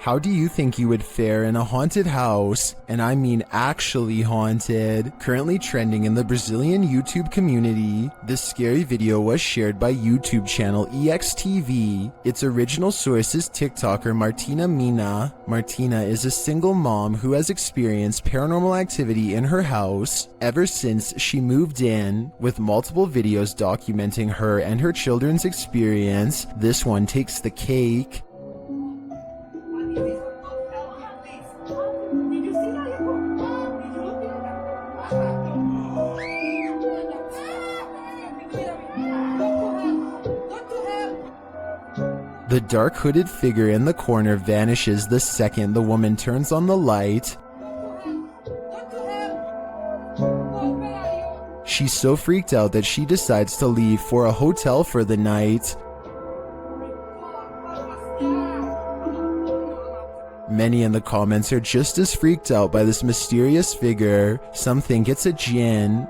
How do you think you would fare in a haunted house? And I mean actually haunted. Currently trending in the Brazilian YouTube community, this scary video was shared by YouTube channel EXTV. Its original source is TikToker Martina Mina. Martina is a single mom who has experienced paranormal activity in her house ever since she moved in, with multiple videos documenting her and her children's experience. This one takes the cake. The dark hooded figure in the corner vanishes the second the woman turns on the light. She's so freaked out that she decides to leave for a hotel for the night. Many in the comments are just as freaked out by this mysterious figure. Some think it's a djinn.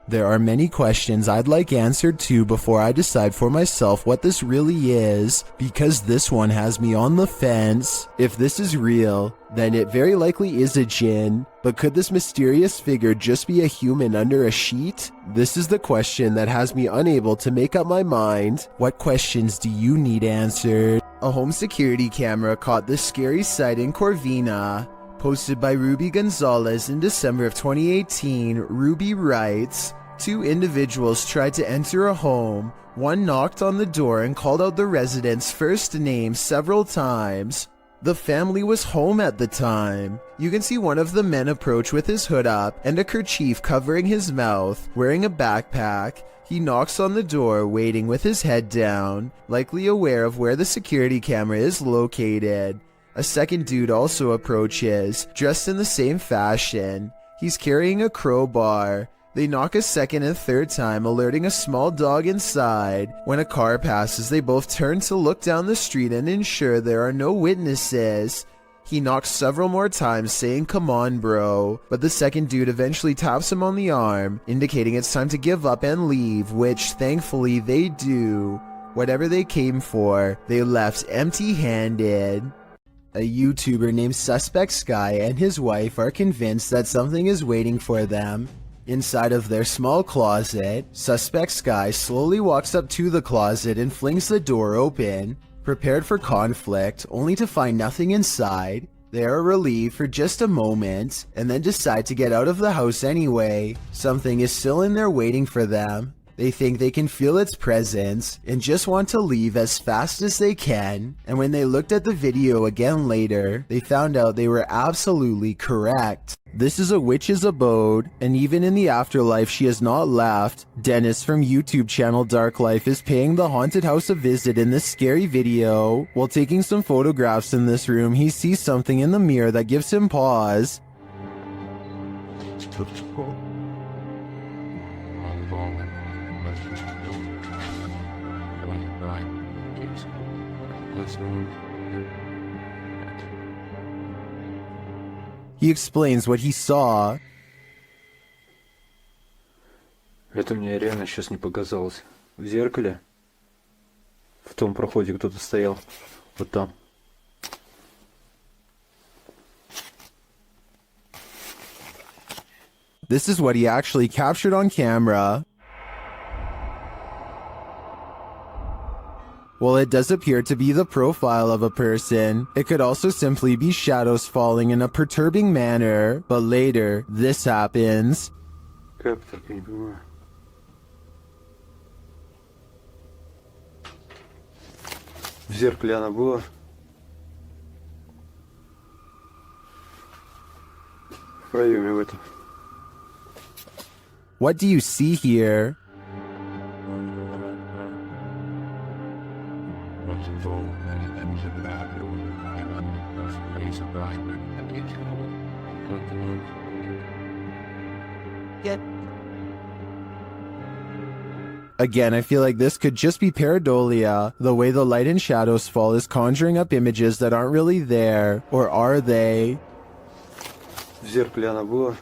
There are many questions I'd like answered too before I decide for myself what this really is, because this one has me on the fence. If this is real, then it very likely is a djinn, but could this mysterious figure just be a human under a sheet? This is the question that has me unable to make up my mind. What questions do you need answered? A home security camera caught this scary sight in Corvina. Posted by Ruby Gonzalez in December of 2018, Ruby writes, "Two individuals tried to enter a home. One knocked on the door and called out the resident's first name several times. The family was home at the time. You can see one of the men approach with his hood up and a kerchief covering his mouth, wearing a backpack. He knocks on the door, waiting with his head down, likely aware of where the security camera is located. A second dude also approaches, dressed in the same fashion. He's carrying a crowbar. They knock a second and third time, alerting a small dog inside. When a car passes, they both turn to look down the street and ensure there are no witnesses. He knocks several more times, saying, 'Come on, bro.' But the second dude eventually taps him on the arm, indicating it's time to give up and leave, which thankfully they do. Whatever they came for, they left empty-handed." A YouTuber named Suspect Sky and his wife are convinced that something is waiting for them. Inside of their small closet, Suspect Sky slowly walks up to the closet and flings the door open, prepared for conflict, only to find nothing inside. They are relieved for just a moment, and then decide to get out of the house anyway. Something is still in there waiting for them. They think they can feel its presence and just want to leave as fast as they can. And when they looked at the video again later, they found out they were absolutely correct. This is a witch's abode, and even in the afterlife she has not left. Dennis from YouTube channel Dark Life is paying the haunted house a visit in this scary video. While taking some photographs in this room, he sees something in the mirror that gives him pause. He explains what he saw. Это мне реально сейчас не показалось. В зеркале, в том проходе кто-то стоял. Вот там. This is what he actually captured on camera. While it does appear to be the profile of a person, it could also simply be shadows falling in a perturbing manner. But later, this happens. Как так, я не понимаю. В зеркале она была. В проеме в этом. What do you see here? Again, I feel like this could just be pareidolia. The way the light and shadows fall is conjuring up images that aren't really there. Or are they? В зеркале она была.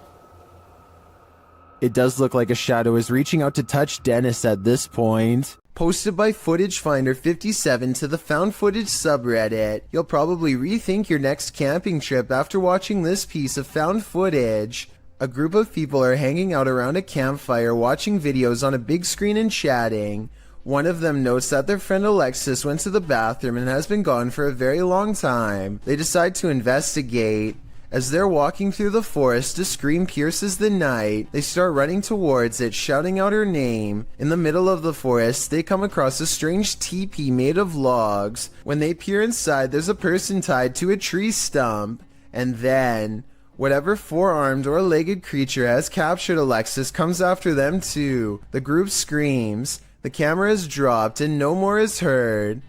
It does look like a shadow is reaching out to touch Dennis at this point. Posted by Footage Finder 57 to the Found Footage subreddit. You'll probably rethink your next camping trip after watching this piece of found footage. A group of people are hanging out around a campfire watching videos on a big screen and chatting. One of them notes that their friend Alexis went to the bathroom and has been gone for a very long time. They decide to investigate. As they're walking through the forest, a scream pierces the night. They start running towards it, shouting out her name. In the middle of the forest, they come across a strange teepee made of logs. When they peer inside, there's a person tied to a tree stump. And then, whatever four-armed or legged creature has captured Alexis comes after them too. The group screams. The camera is dropped and no more is heard.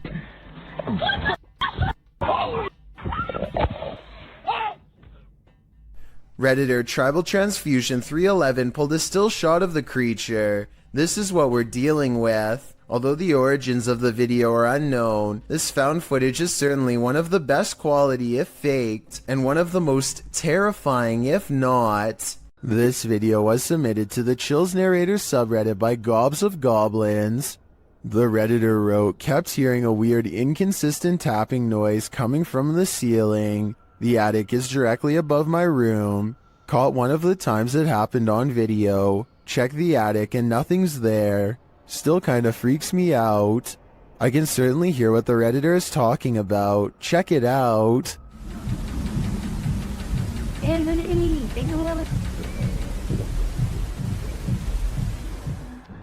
Redditor Tribal Transfusion 311 pulled a still shot of the creature. This is what we're dealing with. Although the origins of the video are unknown, this found footage is certainly one of the best quality if faked, and one of the most terrifying if not. This video was submitted to the Chills Narrator subreddit by Gobs of Goblins. The Redditor wrote, kept hearing a weird inconsistent tapping noise coming from the ceiling. The attic is directly above my room. Caught one of the times it happened on video. Check the attic and nothing's there. Still kinda freaks me out. I can certainly hear what the Redditor is talking about. Check it out.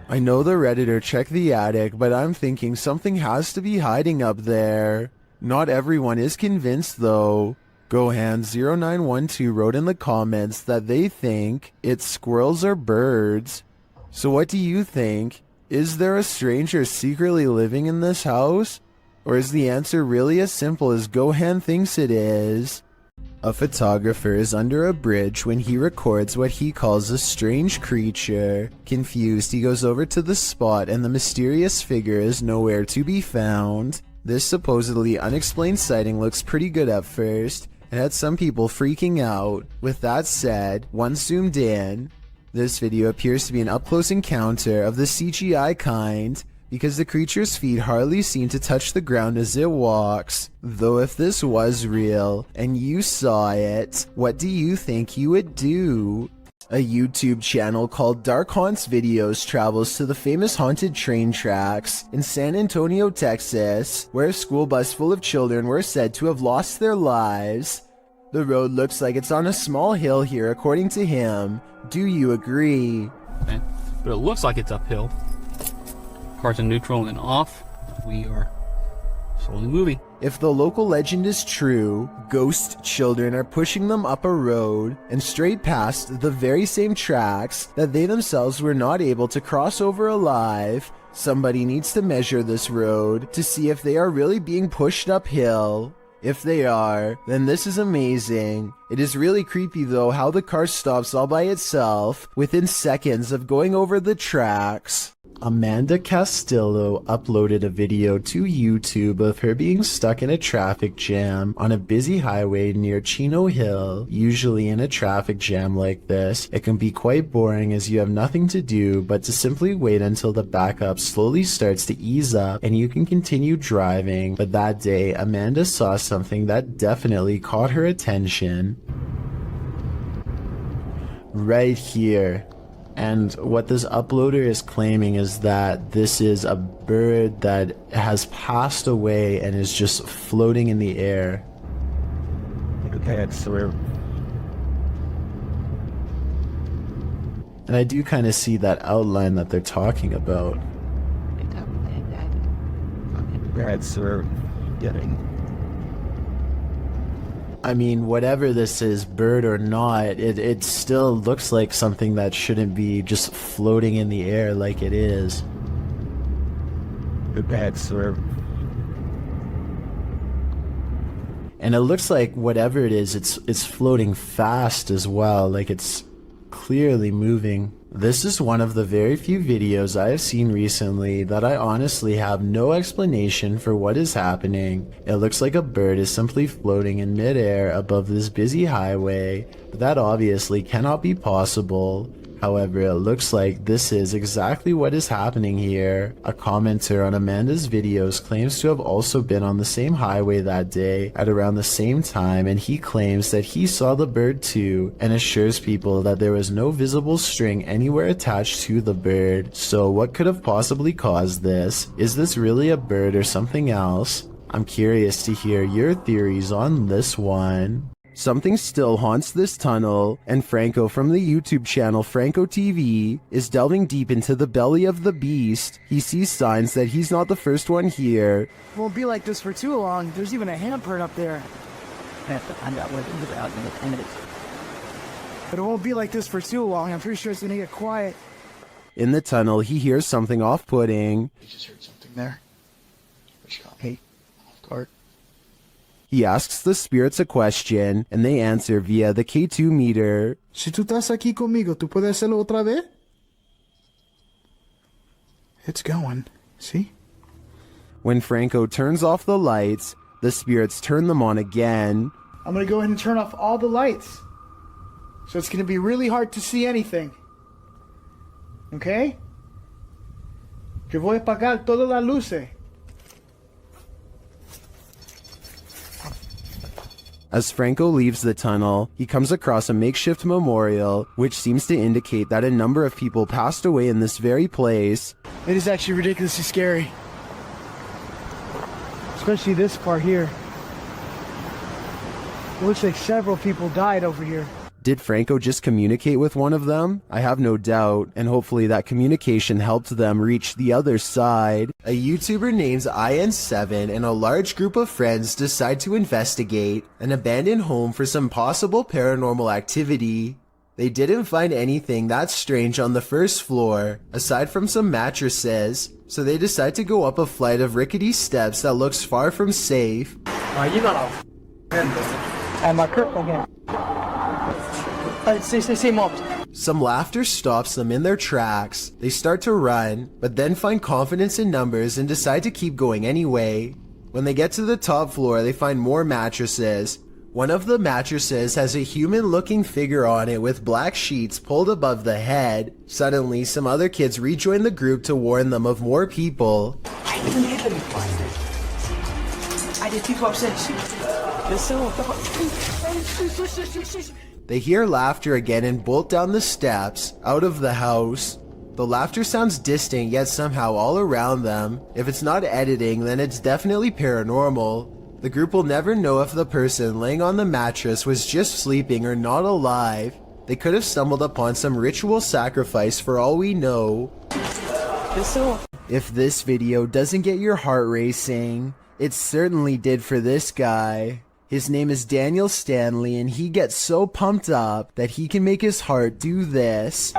I know the Redditor checked the attic, but I'm thinking something has to be hiding up there. Not everyone is convinced though. Gohan0912 wrote in the comments that they think it's squirrels or birds. So what do you think? Is there a stranger secretly living in this house? Or is the answer really as simple as Gohan thinks it is? A photographer is under a bridge when he records what he calls a strange creature. Confused, he goes over to the spot and the mysterious figure is nowhere to be found. This supposedly unexplained sighting looks pretty good at first. It had some people freaking out. With that said, once zoomed in, this video appears to be an up-close encounter of the CGI kind, because the creature's feet hardly seem to touch the ground as it walks. Though if this was real, and you saw it, what do you think you would do? A YouTube channel called Dark Haunts Videos travels to the famous haunted train tracks in San Antonio, Texas, where a school bus full of children were said to have lost their lives. The road looks like it's on a small hill here, according to him. Do you agree? Okay. But it looks like it's uphill. Cars in neutral and off. We are slowly moving. If the local legend is true, ghost children are pushing them up a road and straight past the very same tracks that they themselves were not able to cross over alive. Somebody needs to measure this road to see if they are really being pushed uphill. If they are, then this is amazing. It is really creepy though how the car stops all by itself within seconds of going over the tracks. Amanda Castillo uploaded a video to YouTube of her being stuck in a traffic jam on a busy highway near Chino Hill. Usually in a traffic jam like this, it can be quite boring as you have nothing to do but to simply wait until the backup slowly starts to ease up and you can continue driving. But that day, Amanda saw something that definitely caught her attention. Right here. And what this uploader is claiming is that this is a bird that has passed away and is just floating in the air. Okay, I swear. And I do kind of see that outline that they're talking about. I swear. Getting. I mean, whatever this is, bird or not, it still looks like something that shouldn't be just floating in the air like it is. Bad swear. And it looks like whatever it is, it's floating fast as well, like it's clearly moving. This is one of the very few videos I have seen recently that I honestly have no explanation for what is happening. It looks like a bird is simply floating in midair above this busy highway, but that obviously cannot be possible. However, it looks like this is exactly what is happening here. A commenter on Amanda's videos claims to have also been on the same highway that day at around the same time, and he claims that he saw the bird too and assures people that there was no visible string anywhere attached to the bird. So what could have possibly caused this? Is this really a bird or something else? I'm curious to hear your theories on this one. Something still haunts this tunnel, and Franco from the YouTube channel Franco TV is delving deep into the belly of the beast. He sees signs that he's not the first one here. It won't be like this for too long. There's even a handprint up there. I have to find out what it's about in 10 minutes. But it won't be like this for too long. I'm pretty sure it's gonna get quiet. In the tunnel, he hears something off-putting. I just heard something there, which got me off guard. He asks the spirits a question, and they answer via the K2 meter. Si tú estás aquí conmigo, ¿tú puedes hacerlo otra vez? It's going. See? When Franco turns off the lights, the spirits turn them on again. I'm gonna go ahead and turn off all the lights. So it's gonna be really hard to see anything. Okay? Yo voy a apagar todas las luces. As Franco leaves the tunnel, he comes across a makeshift memorial, which seems to indicate that a number of people passed away in this very place. It is actually ridiculously scary. Especially this part here. It looks like several people died over here. Did Franco just communicate with one of them? I have no doubt, and hopefully that communication helped them reach the other side. A YouTuber named IN7 and a large group of friends decide to investigate an abandoned home for some possible paranormal activity. They didn't find anything that strange on the first floor, aside from some mattresses, so they decide to go up a flight of rickety steps that looks far from safe. You got off. And my curl again. See, Mom. Some laughter stops them in their tracks. They start to run, but then find confidence in numbers and decide to keep going anyway. When they get to the top floor, they find more mattresses. One of the mattresses has a human-looking figure on it with black sheets pulled above the head. Suddenly, some other kids rejoin the group to warn them of more people. I didn't hit them before. I did people upstairs. They hear laughter again and bolt down the steps, out of the house. The laughter sounds distant yet somehow all around them. If it's not editing, then it's definitely paranormal. The group will never know if the person laying on the mattress was just sleeping or not alive. They could have stumbled upon some ritual sacrifice for all we know. If this video doesn't get your heart racing, it certainly did for this guy. His name is Daniel Stanley, and he gets so pumped up that he can make his heart do this.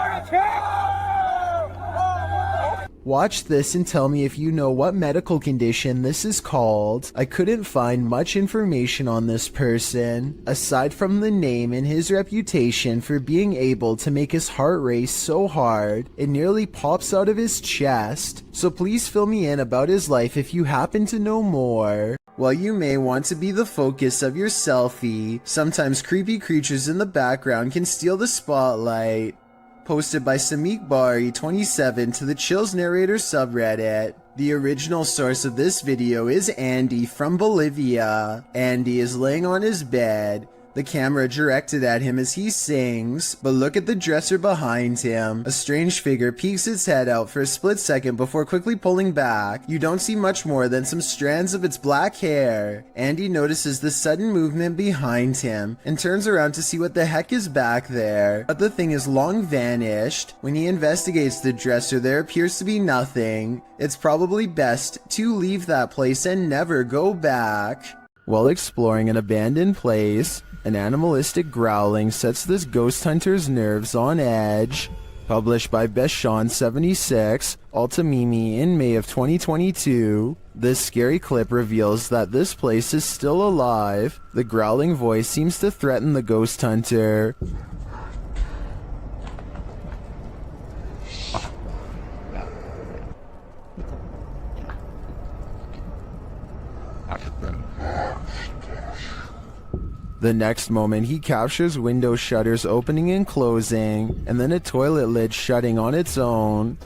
Watch this and tell me if you know what medical condition this is called. I couldn't find much information on this person, aside from the name and his reputation for being able to make his heart race so hard, it nearly pops out of his chest. So please fill me in about his life if you happen to know more. While you may want to be the focus of your selfie, sometimes creepy creatures in the background can steal the spotlight. Posted by Samik Bari 27 to the Chills Narrator subreddit. The original source of this video is Andy from Bolivia. Andy is laying on his bed, the camera directed at him as he sings, but look at the dresser behind him. A strange figure peeks its head out for a split second before quickly pulling back. You don't see much more than some strands of its black hair. Andy notices the sudden movement behind him and turns around to see what the heck is back there, but the thing is long vanished. When he investigates the dresser, there appears to be nothing. It's probably best to leave that place and never go back. While exploring an abandoned place, an animalistic growling sets this ghost hunter's nerves on edge. Published by Beshawn76, Altamimi in May of 2022, this scary clip reveals that this place is still alive. The growling voice seems to threaten the ghost hunter. The next moment, he captures window shutters opening and closing, and then a toilet lid shutting on its own.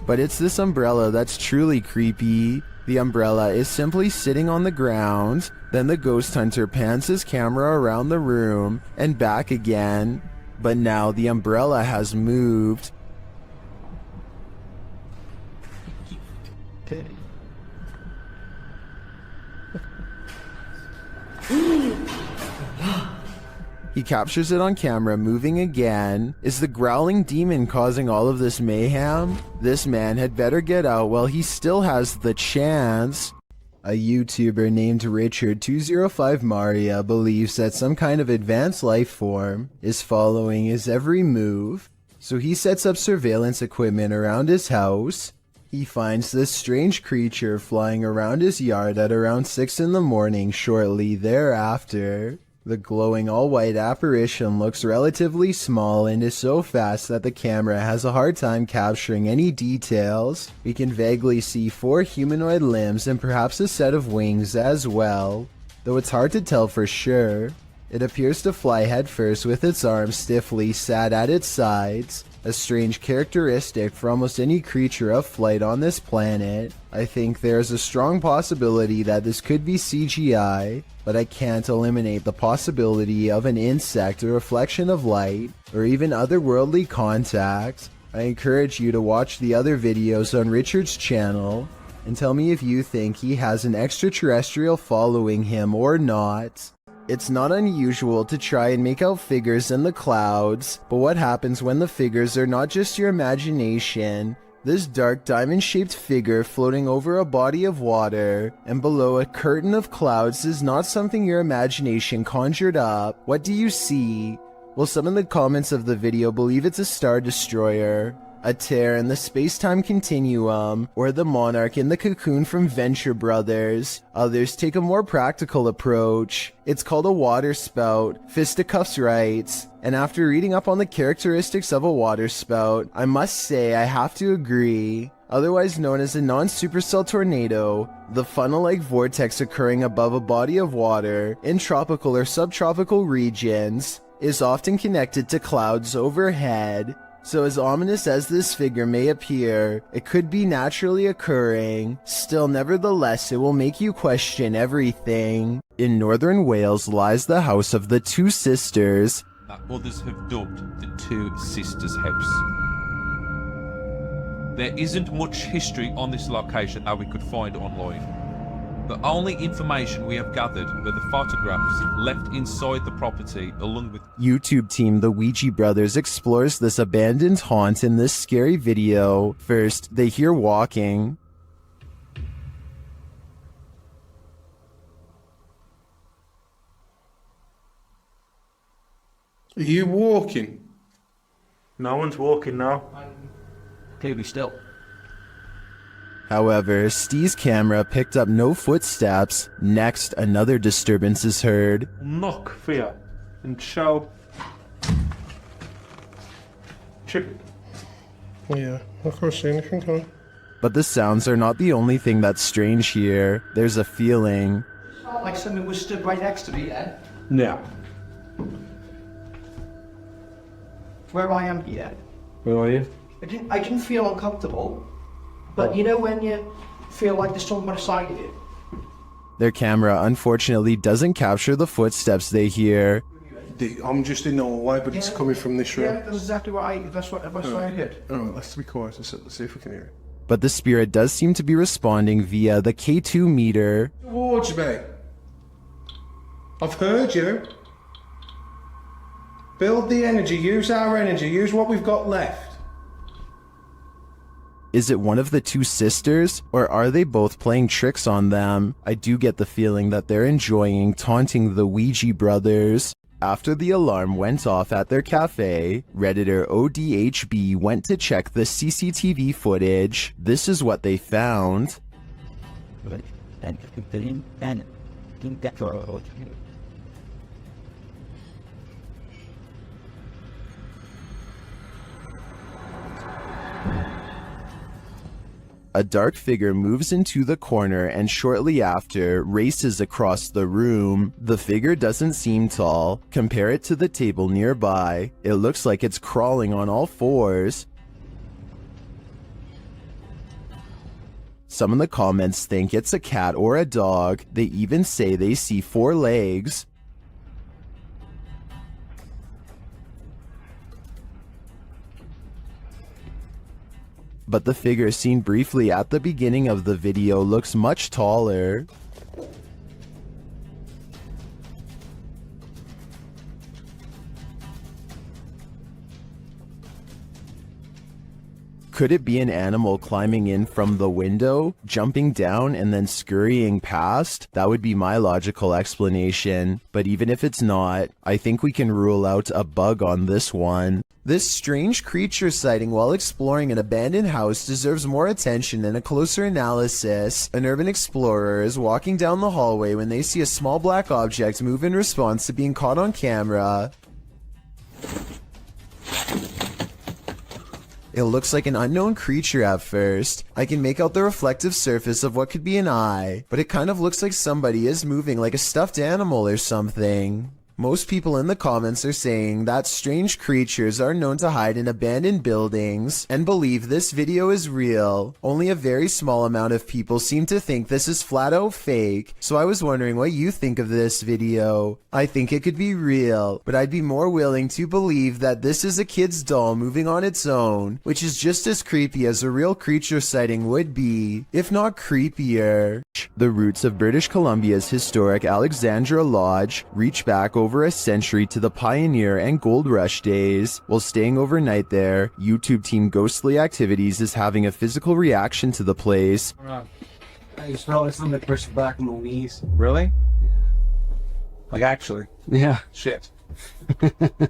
But it's this umbrella that's truly creepy. The umbrella is simply sitting on the ground. Then the ghost hunter pans his camera around the room and back again. But now the umbrella has moved. He captures it on camera moving again. Is the growling demon causing all of this mayhem? This man had better get out while he still has the chance. A YouTuber named Richard205Maria believes that some kind of advanced life form is following his every move. So he sets up surveillance equipment around his house. He finds this strange creature flying around his yard at around 6 in the morning shortly thereafter. The glowing all-white apparition looks relatively small and is so fast that the camera has a hard time capturing any details. We can vaguely see 4 humanoid limbs and perhaps a set of wings as well, though it's hard to tell for sure. It appears to fly headfirst with its arms stiffly sat at its sides, a strange characteristic for almost any creature of flight on this planet. I think there's a strong possibility that this could be CGI, but I can't eliminate the possibility of an insect, a reflection of light, or even otherworldly contact. I encourage you to watch the other videos on Richard's channel and tell me if you think he has an extraterrestrial following him or not. It's not unusual to try and make out figures in the clouds, but what happens when the figures are not just your imagination? This dark diamond-shaped figure floating over a body of water and below a curtain of clouds is not something your imagination conjured up. What do you see? Well, some in the comments of the video believe it's a star destroyer, a tear in the space-time continuum, or the monarch in the cocoon from Venture Brothers. Others take a more practical approach. It's called a water spout, Fisticuffs writes. And after reading up on the characteristics of a water spout, I must say I have to agree. Otherwise known as a non-supercell tornado, the funnel-like vortex occurring above a body of water in tropical or subtropical regions is often connected to clouds overhead. So as ominous as this figure may appear, it could be naturally occurring. Still, nevertheless, it will make you question everything. In northern Wales lies the house of the two sisters, that others have dubbed the Two Sisters House. There isn't much history on this location that we could find online. The only information we have gathered were the photographs left inside the property along with YouTube team The Ouija Brothers explores this abandoned haunt in this scary video. First, they hear walking. Are you walking? No one's walking now. Clearly still. However, Steve's camera picked up no footsteps. Next, another disturbance is heard. Knock for you and show. Check. Yeah, I can't see anything, can I? But the sounds are not the only thing that's strange here. There's a feeling. Like something was stood right next to me then. Yeah. Where I am here. Where are you? I didn't feel uncomfortable. But you know when you feel like there's someone beside you? Their camera unfortunately doesn't capture the footsteps they hear. I'm just in the hallway, but it's coming from this room. Yeah, that's exactly what I heard. Alright, let's be quiet and see if we can hear it. But the spirit does seem to be responding via the K2 meter. Towards me. I've heard you. Build the energy, use our energy, use what we've got left. Is it one of the two sisters, or are they both playing tricks on them? I do get the feeling that they're enjoying taunting the Ouija brothers. After the alarm went off at their cafe, Redditor ODHB went to check the CCTV footage. This is what they found. A dark figure moves into the corner and shortly after races across the room. The figure doesn't seem tall. Compare it to the table nearby. It looks like it's crawling on all fours. Some in the comments think it's a cat or a dog. They even say they see 4 legs. But the figure seen briefly at the beginning of the video looks much taller. Could it be an animal climbing in from the window, jumping down, and then scurrying past? That would be my logical explanation. But even if it's not, I think we can rule out a bug on this one. This strange creature sighting while exploring an abandoned house deserves more attention and a closer analysis. An urban explorer is walking down the hallway when they see a small black object move in response to being caught on camera. It looks like an unknown creature at first. I can make out the reflective surface of what could be an eye, but it kind of looks like somebody is moving like a stuffed animal or something. Most people in the comments are saying that strange creatures are known to hide in abandoned buildings and believe this video is real. Only a very small amount of people seem to think this is flat out fake, so I was wondering what you think of this video. I think it could be real, but I'd be more willing to believe that this is a kid's doll moving on its own, which is just as creepy as a real creature sighting would be, if not creepier. The roots of British Columbia's historic Alexandra Lodge reach back over a century to the pioneer and gold rush days. While staying overnight there, YouTube team Ghostly Activities is having a physical reaction to the place. I smell like something that pushed back on the knees. Really? Like actually? Yeah. Shit. Can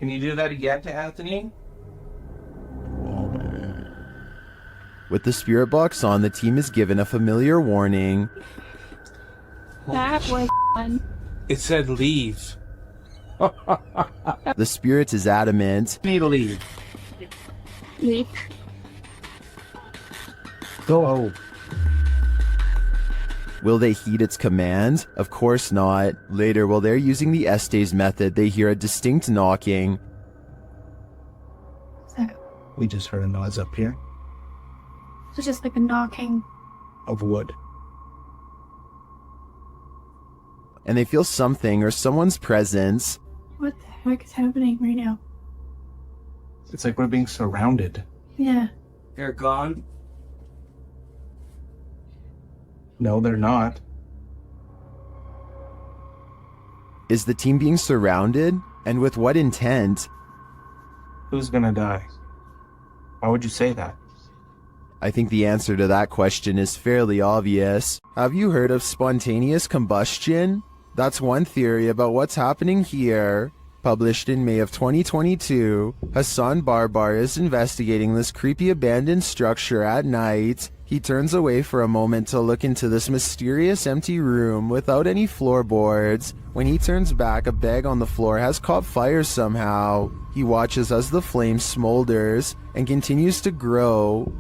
you do that again to Anthony? With the spirit box on, the team is given a familiar warning. That was fun. It said leave. The spirit is adamant. Need to leave. Leave. Go. Will they heed its command? Of course not. Later, while they're using the Estes method, they hear a distinct knocking. We just heard a noise up here. It's just like a knocking. Of wood. And they feel something or someone's presence. What the heck is happening right now? It's like we're being surrounded. Yeah. They're gone. No, they're not. Is the team being surrounded? And with what intent? Who's gonna die? Why would you say that? I think the answer to that question is fairly obvious. Have you heard of spontaneous combustion? That's one theory about what's happening here. Published in May of 2022, Hassan Barbar is investigating this creepy abandoned structure at night. He turns away for a moment to look into this mysterious empty room without any floorboards. When he turns back, a bag on the floor has caught fire somehow. He watches as the flame smolders and continues to grow.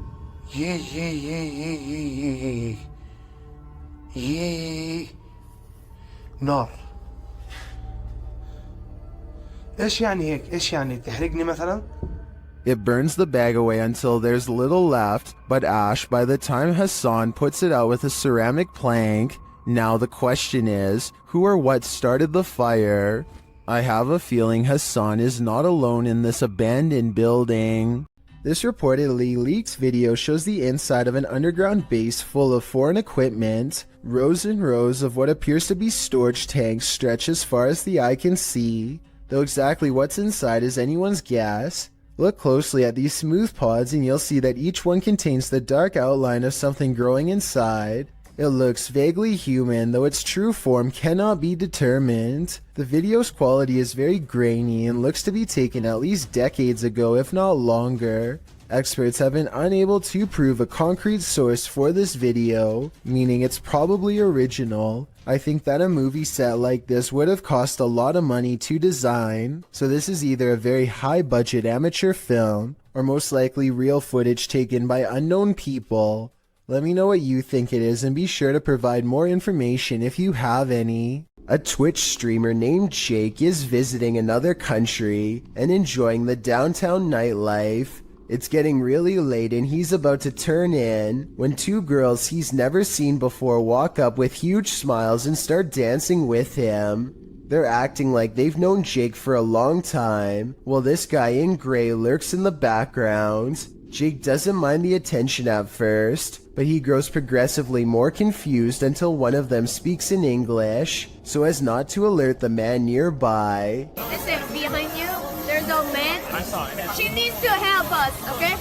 نار. ايش يعني هيك؟ ايش يعني تحرقني مثلا؟ It burns the bag away until there's little left, but ash by the time Hassan puts it out with a ceramic plank. Now the question is, who or what started the fire? I have a feeling Hassan is not alone in this abandoned building. This reportedly leaked video shows the inside of an underground base full of foreign equipment. Rows and rows of what appears to be storage tanks stretch as far as the eye can see, though exactly what's inside is anyone's guess. Look closely at these smooth pods and you'll see that each one contains the dark outline of something growing inside. It looks vaguely human, though its true form cannot be determined. The video's quality is very grainy and looks to be taken at least decades ago, if not longer. Experts have been unable to prove a concrete source for this video, meaning it's probably original. I think that a movie set like this would have cost a lot of money to design, so this is either a very high budget amateur film or most likely real footage taken by unknown people. Let me know what you think it is and be sure to provide more information if you have any. A Twitch streamer named Jake is visiting another country and enjoying the downtown nightlife. It's getting really late and he's about to turn in when two girls he's never seen before walk up with huge smiles and start dancing with him. They're acting like they've known Jake for a long time, while this guy in gray lurks in the background. Jake doesn't mind the attention at first, but he grows progressively more confused until one of them speaks in English, so as not to alert the man nearby. Listen, behind you, there's a man. I saw it. She needs to help us, okay?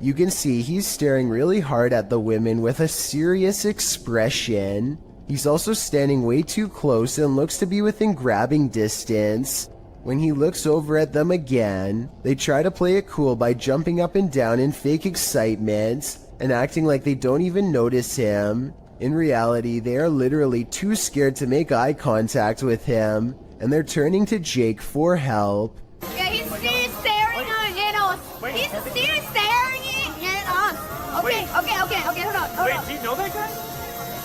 You can see he's staring really hard at the women with a serious expression. He's also standing way too close and looks to be within grabbing distance. When he looks over at them again, they try to play it cool by jumping up and down in fake excitement and acting like they don't even notice him. In reality, they are literally too scared to make eye contact with him, and they're turning to Jake for help. Yeah, he's still staring at us. He's still staring at us. Okay, hold on. Wait, do you know that guy?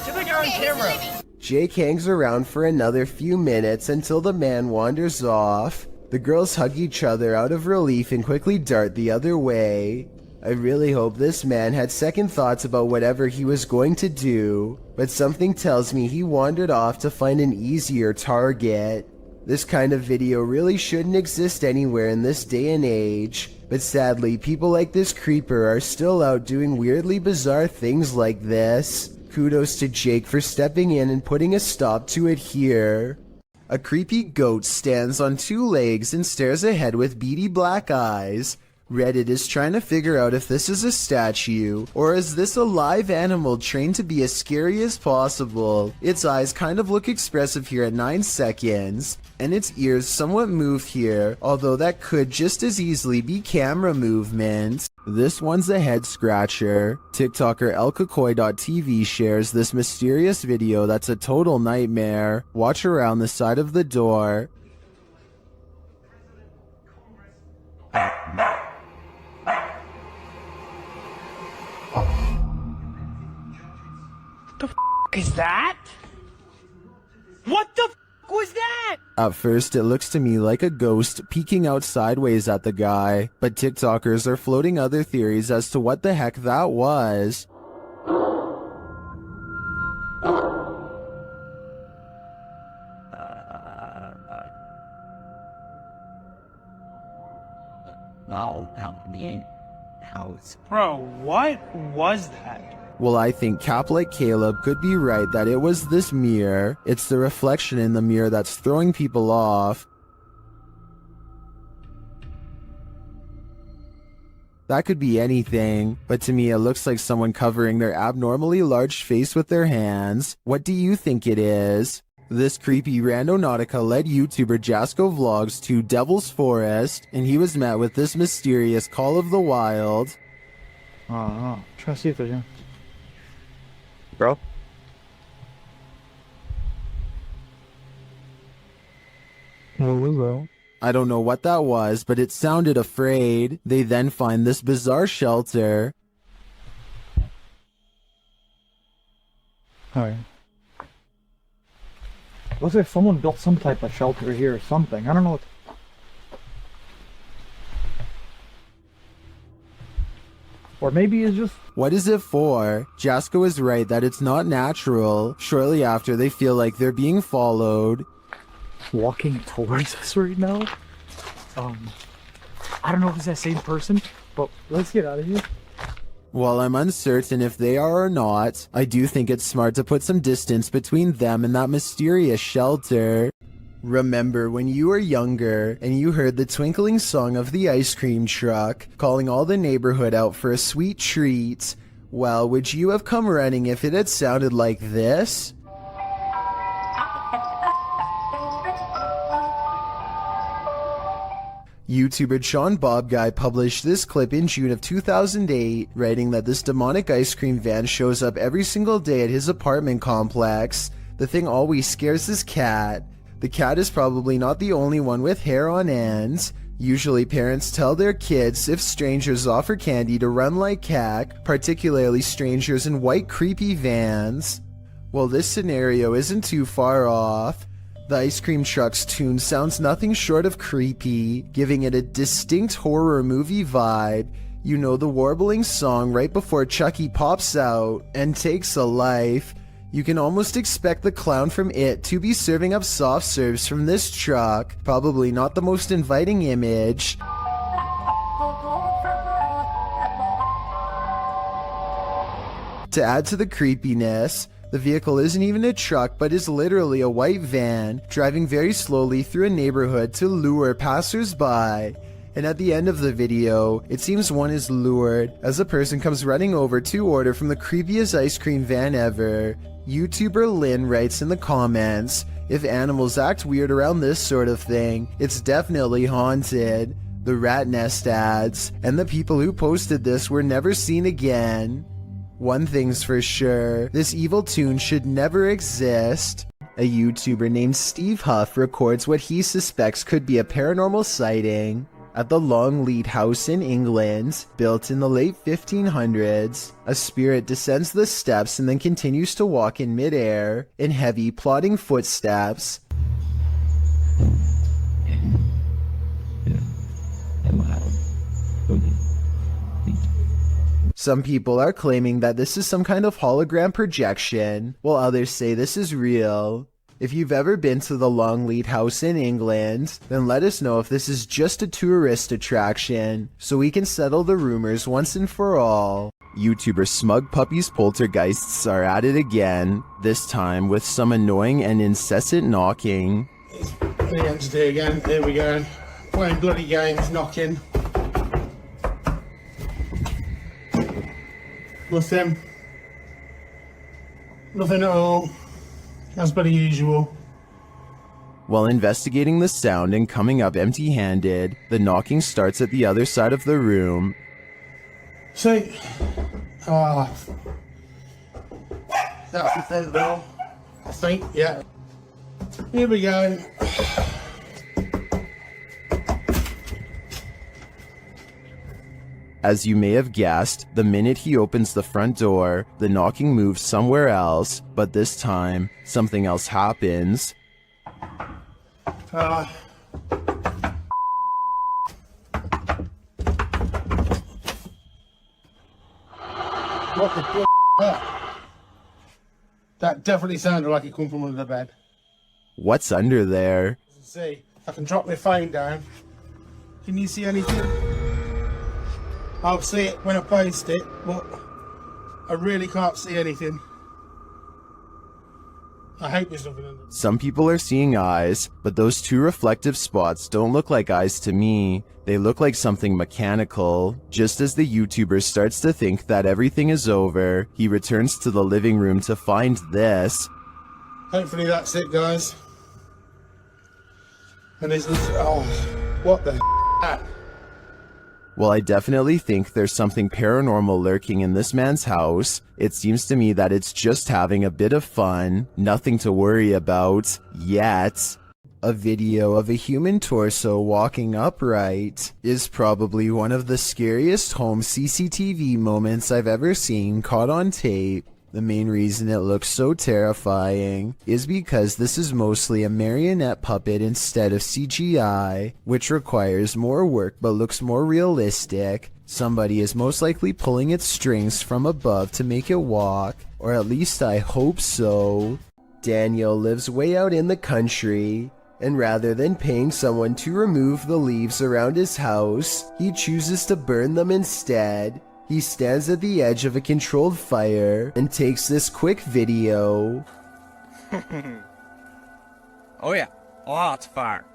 Get that guy on camera. Jake hangs around for another few minutes until the man wanders off. The girls hug each other out of relief and quickly dart the other way. I really hope this man had second thoughts about whatever he was going to do, but something tells me he wandered off to find an easier target. This kind of video really shouldn't exist anywhere in this day and age, but sadly people like this creeper are still out doing weirdly bizarre things like this. Kudos to Jake for stepping in and putting a stop to it here. A creepy goat stands on two legs and stares ahead with beady black eyes. Reddit is trying to figure out if this is a statue, or is this a live animal trained to be as scary as possible. Its eyes kind of look expressive here at 9 seconds, and its ears somewhat move here, although that could just as easily be camera movement. This one's a head scratcher. TikToker elkakoi.tv shares this mysterious video that's a total nightmare. Watch around the side of the door. The f is that? What the f was that? At first, it looks to me like a ghost peeking out sideways at the guy, but TikTokers are floating other theories as to what the heck that was. Bro, what was that? Well, I think Cap like Caleb could be right that it was this mirror. It's the reflection in the mirror that's throwing people off. That could be anything, but to me it looks like someone covering their abnormally large face with their hands. What do you think it is? This creepy Randonautica led YouTuber Jasco Vlogs to Devil's Forest, and he was met with this mysterious Call of the Wild. Trying to see if there's any. Bro? Hello. I don't know what that was, but it sounded afraid. They then find this bizarre shelter. Alright. Looks like someone built some type of shelter here or something. I don't know what. Or maybe it's just... What is it for? Jasco is right that it's not natural. Shortly after, they feel like they're being followed. Walking towards us right now? I don't know if it's that same person, but let's get out of here. While I'm uncertain if they are or not, I do think it's smart to put some distance between them and that mysterious shelter. Remember when you were younger and you heard the twinkling song of the ice cream truck calling all the neighborhood out for a sweet treat? Well, would you have come running if it had sounded like this? YouTuber Sean Bob Guy published this clip in June of 2008, writing that this demonic ice cream van shows up every single day at his apartment complex. The thing always scares his cat. The cat is probably not the only one with hair on ends. Usually parents tell their kids if strangers offer candy to run like cack, particularly strangers in white creepy vans. Well, this scenario isn't too far off. The ice cream truck's tune sounds nothing short of creepy, giving it a distinct horror movie vibe. You know, the warbling song right before Chucky pops out and takes a life. You can almost expect the clown from It to be serving up soft serves from this truck. Probably not the most inviting image. To add to the creepiness, the vehicle isn't even a truck but is literally a white van driving very slowly through a neighborhood to lure passers-by. And at the end of the video, it seems one is lured as a person comes running over to order from the creepiest ice cream van ever. YouTuber Lynn writes in the comments, if animals act weird around this sort of thing, it's definitely haunted. The rat nest adds, and the people who posted this were never seen again. One thing's for sure, this evil tune should never exist. A YouTuber named Steve Huff records what he suspects could be a paranormal sighting. At the Longleat House in England, built in the late 1500s, a spirit descends the steps and then continues to walk in midair, in heavy, plodding footsteps. Some people are claiming that this is some kind of hologram projection, while others say this is real. If you've ever been to the Longleat House in England, then let us know if this is just a tourist attraction, so we can settle the rumors once and for all. YouTuber Smug Puppy's poltergeists are at it again, this time with some annoying and incessant knocking. The entity again, here we go. Playing bloody games, knocking. Nothing. Nothing at all. As per usual. While investigating the sound and coming up empty-handed, the knocking starts at the other side of the room. See? That's the thing though. I think, yeah. Here we go. As you may have guessed, the minute he opens the front door, the knocking moves somewhere else, but this time, something else happens. What the f*** that? That definitely sounded like it come from under the bed. What's under there? See, I can drop my phone down. Can you see anything? I'll see it when I post it, but I really can't see anything. I hope there's nothing under. Some people are seeing eyes, but those two reflective spots don't look like eyes to me. They look like something mechanical. Just as the YouTuber starts to think that everything is over, he returns to the living room to find this. Hopefully that's it, guys. And there's this, oh, what the f***? Well, I definitely think there's something paranormal lurking in this man's house. It seems to me that it's just having a bit of fun, nothing to worry about, yet. A video of a human torso walking upright is probably one of the scariest home CCTV moments I've ever seen caught on tape. The main reason it looks so terrifying is because this is mostly a marionette puppet instead of CGI, which requires more work but looks more realistic. Somebody is most likely pulling its strings from above to make it walk, or at least I hope so. Daniel lives way out in the country, and rather than paying someone to remove the leaves around his house, he chooses to burn them instead. He stands at the edge of a controlled fire and takes this quick video. Oh yeah, lots of fire.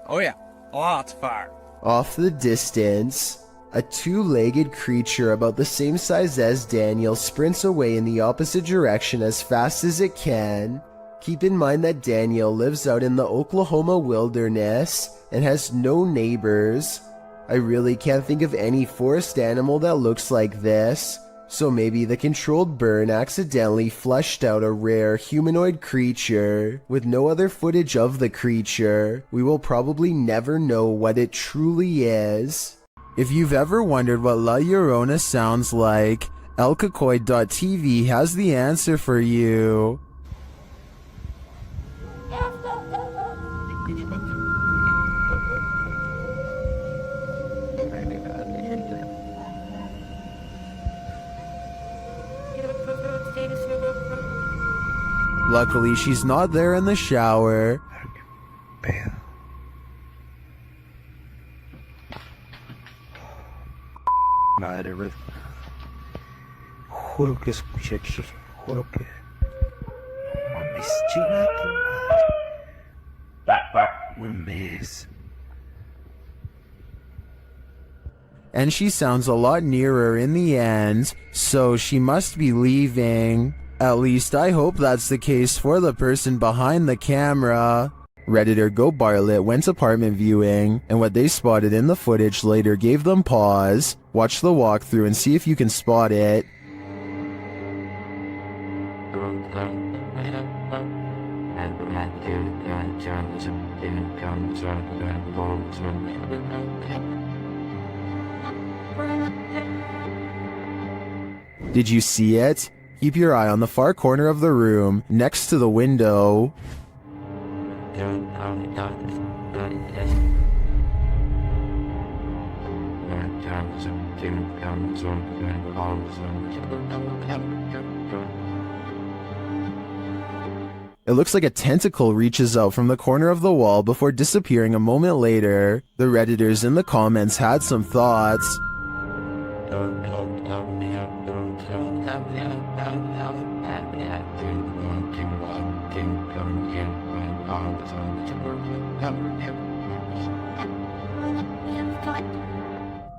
Oh yeah, lots of fire. Off the distance, a two-legged creature about the same size as Daniel sprints away in the opposite direction as fast as it can. Keep in mind that Daniel lives out in the Oklahoma wilderness and has no neighbors. I really can't think of any forest animal that looks like this. So maybe the controlled burn accidentally fleshed out a rare humanoid creature. With no other footage of the creature, we will probably never know what it truly is. If you've ever wondered what La Llorona sounds like, elcacoid.tv has the answer for you. Luckily, she's not there in the shower. Madre mía. Juro que escuché aquí. Juro que. Mames, chinga tu madre. Un mes. And she sounds a lot nearer in the end, so she must be leaving. At least I hope that's the case for the person behind the camera. Redditor Go Barlet went apartment viewing, and what they spotted in the footage later gave them pause. Watch the walkthrough and see if you can spot it. Did you see it? Keep your eye on the far corner of the room, next to the window. It looks like a tentacle reaches out from the corner of the wall before disappearing a moment later. The Redditors in the comments had some thoughts.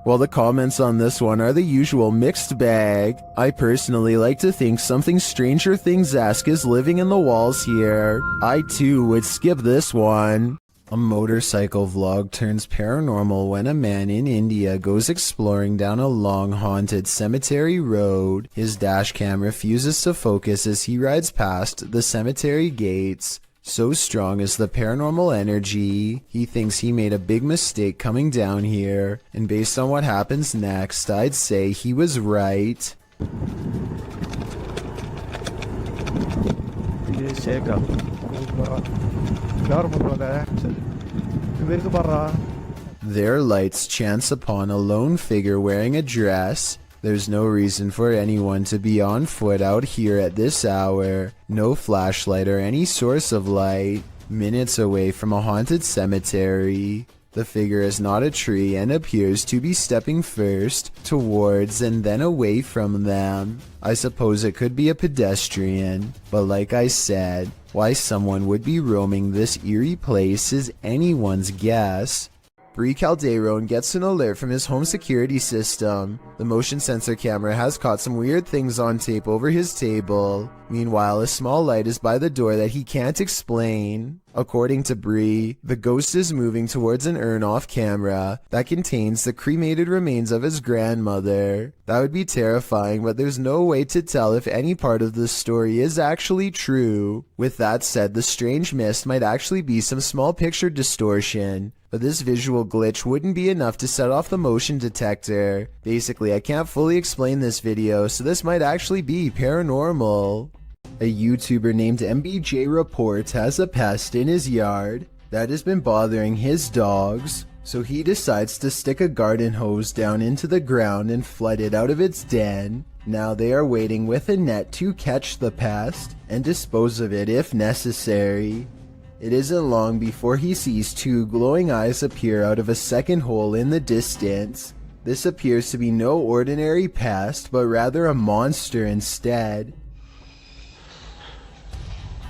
Well, the comments on this one are the usual mixed bag. I personally like to think something Stranger Things-esque is living in the walls here. I too would skip this one. A motorcycle vlog turns paranormal when a man in India goes exploring down a long haunted cemetery road. His dash cam refuses to focus as he rides past the cemetery gates. So strong is the paranormal energy, he thinks he made a big mistake coming down here, and based on what happens next, I'd say he was right. Their lights chance upon a lone figure wearing a dress. There's no reason for anyone to be on foot out here at this hour. No flashlight or any source of light. Minutes away from a haunted cemetery. The figure is not a tree and appears to be stepping first towards and then away from them. I suppose it could be a pedestrian, but like I said, why someone would be roaming this eerie place is anyone's guess. Bree Calderon gets an alert from his home security system. The motion sensor camera has caught some weird things on tape over his table. Meanwhile, a small light is by the door that he can't explain. According to Bree, the ghost is moving towards an urn off camera that contains the cremated remains of his grandmother. That would be terrifying, but there's no way to tell if any part of this story is actually true. With that said, the strange mist might actually be some small picture distortion. But this visual glitch wouldn't be enough to set off the motion detector. Basically, I can't fully explain this video, so this might actually be paranormal. A YouTuber named MBJ Report has a pest in his yard that has been bothering his dogs, so he decides to stick a garden hose down into the ground and flood it out of its den. Now they are waiting with a net to catch the pest and dispose of it if necessary. It isn't long before he sees two glowing eyes appear out of a second hole in the distance. This appears to be no ordinary pest, but rather a monster instead.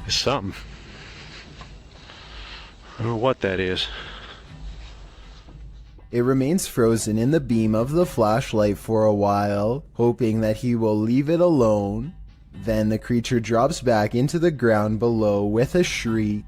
It's something. I don't know what that is. It remains frozen in the beam of the flashlight for a while, hoping that he will leave it alone. Then the creature drops back into the ground below with a shriek.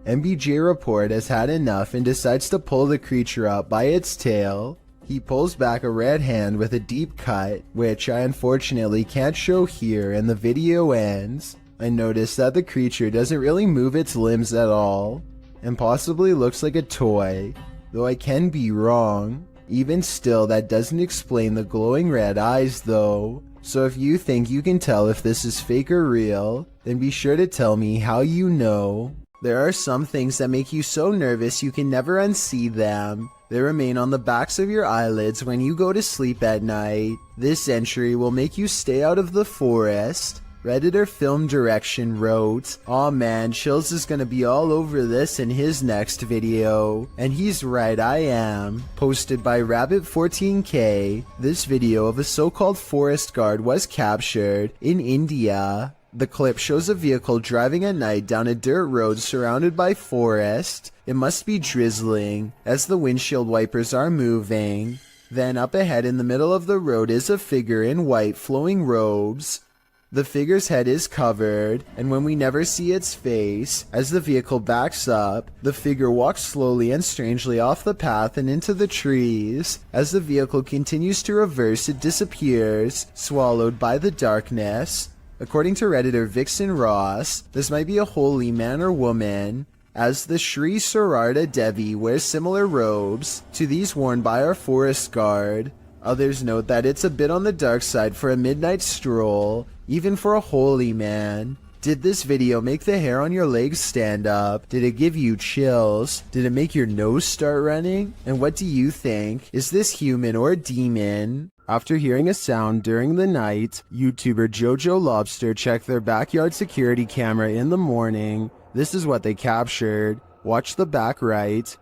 MBJ Report has had enough and decides to pull the creature up by its tail. He pulls back a red hand with a deep cut, which I unfortunately can't show here, and the video ends. I notice that the creature doesn't really move its limbs at all, and possibly looks like a toy, though I can be wrong. Even still, that doesn't explain the glowing red eyes though. So if you think you can tell if this is fake or real, then be sure to tell me how you know. There are some things that make you so nervous you can never unsee them. They remain on the backs of your eyelids when you go to sleep at night. This entry will make you stay out of the forest. Redditor Film Direction wrote, "Aw man, Chills is gonna be all over this in his next video." And he's right, I am. Posted by Rabbit14K, this video of a so-called forest guard was captured in India. The clip shows a vehicle driving at night down a dirt road surrounded by forest. It must be drizzling, as the windshield wipers are moving. Then up ahead in the middle of the road is a figure in white flowing robes. The figure's head is covered, and when we never see its face, as the vehicle backs up, the figure walks slowly and strangely off the path and into the trees. As the vehicle continues to reverse, it disappears, swallowed by the darkness. According to Redditor Vixen Ross, this might be a holy man or woman, as the Sri Sararda Devi wears similar robes to these worn by our forest guard. Others note that it's a bit on the dark side for a midnight stroll, even for a holy man. Did this video make the hair on your legs stand up? Did it give you chills? Did it make your nose start running? And what do you think? Is this human or a demon? After hearing a sound during the night, YouTuber Jojo Lobster checked their backyard security camera in the morning. This is what they captured. Watch the back right.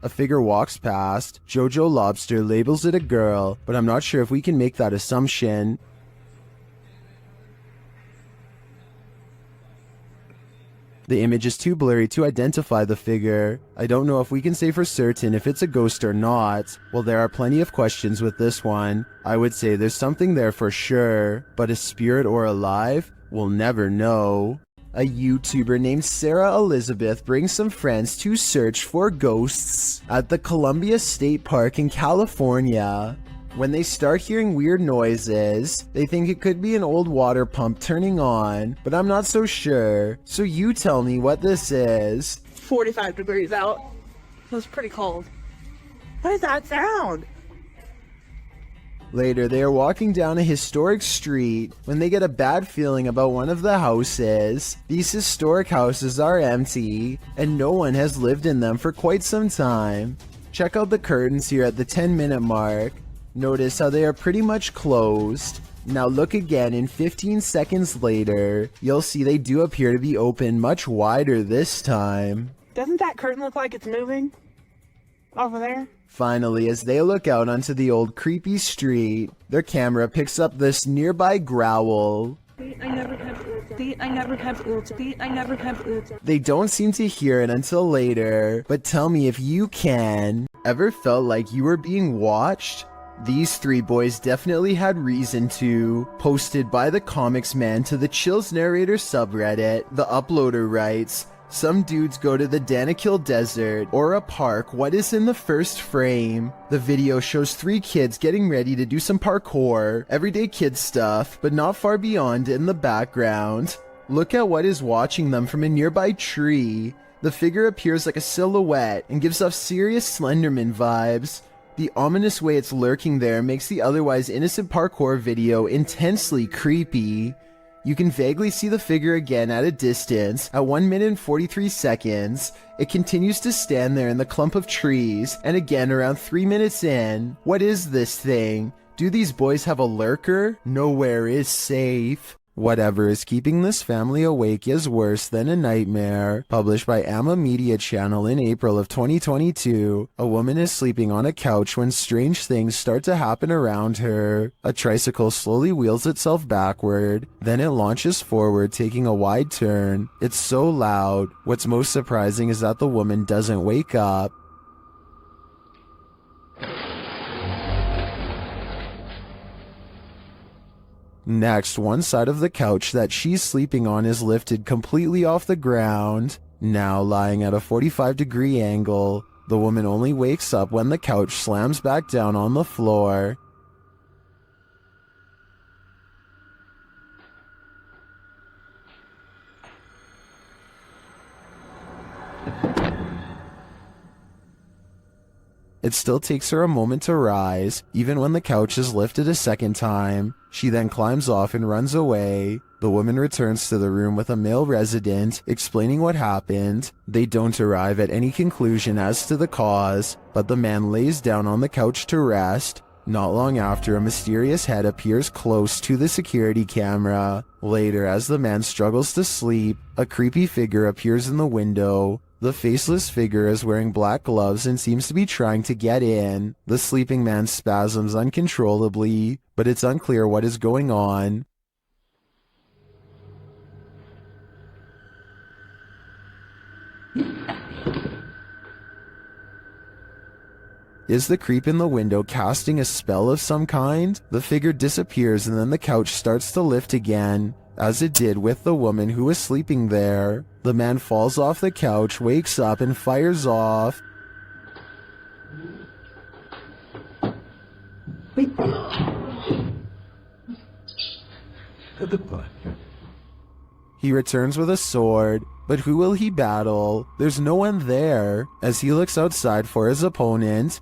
A figure walks past. Jojo Lobster labels it a girl, but I'm not sure if we can make that assumption. The image is too blurry to identify the figure. I don't know if we can say for certain if it's a ghost or not. Well, there are plenty of questions with this one. I would say there's something there for sure, but a spirit or alive? We'll never know. A YouTuber named Sarah Elizabeth brings some friends to search for ghosts at the Columbia State Park in California. When they start hearing weird noises, they think it could be an old water pump turning on, but I'm not so sure. So you tell me what this is. 45 degrees out. It was pretty cold. What is that sound? Later, they are walking down a historic street when they get a bad feeling about one of the houses. These historic houses are empty, and no one has lived in them for quite some time. Check out the curtains here at the 10-minute mark. Notice how they are pretty much closed. Now look again, and 15 seconds later, you'll see they do appear to be open much wider this time. Doesn't that curtain look like it's moving? Over there? Finally, as they look out onto the old creepy street, their camera picks up this nearby growl. They don't seem to hear it until later, but tell me if you can. Ever felt like you were being watched? These three boys definitely had reason to. Posted by the Comics Man to the Chills Narrator subreddit, the uploader writes, "Some dudes go to the Danakil Desert or a park. What is in the first frame? The video shows three kids getting ready to do some parkour, everyday kid stuff, but not far beyond in the background. Look at what is watching them from a nearby tree. The figure appears like a silhouette and gives off serious Slenderman vibes. The ominous way it's lurking there makes the otherwise innocent parkour video intensely creepy. You can vaguely see the figure again at a distance. At 1 minute and 43 seconds, it continues to stand there in the clump of trees, and again around 3 minutes in. What is this thing? Do these boys have a lurker? Nowhere is safe." Whatever is keeping this family awake is worse than a nightmare. Published by Amma Media Channel in April of 2022. A woman is sleeping on a couch when strange things start to happen around her. A tricycle slowly wheels itself backward, then it launches forward, taking a wide turn. It's so loud. What's most surprising is that the woman doesn't wake up. Next, one side of the couch that she's sleeping on is lifted completely off the ground. now lying at a 45-degree angle. The woman only wakes up when the couch slams back down on the floor. It still takes her a moment to rise, even when the couch is lifted a second time. She then climbs off and runs away. The woman returns to the room with a male resident, explaining what happened. They don't arrive at any conclusion as to the cause, but the man lays down on the couch to rest. Not long after, a mysterious head appears close to the security camera. Later, as the man struggles to sleep, a creepy figure appears in the window. The faceless figure is wearing black gloves and seems to be trying to get in. The sleeping man spasms uncontrollably, but it's unclear what is going on. Is the creep in the window casting a spell of some kind? The figure disappears and then the couch starts to lift again, as it did with the woman who was sleeping there. The man falls off the couch, wakes up, and fires off. He returns with a sword, but who will he battle? There's no one there. As he looks outside for his opponent,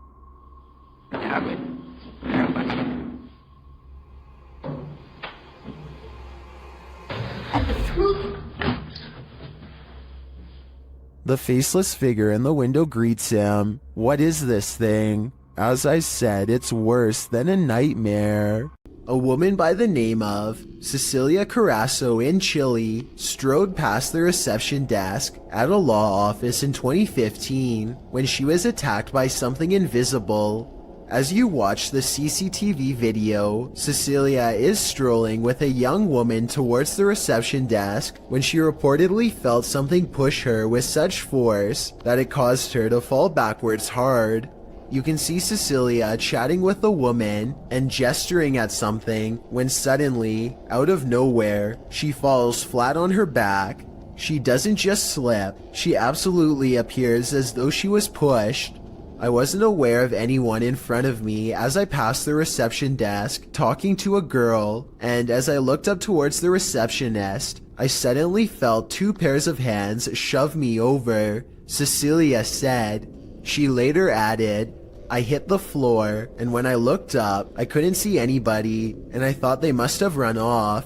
the faceless figure in the window greets him. What is this thing? As I said, it's worse than a nightmare. A woman by the name of Cecilia Carrasso in Chile strode past the reception desk at a law office in 2015 when she was attacked by something invisible. As you watch the CCTV video, Cecilia is strolling with a young woman towards the reception desk when she reportedly felt something push her with such force that it caused her to fall backwards hard. You can see Cecilia chatting with the woman and gesturing at something when suddenly, out of nowhere, she falls flat on her back. She doesn't just slip, she absolutely appears as though she was pushed. I wasn't aware of anyone in front of me as I passed the reception desk talking to a girl, and as I looked up towards the receptionist, I suddenly felt 2 pairs of hands shove me over, Cecilia said. She later added, I hit the floor, and when I looked up, I couldn't see anybody, and I thought they must have run off.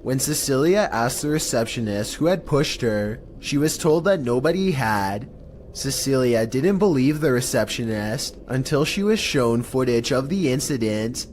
When Cecilia asked the receptionist who had pushed her, she was told that nobody had. Cecilia didn't believe the receptionist until she was shown footage of the incident.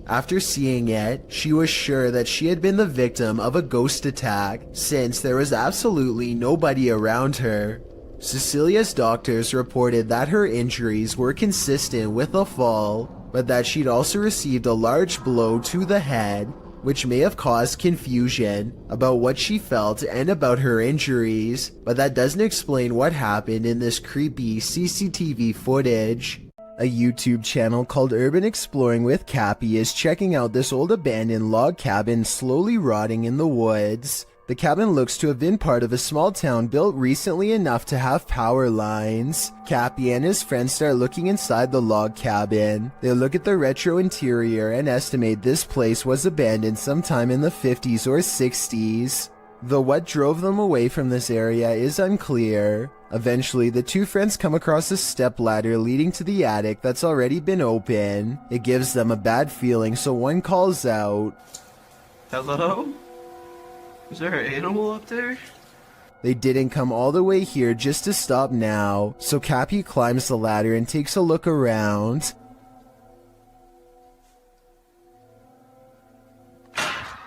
After seeing it, she was sure that she had been the victim of a ghost attack since there was absolutely nobody around her. Cecilia's doctors reported that her injuries were consistent with a fall, but that she'd also received a large blow to the head, which may have caused confusion about what she felt and about her injuries, but that doesn't explain what happened in this creepy CCTV footage. A YouTube channel called Urban Exploring with Cappy is checking out this old abandoned log cabin slowly rotting in the woods. The cabin looks to have been part of a small town built recently enough to have power lines. Cappy and his friends start looking inside the log cabin. They look at the retro interior and estimate this place was abandoned sometime in the 50s or 60s. Though what drove them away from this area is unclear. Eventually, the 2 friends come across a stepladder leading to the attic that's already been open. It gives them a bad feeling, so one calls out, Hello? Is there an animal up there? They didn't come all the way here just to stop now, so Cappy climbs the ladder and takes a look around.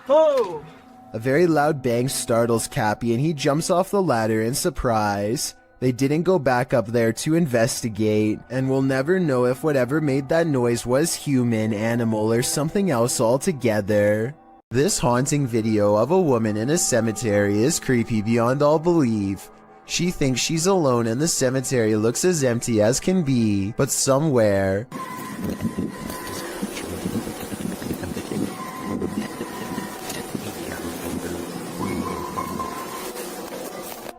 Oh! A very loud bang startles Cappy and he jumps off the ladder in surprise. They didn't go back up there to investigate, and we'll never know if whatever made that noise was human, animal, or something else altogether. This haunting video of a woman in a cemetery is creepy beyond all belief. She thinks she's alone and the cemetery looks as empty as can be, but somewhere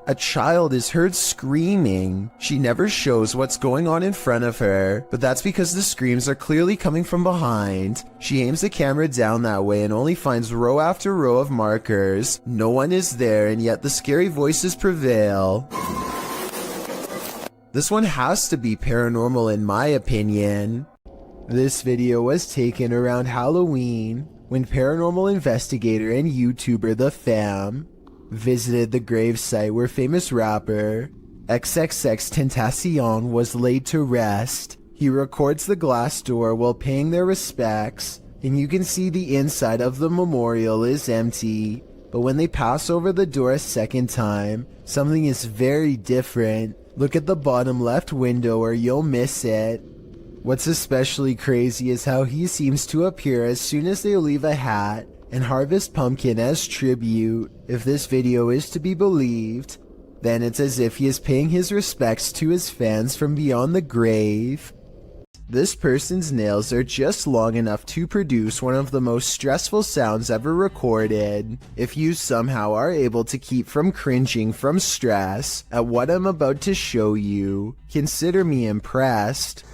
A child is heard screaming. She never shows what's going on in front of her, but that's because the screams are clearly coming from behind. She aims the camera down that way and only finds row after row of markers. No one is there, and yet the scary voices prevail. This one has to be paranormal in my opinion. This video was taken around Halloween when paranormal investigator and YouTuber The Fam visited the gravesite where famous rapper XXXTentacion was laid to rest. He records the glass door while paying their respects, and you can see the inside of the memorial is empty. But when they pass over the door a second time, something is very different. Look at the bottom left window or you'll miss it. What's especially crazy is how he seems to appear as soon as they leave a hat and harvest pumpkin as tribute. If this video is to be believed, then it's as if he is paying his respects to his fans from beyond the grave. This person's nails are just long enough to produce one of the most stressful sounds ever recorded. If you somehow are able to keep from cringing from stress at what I'm about to show you, consider me impressed.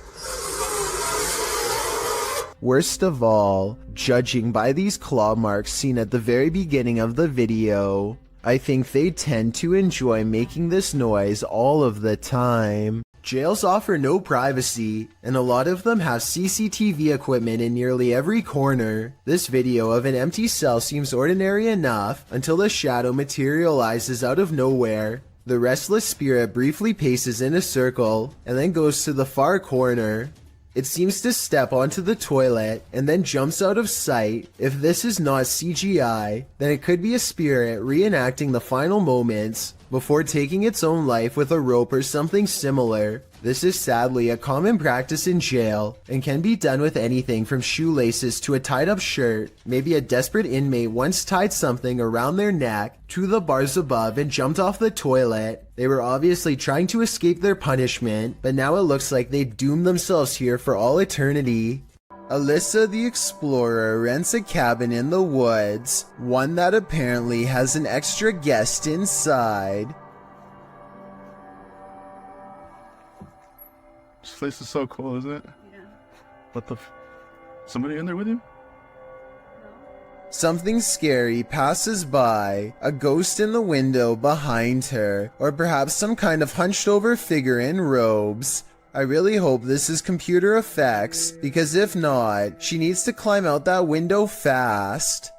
Worst of all, judging by these claw marks seen at the very beginning of the video, I think they tend to enjoy making this noise all of the time. Jails offer no privacy, and a lot of them have CCTV equipment in nearly every corner. This video of an empty cell seems ordinary enough until a shadow materializes out of nowhere. The restless spirit briefly paces in a circle and then goes to the far corner. It seems to step onto the toilet and then jumps out of sight. If this is not CGI, then it could be a spirit reenacting the final moments before taking its own life with a rope or something similar. This is sadly a common practice in jail and can be done with anything from shoelaces to a tied up shirt. Maybe a desperate inmate once tied something around their neck to the bars above and jumped off the toilet. They were obviously trying to escape their punishment, but now it looks like they doomed themselves here for all eternity. Alyssa the Explorer rents a cabin in the woods, one that apparently has an extra guest inside. This place is so cool, isn't it? Yeah. What the somebody in there with you? Something scary passes by, a ghost in the window behind her, or perhaps some kind of hunched over figure in robes. I really hope this is computer effects, because if not, she needs to climb out that window fast.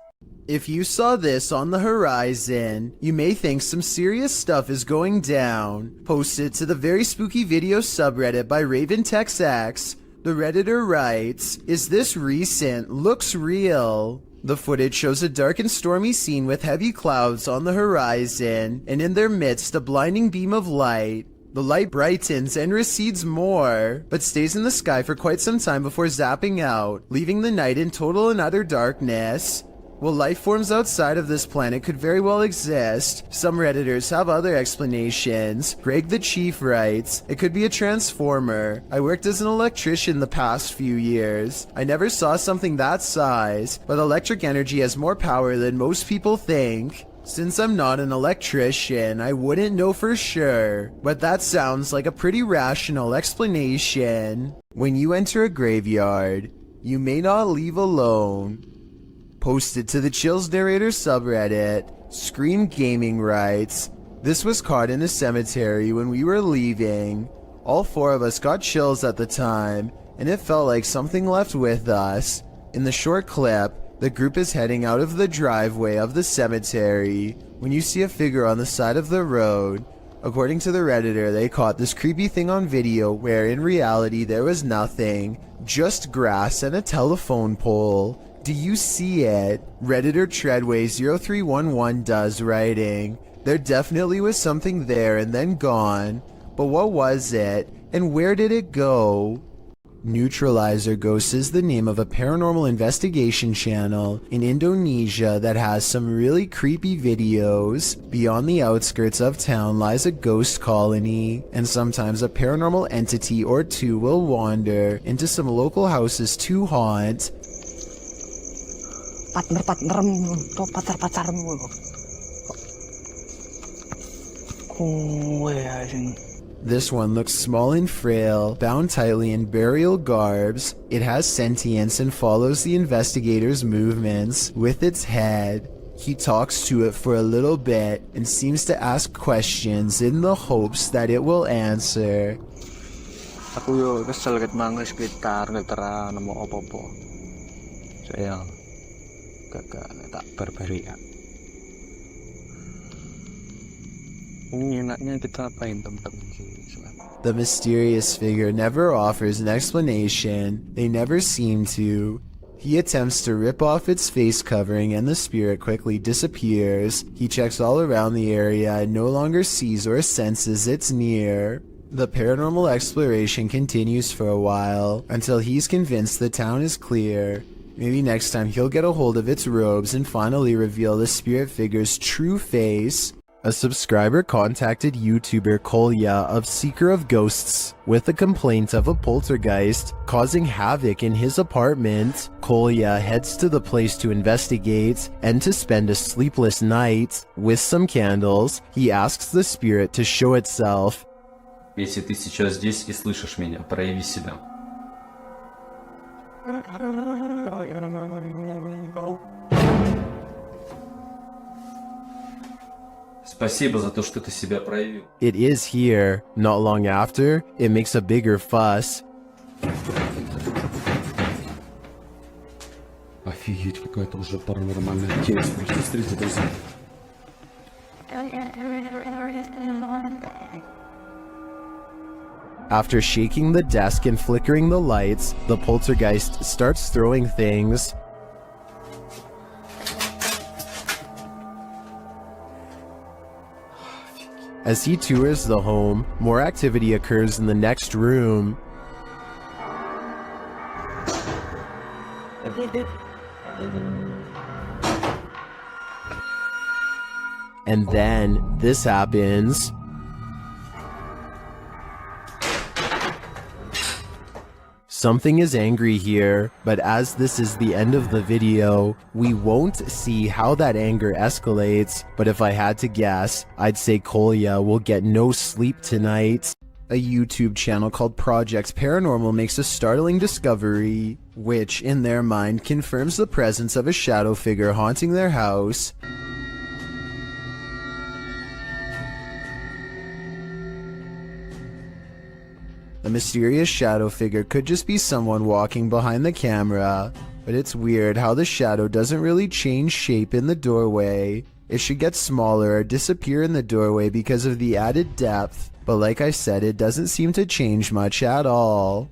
If you saw this on the horizon, you may think some serious stuff is going down. Posted to the Very Spooky Video subreddit by RavenTexX, the Redditor writes, "Is this recent? Looks real." The footage shows a dark and stormy scene with heavy clouds on the horizon, and in their midst a blinding beam of light. The light brightens and recedes more, but stays in the sky for quite some time before zapping out, leaving the night in total and utter darkness. While life forms outside of this planet could very well exist, some Redditors have other explanations. Greg the Chief writes, "It could be a transformer. I worked as an electrician the past few years. I never saw something that size, but electric energy has more power than most people think. Since I'm not an electrician, I wouldn't know for sure, but that sounds like a pretty rational explanation. When you enter a graveyard, you may not leave alone." Posted to the Chills Narrator subreddit, Scream Gaming writes, "This was caught in a cemetery when we were leaving. All four of us got chills at the time, and it felt like something left with us. In the short clip, the group is heading out of the driveway of the cemetery when you see a figure on the side of the road. According to the Redditor, they caught this creepy thing on video where in reality there was nothing, just grass and a telephone pole. Do you see it?" Redditor Treadway0311 does, writing, "There definitely was something there and then gone, but what was it, and where did it go?" Neutralizer Ghosts is the name of a paranormal investigation channel in Indonesia that has some really creepy videos. Beyond the outskirts of town lies a ghost colony, and sometimes a paranormal entity or two will wander into some local houses to haunt. This one looks small and frail, bound tightly in burial garbs. It has sentience and follows the investigator's movements with its head. He talks to it for a little bit and seems to ask questions in the hopes that it will answer. Aku yo kesel ket mangga sekitar ngetera nemu opo-opo. Saya gak tak barbari ya. Enaknya kita apain temen-temen sih. The mysterious figure never offers an explanation. They never seem to. He attempts to rip off its face covering and the spirit quickly disappears. He checks all around the area and no longer sees or senses it's near. The paranormal exploration continues for a while until he's convinced the town is clear. Maybe next time he'll get a hold of its robes and finally reveal the spirit figure's true face. A subscriber contacted YouTuber Kolya of Seeker of Ghosts with a complaint of a poltergeist causing havoc in his apartment. Kolya heads to the place to investigate and to spend a sleepless night. With some candles, he asks the spirit to show itself. Если ты сейчас здесь и слышишь меня, прояви себя. Спасибо за то, что ты себя проявил. It is here. Not long after, it makes a bigger fuss. Офигеть, какая-то уже паранормальная тема. Смотрите, друзья. After shaking the desk and flickering the lights, the poltergeist starts throwing things. As he tours the home, more activity occurs in the next room. And then this happens. Something is angry here, but as this is the end of the video, we won't see how that anger escalates, but if I had to guess, I'd say Kolya will get no sleep tonight. A YouTube channel called Project Paranormal makes a startling discovery, which, in their mind, confirms the presence of a shadow figure haunting their house. The mysterious shadow figure could just be someone walking behind the camera, but it's weird how the shadow doesn't really change shape in the doorway. It should get smaller or disappear in the doorway because of the added depth, but like I said, it doesn't seem to change much at all.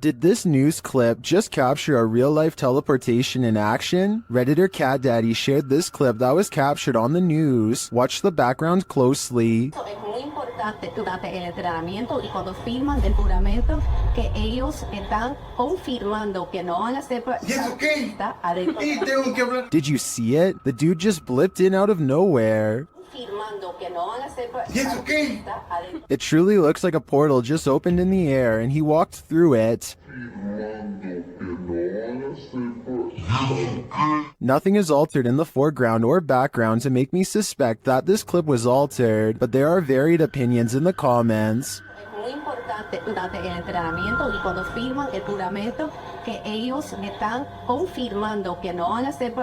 Did this news clip just capture a real-life teleportation in action? Redditor Cat Daddy shared this clip that was captured on the news. Watch the background closely. Durante el entrenamiento y cuando firman el juramento que ellos están confirmando que no van a ser adentro. Did you see it? The dude just blipped in out of nowhere. It truly looks like a portal just opened in the air and he walked through it. Nothing is altered in the foreground or background to make me suspect that this clip was altered, but there are varied opinions in the comments. Durante el entrenamiento y cuando firman el juramento que ellos están confirmando que no van a ser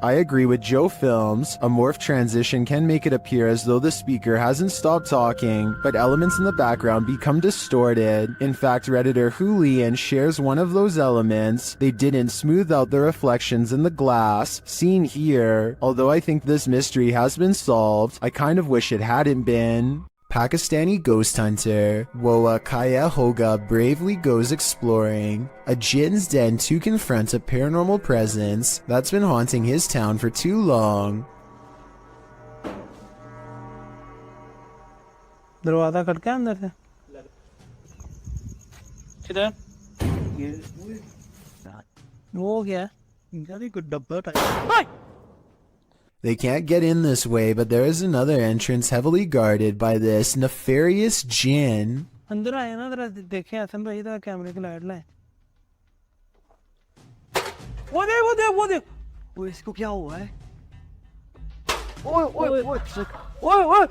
I agree with Joe Films. A morph transition can make it appear as though the speaker hasn't stopped talking, but elements in the background become distorted. In fact, Redditor Hulian shares one of those elements. They didn't smooth out the reflections in the glass, seen here. Although I think this mystery has been solved, I kind of wish it hadn't been. Pakistani ghost hunter Woa Kaya Hoga bravely goes exploring a jinn's den to confront a paranormal presence that's been haunting his town for too long. दरवाजा खटका अंदर से किधर वो क्या इनका भी कुछ डब्बा type They can't get in this way, but there is another entrance heavily guarded by this nefarious jinn. अंदर आया ना जरा देखे हसन भाई इधर कैमरे की लाइट लाए वो देख वो इसको क्या हुआ है ओए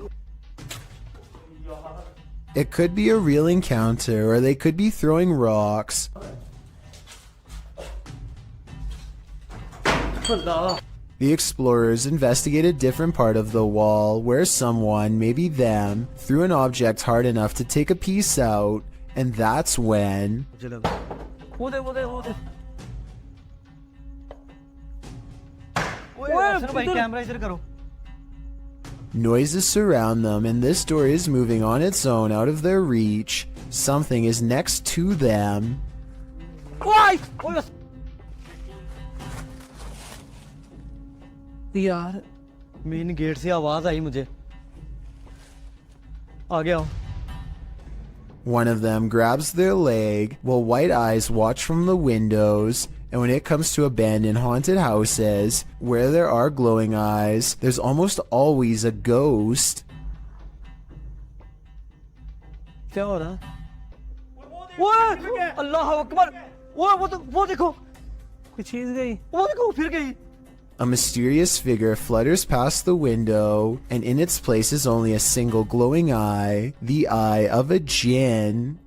It could be a real encounter, or they could be throwing rocks. The explorers investigate a different part of the wall where someone, maybe them, threw an object hard enough to take a piece out, and that's when... Noises surround them, and this door is moving on its own out of their reach. Something is next to them. यार main gate से आवाज आई मुझे आ गया. One of them grabs their leg while white eyes watch from the windows, and when it comes to abandoned haunted houses where there are glowing eyes, there's almost always a ghost. क्या हो रहा है? वो अल्लाह अकबर वो देखो कोई चीज गई वो देखो फिर गई. A mysterious figure flutters past the window, and in its place is only a single glowing eye, the eye of a djinn.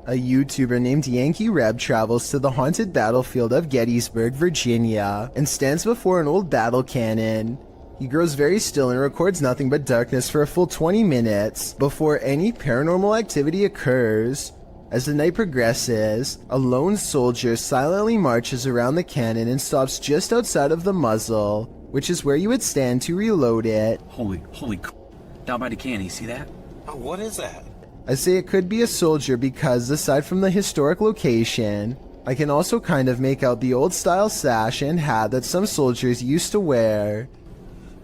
A YouTuber named Yankee Reb travels to the haunted battlefield of Gettysburg, Virginia, and stands before an old battle cannon. He grows very still and records nothing but darkness for a full 20 minutes before any paranormal activity occurs. As the night progresses, a lone soldier silently marches around the cannon and stops just outside of the muzzle, which is where you would stand to reload it. Holy down by the cannon, you see that? Oh, what is that? I say it could be a soldier because, aside from the historic location, I can also kind of make out the old style sash and hat that some soldiers used to wear.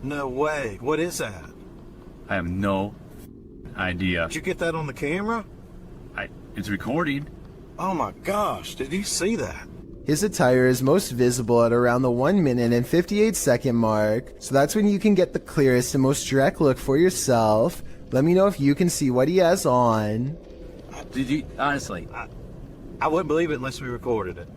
No way. What is that? I have no idea. Did you get that on the camera? It's recording. Oh my gosh, did you see that? His attire is most visible at around the 1 minute and 58 second mark, so that's when you can get the clearest and most direct look for yourself. Let me know if you can see what he has on. Did you, honestly? I wouldn't believe it unless we recorded it.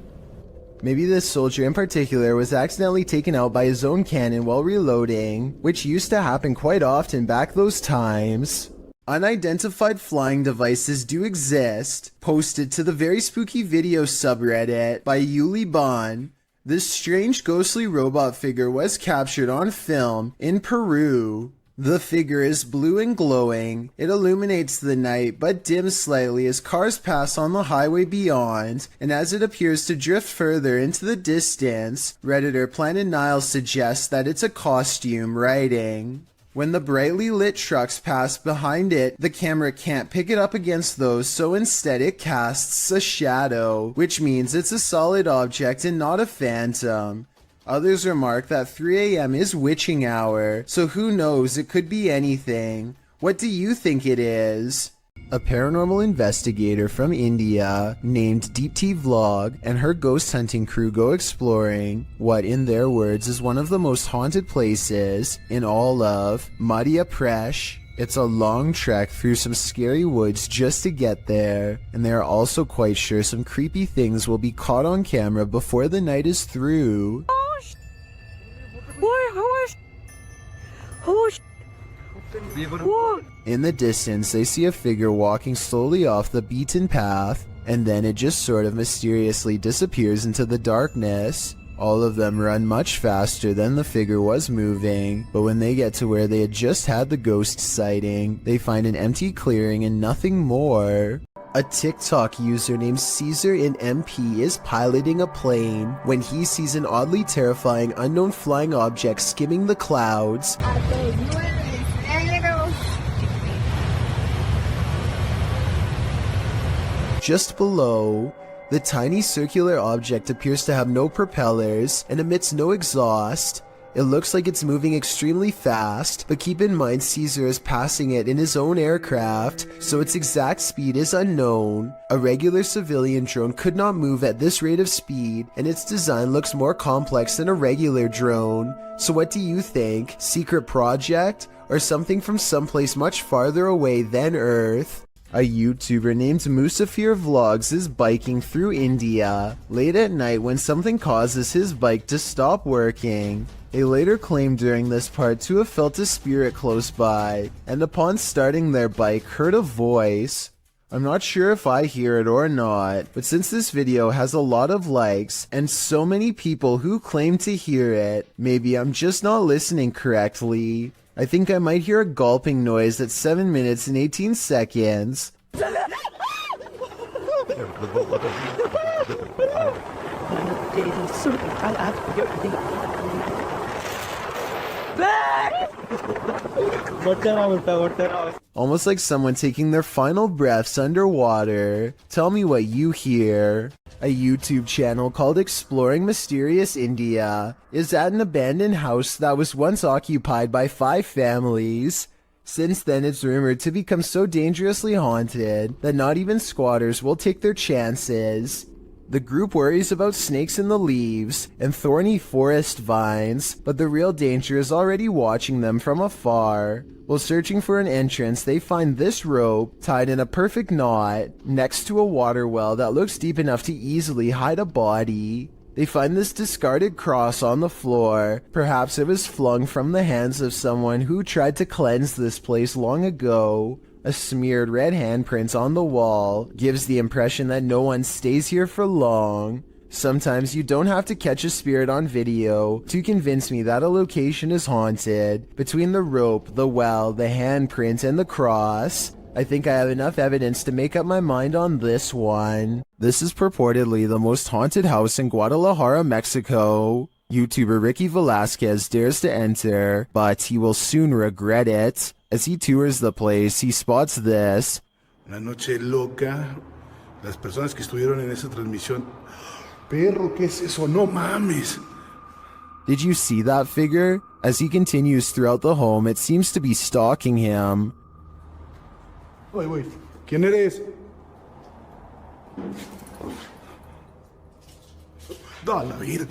Maybe this soldier in particular was accidentally taken out by his own cannon while reloading, which used to happen quite often back those times. Unidentified flying devices do exist, posted to the very spooky video subreddit by Yuli Bon. This strange ghostly robot figure was captured on film in Peru. The figure is blue and glowing. It illuminates the night but dims slightly as cars pass on the highway beyond, and as it appears to drift further into the distance, Redditor Planet Nile suggests that it's a costume writing. When the brightly lit trucks pass behind it, the camera can't pick it up against those, so instead it casts a shadow, which means it's a solid object and not a phantom. Others remark that 3 AM is witching hour, so who knows, it could be anything. What do you think it is? A paranormal investigator from India named Deep T Vlog and her ghost hunting crew go exploring what, in their words, is one of the most haunted places in all of Madhya Pradesh. It's a long trek through some scary woods just to get there, and they are also quite sure some creepy things will be caught on camera before the night is through. In the distance, they see a figure walking slowly off the beaten path, and then it just sort of mysteriously disappears into the darkness. All of them run much faster than the figure was moving, but when they get to where they had just had the ghost sighting, they find an empty clearing and nothing more. A TikTok user named Caesar in MP is piloting a plane when he sees an oddly terrifying unknown flying object skimming the clouds. Just below, the tiny circular object appears to have no propellers and emits no exhaust. It looks like it's moving extremely fast, but keep in mind Caesar is passing it in his own aircraft, so its exact speed is unknown. A regular civilian drone could not move at this rate of speed, and its design looks more complex than a regular drone. So what do you think? Secret project? Or something from someplace much farther away than Earth? A YouTuber named Musafir Vlogs is biking through India late at night when something causes his bike to stop working. They later claimed during this part to have felt a spirit close by, and upon starting their bike heard a voice. I'm not sure if I hear it or not, but since this video has a lot of likes and so many people who claim to hear it, maybe I'm just not listening correctly. I think I might hear a gulping noise at 7 minutes and 18 seconds. Almost like someone taking their final breaths underwater. Tell me what you hear. A YouTube channel called Exploring Mysterious India is at an abandoned house that was once occupied by 5 families. Since then, it's rumored to become so dangerously haunted that not even squatters will take their chances. The group worries about snakes in the leaves and thorny forest vines, but the real danger is already watching them from afar. While searching for an entrance, they find this rope tied in a perfect knot next to a water well that looks deep enough to easily hide a body. They find this discarded cross on the floor. Perhaps it was flung from the hands of someone who tried to cleanse this place long ago. A smeared red handprint on the wall gives the impression that no one stays here for long. Sometimes you don't have to catch a spirit on video to convince me that a location is haunted. Between the rope, the well, the handprint, and the cross, I think I have enough evidence to make up my mind on this one. This is purportedly the most haunted house in Guadalajara, Mexico. YouTuber Ricky Velasquez dares to enter, but he will soon regret it. As he tours the place, he spots this. Una noche loca. Las personas que estuvieron en esa transmisión. Perro, ¿qué es eso? No mames. Did you see that figure? As he continues throughout the home, it seems to be stalking him. Wait. ¿Quién eres? Da la vida.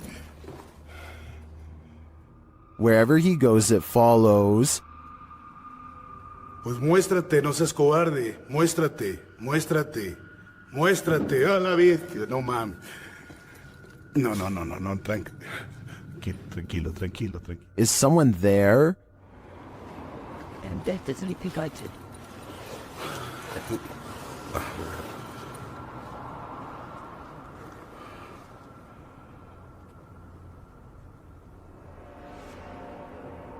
Wherever he goes, it follows. Pues muéstrate, no seas cobarde. Muéstrate. A la vida. No mames. No. Tranquilo. Is someone there? And that is repeated.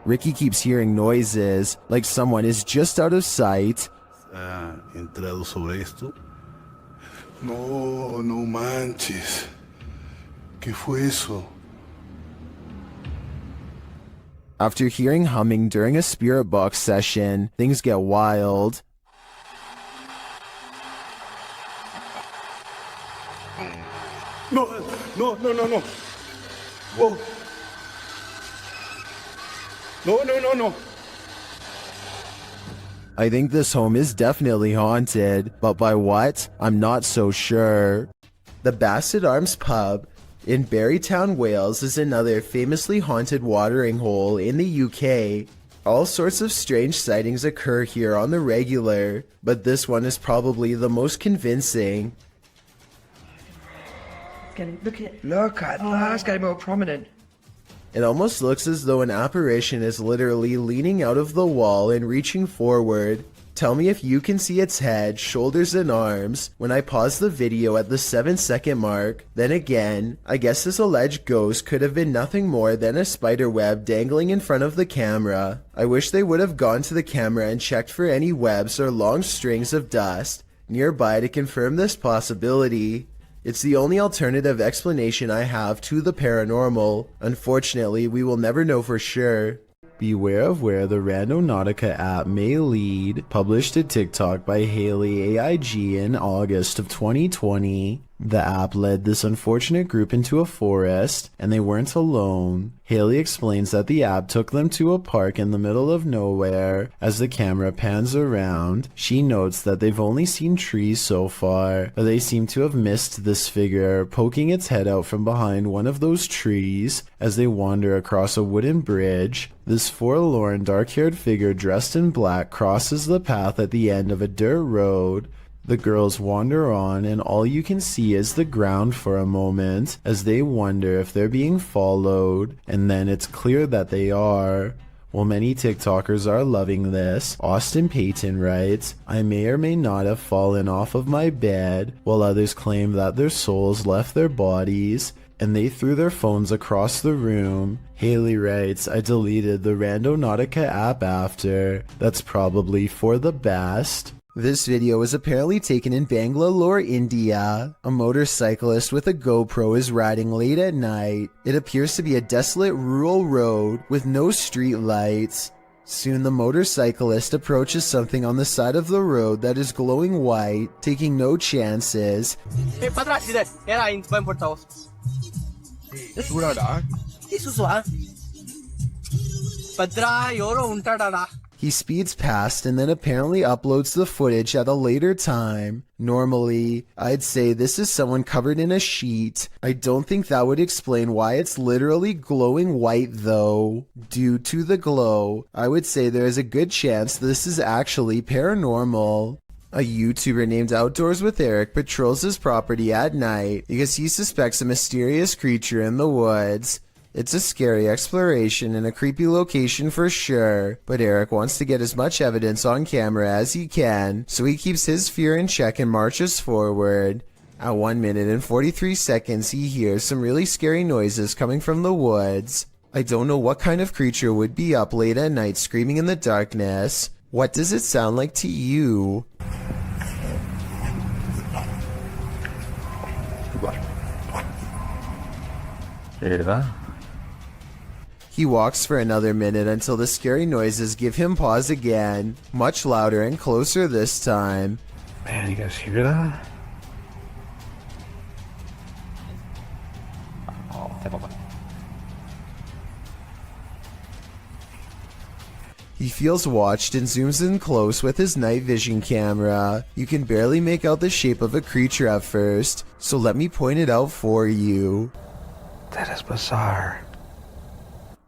Ricky keeps hearing noises, like someone is just out of sight. Entrado sobre esto. No manches. ¿Qué fue eso? After hearing humming during a spirit box session, things get wild. No. Whoa. No. I think this home is definitely haunted, but by what? I'm not so sure. The Basset Arms Pub in Barrytown, Wales is another famously haunted watering hole in the UK. All sorts of strange sightings occur here on the regular, but this one is probably the most convincing. Look at that, it's getting more prominent. It almost looks as though an apparition is literally leaning out of the wall and reaching forward. Tell me if you can see its head, shoulders, and arms when I pause the video at the 7-second mark. Then again, I guess this alleged ghost could have been nothing more than a spider web dangling in front of the camera. I wish they would have gone to the camera and checked for any webs or long strings of dust nearby to confirm this possibility. It's the only alternative explanation I have to the paranormal. Unfortunately, we will never know for sure. Beware of where the Randonautica app may lead. Published a TikTok by Haley AIG in August of 2020. The app led this unfortunate group into a forest, and they weren't alone. Haley explains that the app took them to a park in the middle of nowhere. As the camera pans around, she notes that they've only seen trees so far, but they seem to have missed this figure poking its head out from behind one of those trees as they wander across a wooden bridge. This forlorn, dark-haired figure dressed in black crosses the path at the end of a dirt road. The girls wander on and all you can see is the ground for a moment as they wonder if they're being followed, and then it's clear that they are. While many TikTokers are loving this, Austin Payton writes, I may or may not have fallen off of my bed, while others claim that their souls left their bodies and they threw their phones across the room. Haley writes, I deleted the Randonautica app after. That's probably for the best. This video was apparently taken in Bangalore, India. A motorcyclist with a GoPro is riding late at night. It appears to be a desolate rural road with no street lights. Soon the motorcyclist approaches something on the side of the road that is glowing white, taking no chances. Hey, patras, dito. Era, in por taos. Sura da. Isu ah. Padra, yoro untada. He speeds past and then apparently uploads the footage at a later time. Normally, I'd say this is someone covered in a sheet. I don't think that would explain why it's literally glowing white though. Due to the glow, I would say there is a good chance this is actually paranormal. A YouTuber named Outdoors with Eric patrols his property at night because he suspects a mysterious creature in the woods. It's a scary exploration and a creepy location for sure, but Eric wants to get as much evidence on camera as he can, so he keeps his fear in check and marches forward. At 1 minute and 43 seconds, he hears some really scary noises coming from the woods. I don't know what kind of creature would be up late at night screaming in the darkness. What does it sound like to you? He walks for another minute until the scary noises give him pause again, much louder and closer this time. Man, you guys hear that? He feels watched and zooms in close with his night vision camera. You can barely make out the shape of a creature at first, so let me point it out for you. That is bizarre.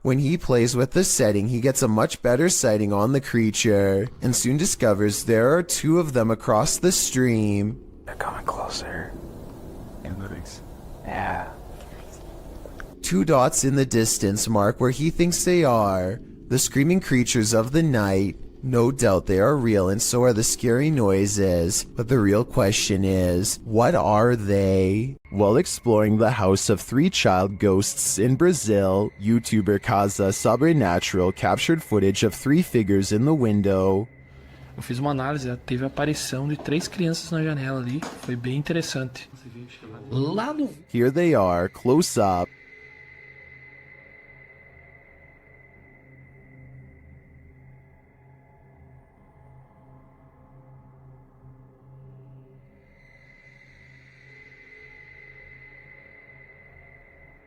When he plays with the setting, he gets a much better sighting on the creature, and soon discovers there are two of them across the stream. They're coming closer. Analytics. Yeah. 2 dots in the distance mark where he thinks they are. The screaming creatures of the night. No doubt they are real and so are the scary noises, but the real question is, what are they? While exploring the house of 3 child ghosts in Brazil, YouTuber Casa Sobrenatural captured footage of 3 figures in the window. Eu fiz uma análise, teve a aparição de 3 crianças na janela ali, foi bem interessante. Lá no... Here they are, close up.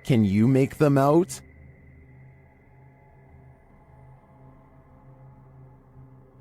Can you make them out?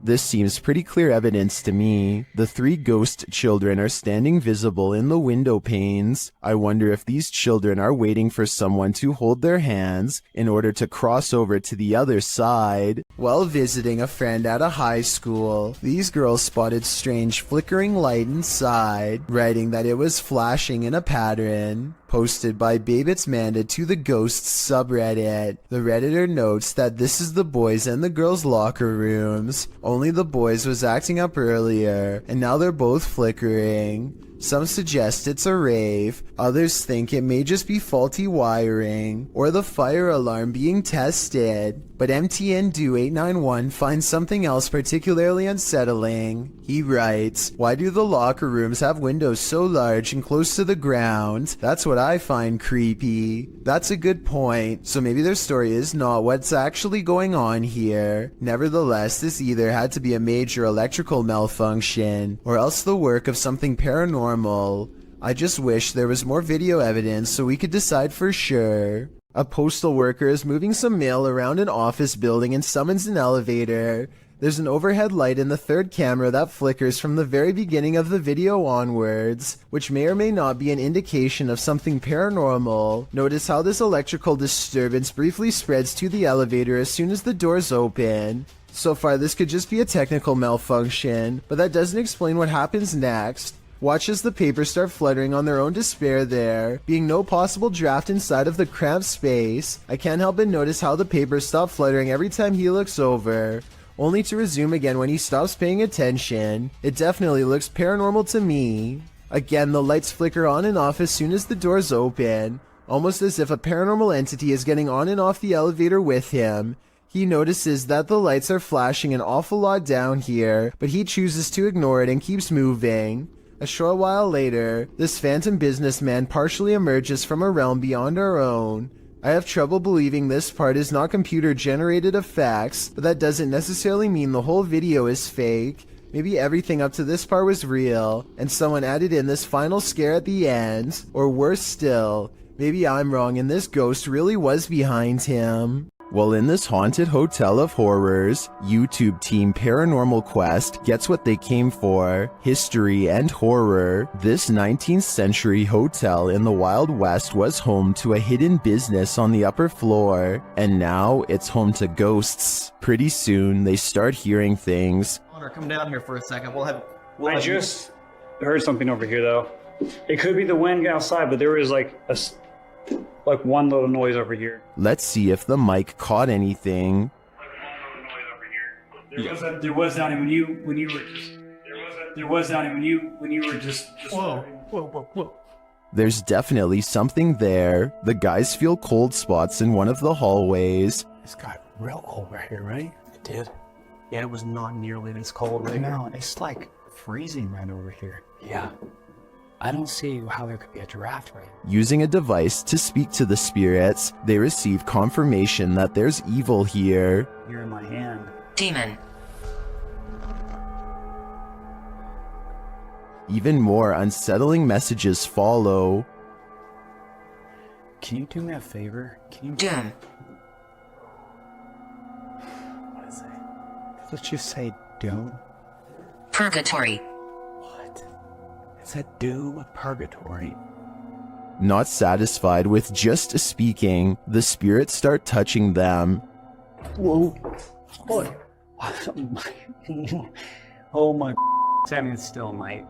This seems pretty clear evidence to me. The 3 ghost children are standing visible in the window panes. I wonder if these children are waiting for someone to hold their hands in order to cross over to the other side. While visiting a friend at a high school, these girls spotted strange flickering light inside, writing that it was flashing in a pattern. Posted by Babe It's Manda to the Ghosts subreddit. The redditor notes that this is the boys and the girls' locker rooms. Only the boys was acting up earlier, and now they're both flickering. Some suggest it's a rave, others think it may just be faulty wiring, or the fire alarm being tested. But MTN Do 891 finds something else particularly unsettling. He writes, why do the locker rooms have windows so large and close to the ground? That's what I find creepy. That's a good point, so maybe their story is not what's actually going on here. Nevertheless, this either had to be a major electrical malfunction, or else the work of something paranormal. I just wish there was more video evidence so we could decide for sure. A postal worker is moving some mail around an office building and summons an elevator. There's an overhead light in the 3rd camera that flickers from the very beginning of the video onwards, which may or may not be an indication of something paranormal. Notice how this electrical disturbance briefly spreads to the elevator as soon as the doors open. So far, this could just be a technical malfunction, but that doesn't explain what happens next. Watch as the papers start fluttering on their own despair there, being no possible draft inside of the cramped space. I can't help but notice how the papers stop fluttering every time he looks over, only to resume again when he stops paying attention. It definitely looks paranormal to me. Again, the lights flicker on and off as soon as the doors open, almost as if a paranormal entity is getting on and off the elevator with him. He notices that the lights are flashing an awful lot down here, but he chooses to ignore it and keeps moving. A short while later, this phantom businessman partially emerges from a realm beyond our own. I have trouble believing this part is not computer-generated effects, but that doesn't necessarily mean the whole video is fake. Maybe everything up to this part was real, and someone added in this final scare at the end. Or worse still, maybe I'm wrong and this ghost really was behind him. Well, in this haunted hotel of horrors, YouTube team Paranormal Quest gets what they came for: history and horror. This 19th century hotel in the Wild West was home to a hidden business on the upper floor, and now it's home to ghosts. Pretty soon, they start hearing things. Connor, come down here for a second. I just heard something over here, though. It could be the wind outside, but there was like one little noise over here. Let's see if the mic caught anything. There was down when you were just. Whoa. There's definitely something there. The guys feel cold spots in one of the hallways. It's got real cold right here, right? It did. Yeah, it was not nearly this cold right No, it's like freezing right over here. Yeah. I don't see how there could be a draft right here. Using a device to speak to the spirits, they receive confirmation that there's evil here. You're in my hand. Demon. Even more unsettling messages follow. Can you do me a favor? Can you... Doom. What is it? Let's just say doom. Purgatory. It's a doom purgatory. Not satisfied with just speaking, the spirits start touching them. Whoa. Oh my. Standing still, my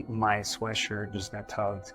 sweatshirt just got tugged.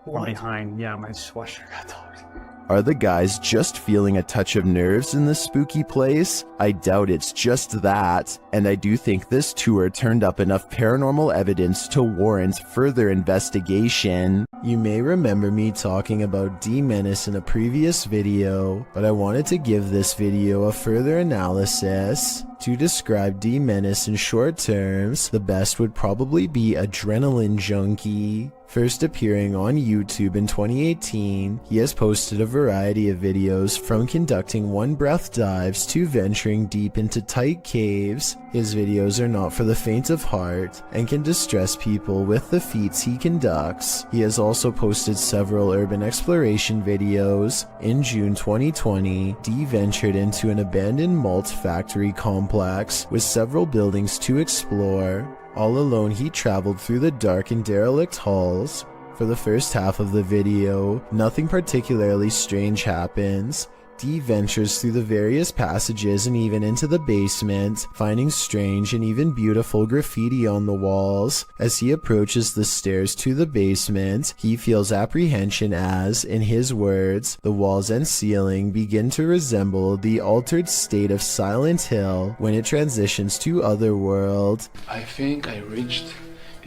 From behind, yeah, my sweatshirt got tugged. Are the guys just feeling a touch of nerves in this spooky place? I doubt it's just that, and I do think this tour turned up enough paranormal evidence to warrant further investigation. You may remember me talking about D-Menace in a previous video, but I wanted to give this video a further analysis. To describe D-Menace in short terms, the best would probably be Adrenaline Junkie. First appearing on YouTube in 2018, he has posted a variety of videos from conducting one-breath dives to venturing deep into tight caves. His videos are not for the faint of heart and can distress people with the feats he conducts. He has also posted several urban exploration videos. In June 2020, D ventured into an abandoned malt factory complex with several buildings to explore. All alone, he traveled through the dark and derelict halls. For the first half of the video, nothing particularly strange happens. D ventures through the various passages and even into the basement, finding strange and even beautiful graffiti on the walls. As he approaches the stairs to the basement, he feels apprehension as, in his words, the walls and ceiling begin to resemble the altered state of Silent Hill when it transitions to Otherworld. I think I reached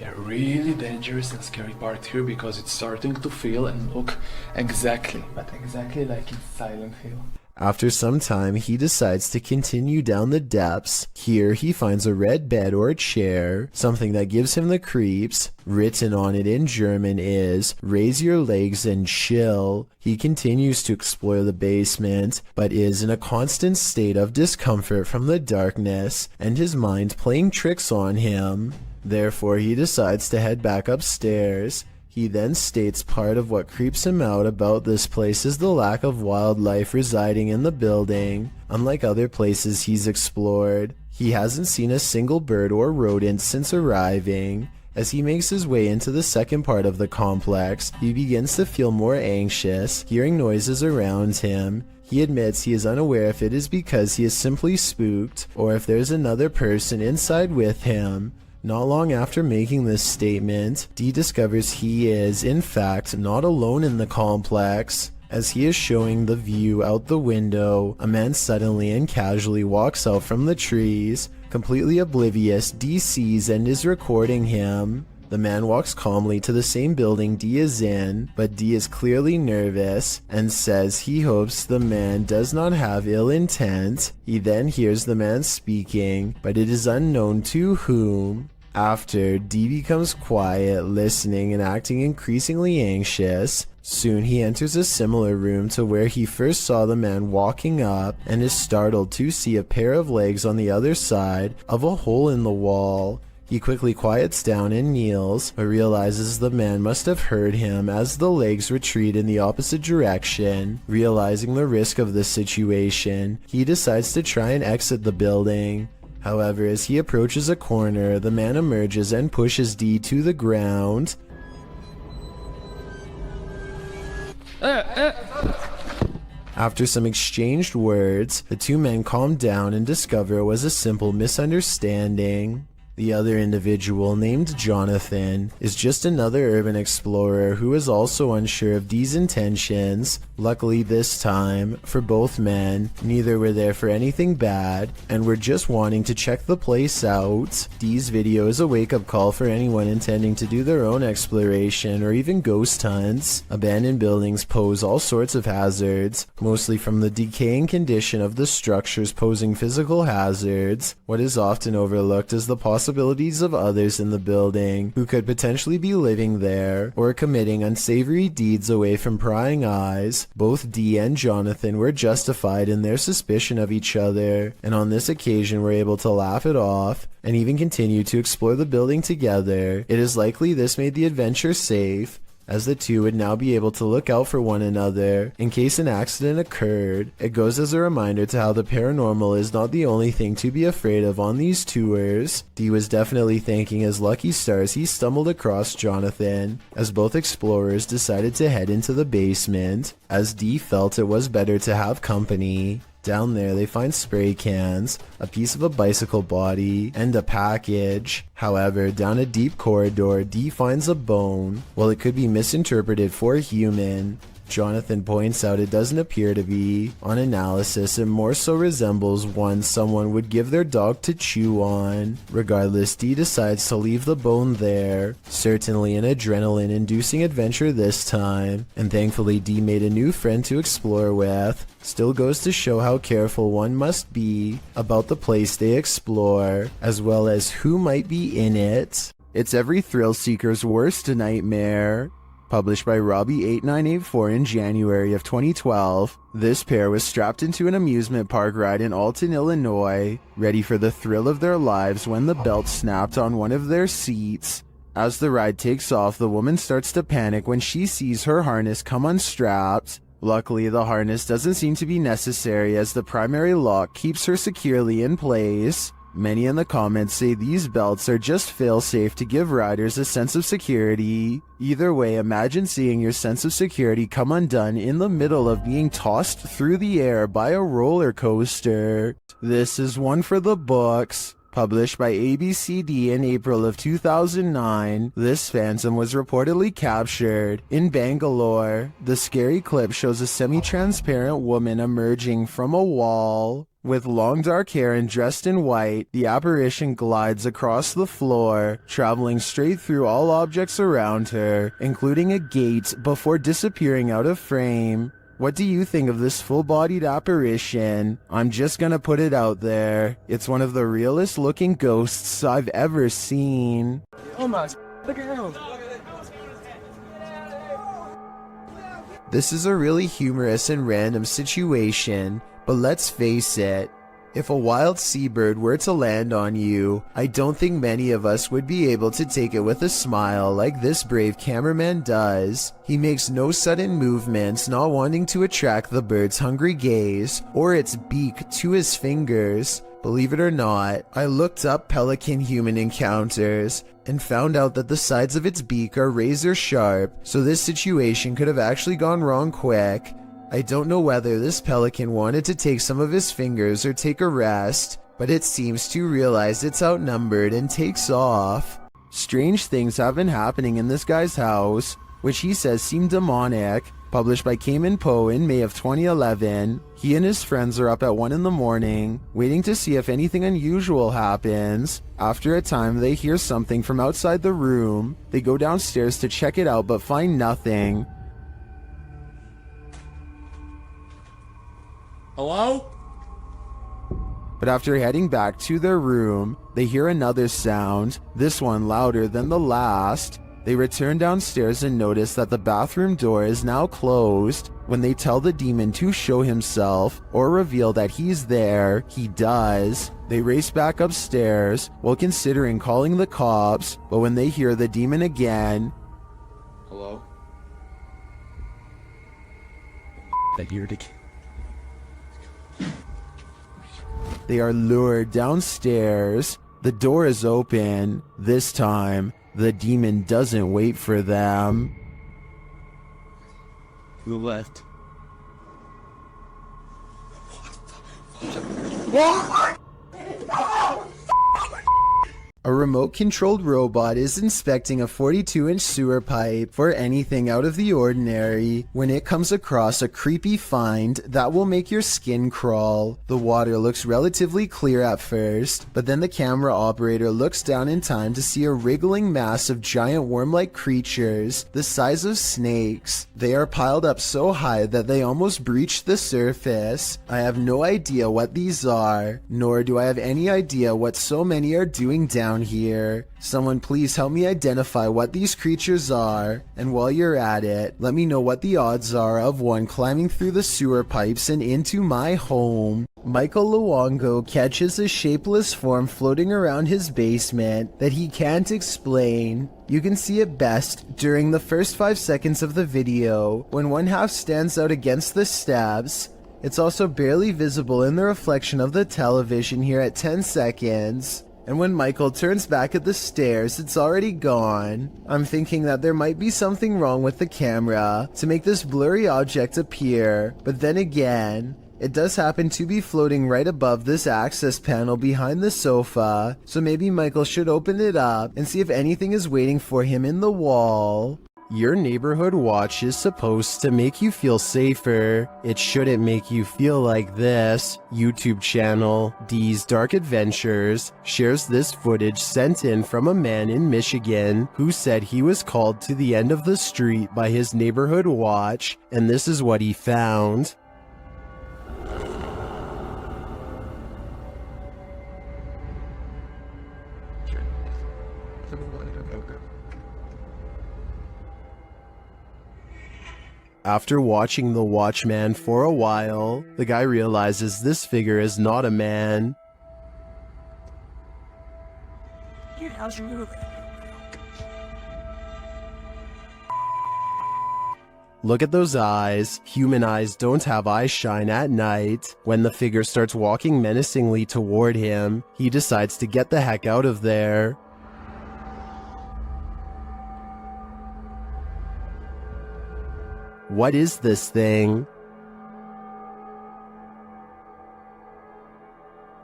a really dangerous and scary part here because it's starting to feel and look exactly like in Silent Hill. After some time, he decides to continue down the depths. Here, he finds a red bed or chair, something that gives him the creeps. Written on it in German is, "Raise your legs and chill." He continues to explore the basement, but is in a constant state of discomfort from the darkness and his mind playing tricks on him. Therefore, he decides to head back upstairs. He then states part of what creeps him out about this place is the lack of wildlife residing in the building. Unlike other places he's explored, he hasn't seen a single bird or rodent since arriving. As he makes his way into the second part of the complex, he begins to feel more anxious, hearing noises around him. He admits he is unaware if it is because he is simply spooked or if there's another person inside with him. Not long after making this statement, D discovers he is, in fact, not alone in the complex. As he is showing the view out the window, a man suddenly and casually walks out from the trees. Completely oblivious, D sees and is recording him. The man walks calmly to the same building D is in, but D is clearly nervous and says he hopes the man does not have ill intent. He then hears the man speaking, but it is unknown to whom. After, D becomes quiet, listening and acting increasingly anxious. Soon he enters a similar room to where he first saw the man walking up and is startled to see a pair of legs on the other side of a hole in the wall. He quickly quiets down and kneels, but realizes the man must have heard him as the legs retreat in the opposite direction. Realizing the risk of this situation, he decides to try and exit the building. However, as he approaches a corner, the man emerges and pushes D to the ground. After some exchanged words, the two men calm down and discover it was a simple misunderstanding. The other individual, named Jonathan, is just another urban explorer who is also unsure of D's intentions. Luckily this time, for both men, neither were there for anything bad and were just wanting to check the place out. D's video is a wake-up call for anyone intending to do their own exploration or even ghost hunts. Abandoned buildings pose all sorts of hazards, mostly from the decaying condition of the structures posing physical hazards. What is often overlooked is the possibilities of others in the building who could potentially be living there or committing unsavory deeds away from prying eyes. Both D and Jonathan were justified in their suspicion of each other, and on this occasion were able to laugh it off and even continue to explore the building together. It is likely this made the adventure safe, as the two would now be able to look out for one another in case an accident occurred. It goes as a reminder to how the paranormal is not the only thing to be afraid of on these tours. D was definitely thanking his lucky stars he stumbled across Jonathan, as both explorers decided to head into the basement, as D felt it was better to have company. Down there they find spray cans, a piece of a bicycle body, and a package. However, down a deep corridor, D finds a bone. While it could be misinterpreted for human, Jonathan points out it doesn't appear to be. On analysis, it more so resembles one someone would give their dog to chew on. Regardless, D decides to leave the bone there. Certainly an adrenaline-inducing adventure this time, and thankfully D made a new friend to explore with. Still goes to show how careful one must be about the place they explore, as well as who might be in it. It's every thrill seeker's worst nightmare. Published by Robbie8984 in January of 2012, this pair was strapped into an amusement park ride in Alton, Illinois, ready for the thrill of their lives when the belt snapped on one of their seats. As the ride takes off, the woman starts to panic when she sees her harness come unstrapped. Luckily, the harness doesn't seem to be necessary as the primary lock keeps her securely in place. Many in the comments say these belts are just fail-safe to give riders a sense of security. Either way, imagine seeing your sense of security come undone in the middle of being tossed through the air by a roller coaster. This is one for the books. Published by ABCD in April of 2009, this phantom was reportedly captured in Bangalore. The scary clip shows a semi-transparent woman emerging from a wall. With long dark hair and dressed in white, the apparition glides across the floor, traveling straight through all objects around her, including a gate, before disappearing out of frame. What do you think of this full-bodied apparition? I'm just gonna put it out there. It's one of the realest looking ghosts I've ever seen. Oh my, look at him. This is a really humorous and random situation, but let's face it, if a wild seabird were to land on you, I don't think many of us would be able to take it with a smile like this brave cameraman does. He makes no sudden movements, not wanting to attract the bird's hungry gaze or its beak to his fingers. Believe it or not, I looked up pelican-human encounters and found out that the sides of its beak are razor sharp, so this situation could have actually gone wrong quick. I don't know whether this pelican wanted to take some of his fingers or take a rest, but it seems to realize it's outnumbered and takes off. Strange things have been happening in this guy's house, which he says seem demonic. Published by Cayman Poe in May of 2011, he and his friends are up at 1 in the morning, waiting to see if anything unusual happens. After a time, they hear something from outside the room. They go downstairs to check it out but find nothing. Hello? But after heading back to their room, they hear another sound, this one louder than the last. They return downstairs and notice that the bathroom door is now closed. When they tell the demon to show himself or reveal that he's there, he does. They race back upstairs while considering calling the cops, but when they hear the demon again, Hello? that they are lured downstairs. The door is open. This time, the demon doesn't wait for them. Who left? A remote-controlled robot is inspecting a 42-inch sewer pipe for anything out of the ordinary when it comes across a creepy find that will make your skin crawl. The water looks relatively clear at first, but then the camera operator looks down in time to see a wriggling mass of giant worm-like creatures the size of snakes. They are piled up so high that they almost breach the surface. I have no idea what these are, nor do I have any idea what so many are doing down here. Someone please help me identify what these creatures are, and while you're at it, let me know what the odds are of one climbing through the sewer pipes and into my home. Michael Luongo catches a shapeless form floating around his basement that he can't explain. You can see it best during the first 5 seconds of the video, when one half stands out against the steps. It's also barely visible in the reflection of the television here at 10 seconds. And when Michael turns back at the stairs, it's already gone. I'm thinking that there might be something wrong with the camera to make this blurry object appear, but then again, it does happen to be floating right above this access panel behind the sofa, so maybe Michael should open it up and see if anything is waiting for him in the wall. Your neighborhood watch is supposed to make you feel safer. It shouldn't make you feel like this. YouTube channel D's Dark Adventures shares this footage sent in from a man in Michigan who said he was called to the end of the street by his neighborhood watch, and this is what he found. After watching the Watchman for a while, the guy realizes this figure is not a man. Look at those eyes. Human eyes don't have eye shine at night. When the figure starts walking menacingly toward him, he decides to get the heck out of there. What is this thing?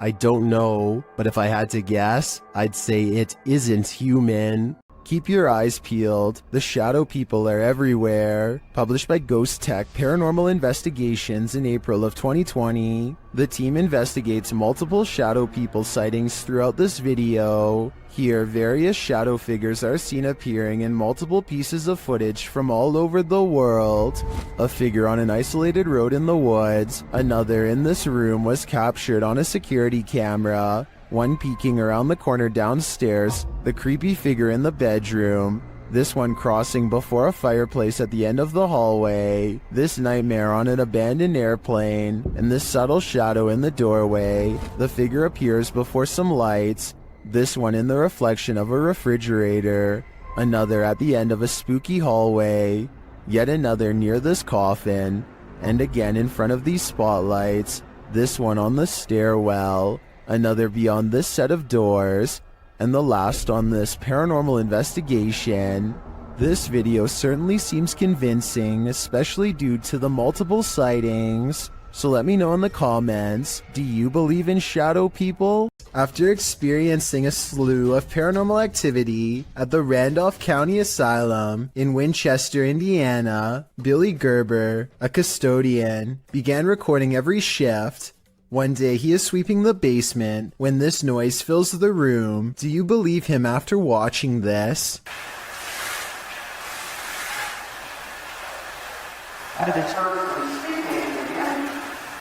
I don't know, but if I had to guess, I'd say it isn't human. Keep your eyes peeled. The shadow people are everywhere. Published by Ghost Tech Paranormal Investigations in April of 2020. The team investigates multiple shadow people sightings throughout this video. Here, various shadow figures are seen appearing in multiple pieces of footage from all over the world. A figure on an isolated road in the woods. Another in this room was captured on a security camera. One peeking around the corner downstairs, the creepy figure in the bedroom, this one crossing before a fireplace at the end of the hallway, this nightmare on an abandoned airplane, and this subtle shadow in the doorway. The figure appears before some lights, this one in the reflection of a refrigerator, another at the end of a spooky hallway, yet another near this coffin, and again in front of these spotlights, this one on the stairwell, another beyond this set of doors, and the last on this paranormal investigation. This video certainly seems convincing, especially due to the multiple sightings. So let me know in the comments, do you believe in shadow people? After experiencing a slew of paranormal activity at the Randolph County Asylum in Winchester, Indiana, Billy Gerber, a custodian, began recording every shift. One day he is sweeping the basement when this noise fills the room. Do you believe him after watching this?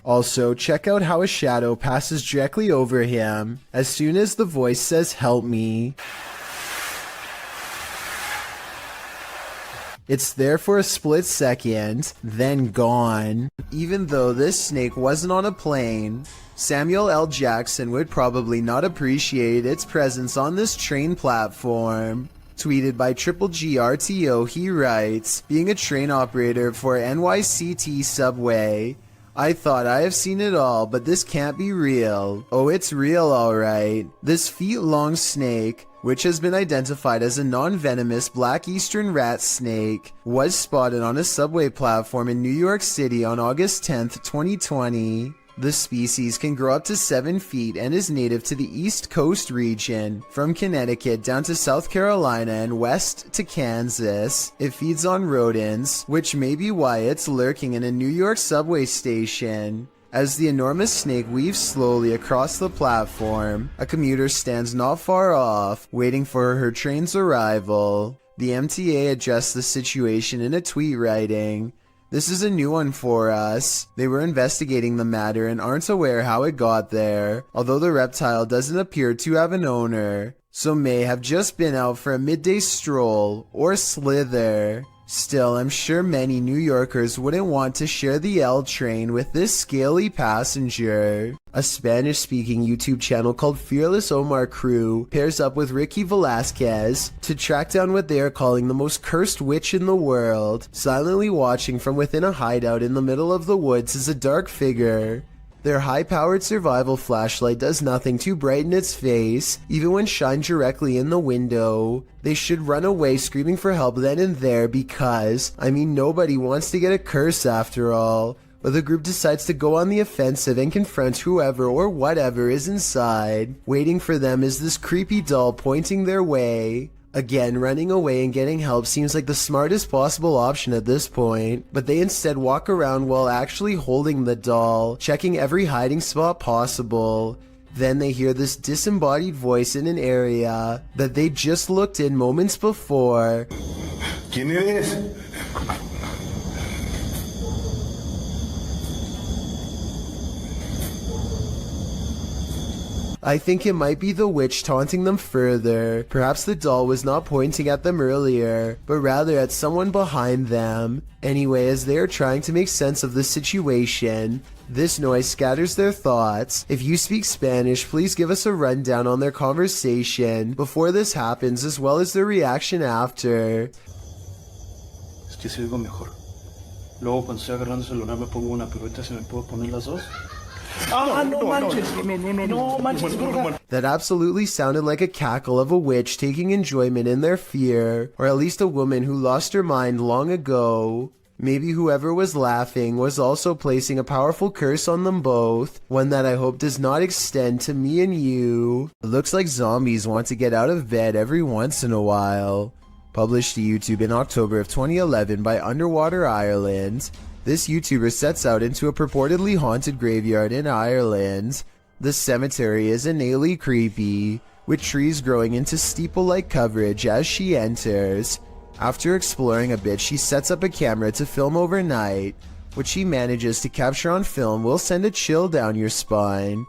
Also, check out how a shadow passes directly over him as soon as the voice says help me. It's there for a split second, then gone. Even though this snake wasn't on a plane, Samuel L. Jackson would probably not appreciate its presence on this train platform. Tweeted by Triple GRTO, he writes, being a train operator for NYCT Subway, I thought I have seen it all, but this can't be real. Oh, it's real alright. This feet-long snake, which has been identified as a non-venomous black eastern rat snake, was spotted on a subway platform in New York City on August 10th, 2020. The species can grow up to 7 feet and is native to the East Coast region, from Connecticut down to South Carolina and west to Kansas. It feeds on rodents, which may be why it's lurking in a New York subway station. As the enormous snake weaves slowly across the platform, a commuter stands not far off, waiting for her train's arrival. The MTA addressed the situation in a tweet writing, "This is a new one for us. They were investigating the matter and aren't aware how it got there, although the reptile doesn't appear to have an owner, so may have just been out for a midday stroll or slither." Still, I'm sure many New Yorkers wouldn't want to share the L train with this scaly passenger. A Spanish-speaking YouTube channel called Fearless Omar Crew pairs up with Ricky Velasquez to track down what they are calling the most cursed witch in the world. Silently watching from within a hideout in the middle of the woods is a dark figure. Their high-powered survival flashlight does nothing to brighten its face, even when shined directly in the window. They should run away screaming for help then and there because, I mean, nobody wants to get a curse after all. But the group decides to go on the offensive and confront whoever or whatever is inside. Waiting for them is this creepy doll pointing their way. Again, running away and getting help seems like the smartest possible option at this point, but they instead walk around while actually holding the doll, checking every hiding spot possible. Then they hear this disembodied voice in an area that they just looked in moments before. ¿Quién eres? I think it might be the witch taunting them further. Perhaps the doll was not pointing at them earlier, but rather at someone behind them. Anyway, as they are trying to make sense of the situation, this noise scatters their thoughts. If you speak Spanish, please give us a rundown on their conversation before this happens, as well as their reaction after. Es que se oigo mejor. Luego cuando estoy agarrando el celular me pongo una pirueta, ¿se me puedo poner las dos? That absolutely sounded like a cackle of a witch taking enjoyment in their fear, or at least a woman who lost her mind long ago. Maybe whoever was laughing was also placing a powerful curse on them both, one that I hope does not extend to me and you. It looks like zombies want to get out of bed every once in a while. Published to YouTube in October of 2011 by Underwater Ireland. This YouTuber sets out into a purportedly haunted graveyard in Ireland. The cemetery is innately creepy, with trees growing into steeple-like coverage as she enters. After exploring a bit, she sets up a camera to film overnight. What she manages to capture on film will send a chill down your spine.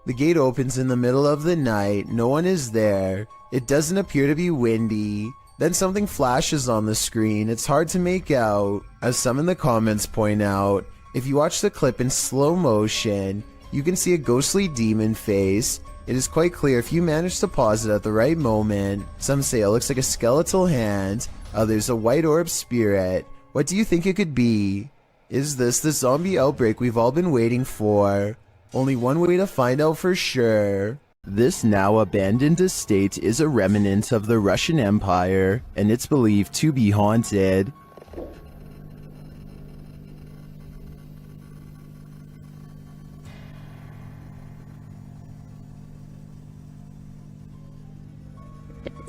The gate opens in the middle of the night, no one is there. It doesn't appear to be windy. Then something flashes on the screen, it's hard to make out. As some in the comments point out, if you watch the clip in slow motion, you can see a ghostly demon face. It is quite clear if you manage to pause it at the right moment. Some say it looks like a skeletal hand, others a white orb spirit. What do you think it could be? Is this the zombie outbreak we've all been waiting for? Only one way to find out for sure. This now abandoned estate is a remnant of the Russian Empire, and it's believed to be haunted.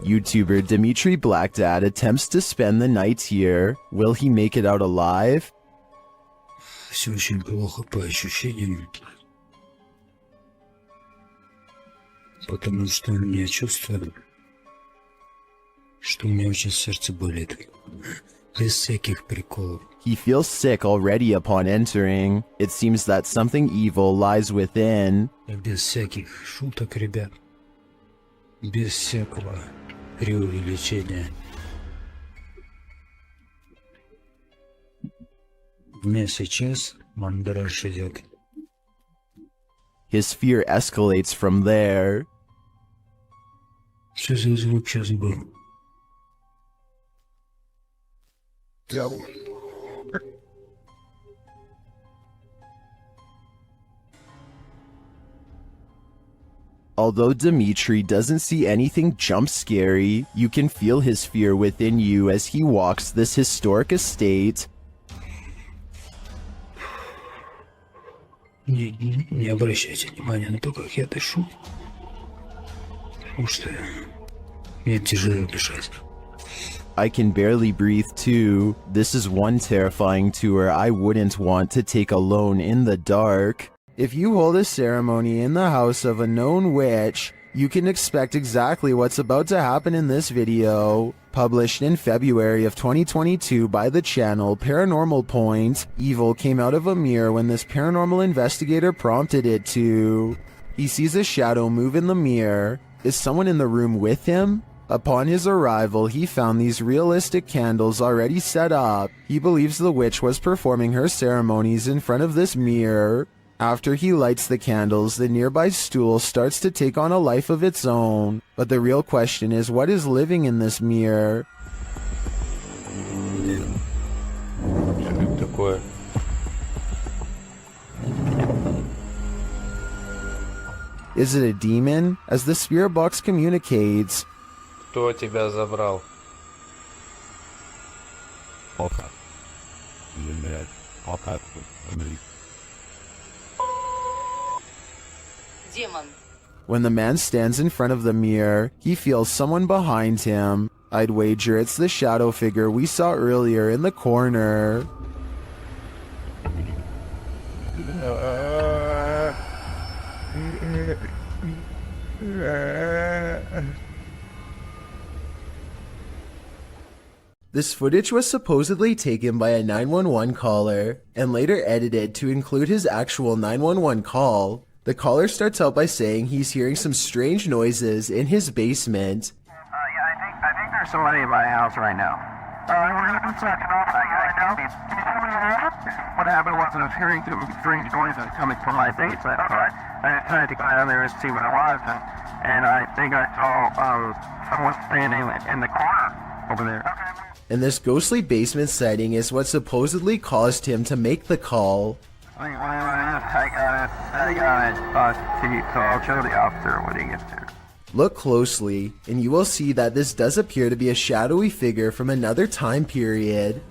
YouTuber Dimitri Blackdad attempts to spend the night here. Will he make it out alive? Все очень плохо по ощущениям. Потому что у меня чувство, что у меня очень сердце болит. Без всяких приколов. He feels sick already upon entering. It seems that something evil lies within. Без всяких шуток, ребят. Без всякого преувеличения. У меня сейчас мандраж идет. His fear escalates from there. Что за звук сейчас был? Although Dimitri doesn't see anything jump scary, you can feel his fear within you as he walks this historic estate. Не обращайте внимания на то, как я дышу. Потому что мне тяжело дышать. I can barely breathe too. This is one terrifying tour I wouldn't want to take alone in the dark. If you hold a ceremony in the house of a known witch, you can expect exactly what's about to happen in this video. Published in February of 2022 by the channel Paranormal Point, evil came out of a mirror when this paranormal investigator prompted it to. He sees a shadow move in the mirror. Is someone in the room with him? Upon his arrival, he found these realistic candles already set up. He believes the witch was performing her ceremonies in front of this mirror. After he lights the candles, the nearby stool starts to take on a life of its own. But the real question is, what is living in this mirror? Is it a demon? As the spirit box communicates, Кто тебя забрал? Демон. when the man stands in front of the mirror, he feels someone behind him. I'd wager it's the shadow figure we saw earlier in the corner. This footage was supposedly taken by a 911 caller and later edited to include his actual 911 call. The caller starts out by saying he's hearing some strange noises in his basement. I think there's somebody in my house right now. What happened was I was hearing some strange noises coming from my basement. I tried to go down there and see what it was, and I think I saw someone standing in the corner over there. And this ghostly basement setting is what supposedly caused him to make the call. I got it. So I'll show the officer when he gets there. Look closely, and you will see that this does appear to be a shadowy figure from another time period.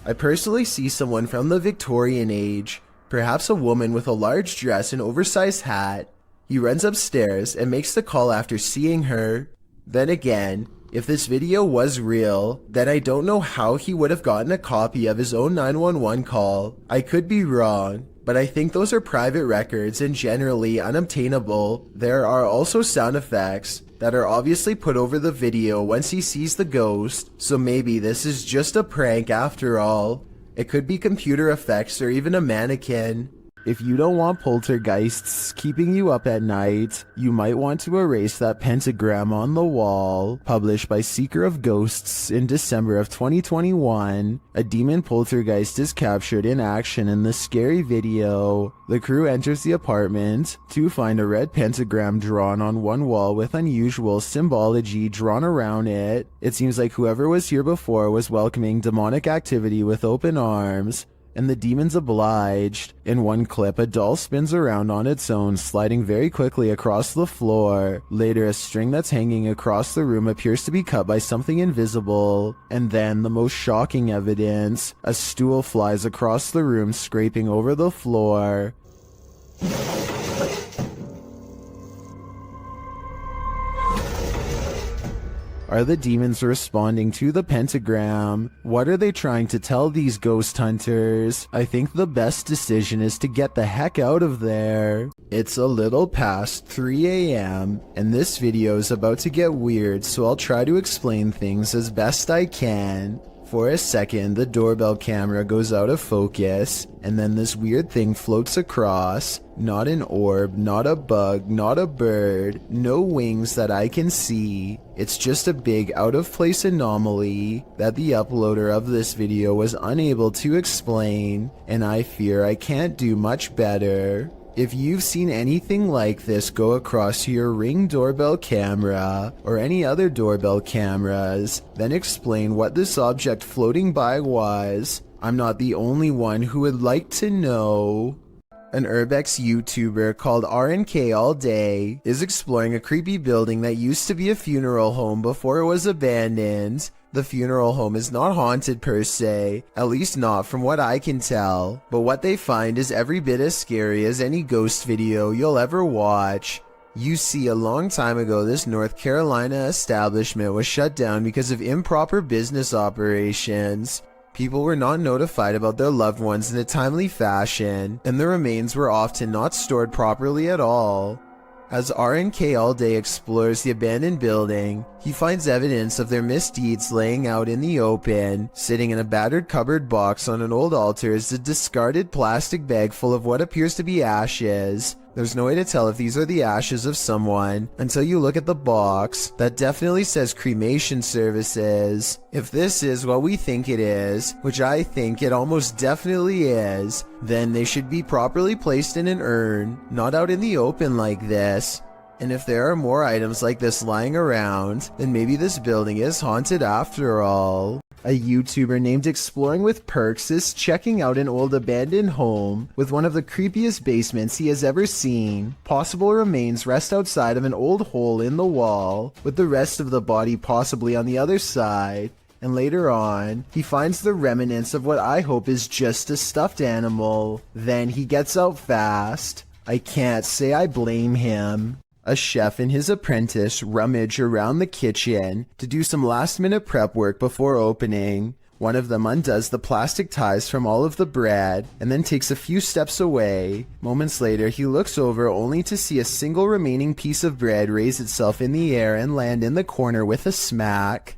I personally see someone from the Victorian age, perhaps a woman with a large dress and oversized hat. He runs upstairs and makes the call after seeing her. Then again, if this video was real, then I don't know how he would have gotten a copy of his own 911 call. I could be wrong, but I think those are private records and generally unobtainable. There are also sound effects that are obviously put over the video once he sees the ghost, so maybe this is just a prank after all. It could be computer effects or even a mannequin. If you don't want poltergeists keeping you up at night, you might want to erase that pentagram on the wall. Published by Seeker of Ghosts in December of 2021, a demon poltergeist is captured in action in this scary video. The crew enters the apartment to find a red pentagram drawn on one wall with unusual symbology drawn around it. It seems like whoever was here before was welcoming demonic activity with open arms. and the demons obliged. In one clip, a doll spins around on its own, sliding very quickly across the floor. Later, a string that's hanging across the room appears to be cut by something invisible. And then, the most shocking evidence, a stool flies across the room, scraping over the floor. Are the demons responding to the pentagram? What are they trying to tell these ghost hunters? I think the best decision is to get the heck out of there. It's a little past 3 a.m. and this video is about to get weird, so I'll try to explain things as best I can. For a second, the doorbell camera goes out of focus, and then this weird thing floats across. Not an orb, not a bug, not a bird, no wings that I can see. It's just a big out-of-place anomaly that the uploader of this video was unable to explain, and I fear I can't do much better. If you've seen anything like this go across your Ring doorbell camera or any other doorbell cameras, then explain what this object floating by was. I'm not the only one who would like to know. An Urbex YouTuber called RNK All Day is exploring a creepy building that used to be a funeral home before it was abandoned. The funeral home is not haunted per se, at least not from what I can tell, but what they find is every bit as scary as any ghost video you'll ever watch. You see, a long time ago this North Carolina establishment was shut down because of improper business operations. People were not notified about their loved ones in a timely fashion, and the remains were often not stored properly at all. As RNK All Day explores the abandoned building, he finds evidence of their misdeeds laying out in the open. Sitting in a battered cupboard box on an old altar is a discarded plastic bag full of what appears to be ashes. There's no way to tell if these are the ashes of someone until you look at the box that definitely says cremation services. If this is what we think it is, which I think it almost definitely is, then they should be properly placed in an urn, not out in the open like this. And if there are more items like this lying around, then maybe this building is haunted after all. A YouTuber named Exploring with Perks is checking out an old abandoned home with one of the creepiest basements he has ever seen. Possible remains rest outside of an old hole in the wall, with the rest of the body possibly on the other side. And later on, he finds the remnants of what I hope is just a stuffed animal. Then he gets out fast. I can't say I blame him. A chef and his apprentice rummage around the kitchen to do some last-minute prep work before opening. One of them undoes the plastic ties from all of the bread and then takes a few steps away. Moments later, he looks over only to see a single remaining piece of bread raise itself in the air and land in the corner with a smack.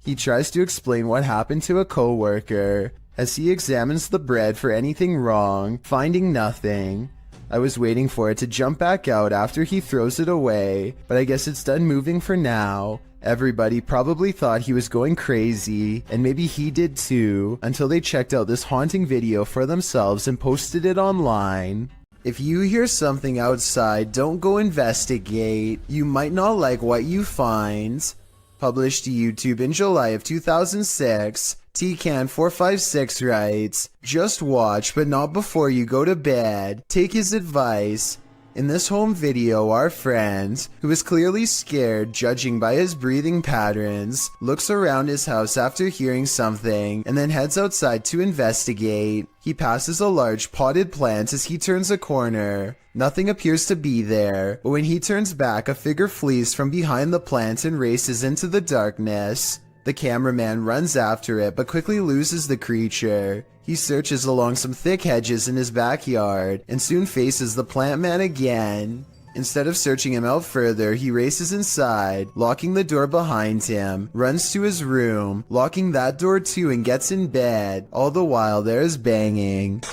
He tries to explain what happened to a co-worker as he examines the bread for anything wrong, finding nothing. I was waiting for it to jump back out after he throws it away, but I guess it's done moving for now. Everybody probably thought he was going crazy, and maybe he did too, until they checked out this haunting video for themselves and posted it online. If you hear something outside, don't go investigate. You might not like what you find. Published to YouTube in July of 2006, TCan456 writes, "Just watch, but not before you go to bed. Take his advice." In this home video, our friend, who is clearly scared judging by his breathing patterns, looks around his house after hearing something and then heads outside to investigate. He passes a large potted plant as he turns a corner. Nothing appears to be there, but when he turns back, a figure flees from behind the plant and races into the darkness. The cameraman runs after it, but quickly loses the creature. He searches along some thick hedges in his backyard, and soon faces the plant man again. Instead of searching him out further, he races inside, locking the door behind him, runs to his room, locking that door too, and gets in bed. All the while there is banging.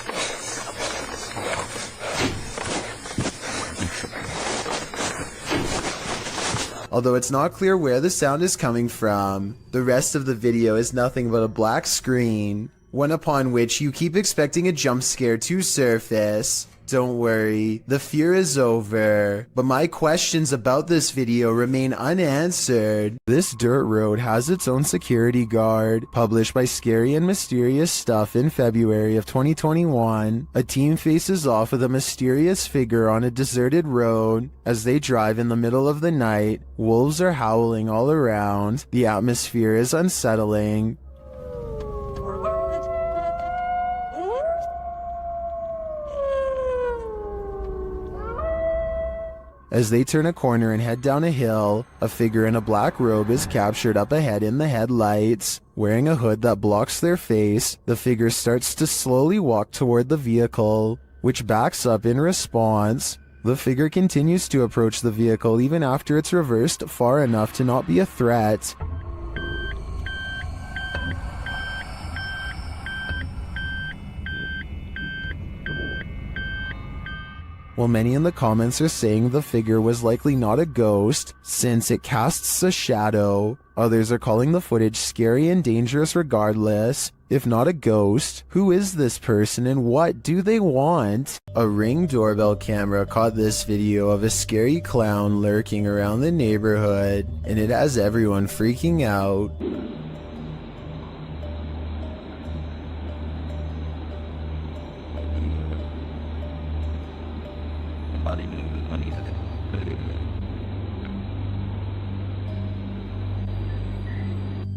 Although it's not clear where the sound is coming from. The rest of the video is nothing but a black screen, one upon which you keep expecting a jump scare to surface. Don't worry, the fear is over, but my questions about this video remain unanswered. This dirt road has its own security guard. Published by Scary and Mysterious Stuff in February of 2021, a team faces off with a mysterious figure on a deserted road. As they drive in the middle of the night, wolves are howling all around. The atmosphere is unsettling. As they turn a corner and head down a hill, a figure in a black robe is captured up ahead in the headlights. Wearing a hood that blocks their face, the figure starts to slowly walk toward the vehicle, which backs up in response. The figure continues to approach the vehicle even after it's reversed far enough to not be a threat. While many in the comments are saying the figure was likely not a ghost, since it casts a shadow, others are calling the footage scary and dangerous regardless. If not a ghost, who is this person and what do they want? A Ring doorbell camera caught this video of a scary clown lurking around the neighborhood, and it has everyone freaking out.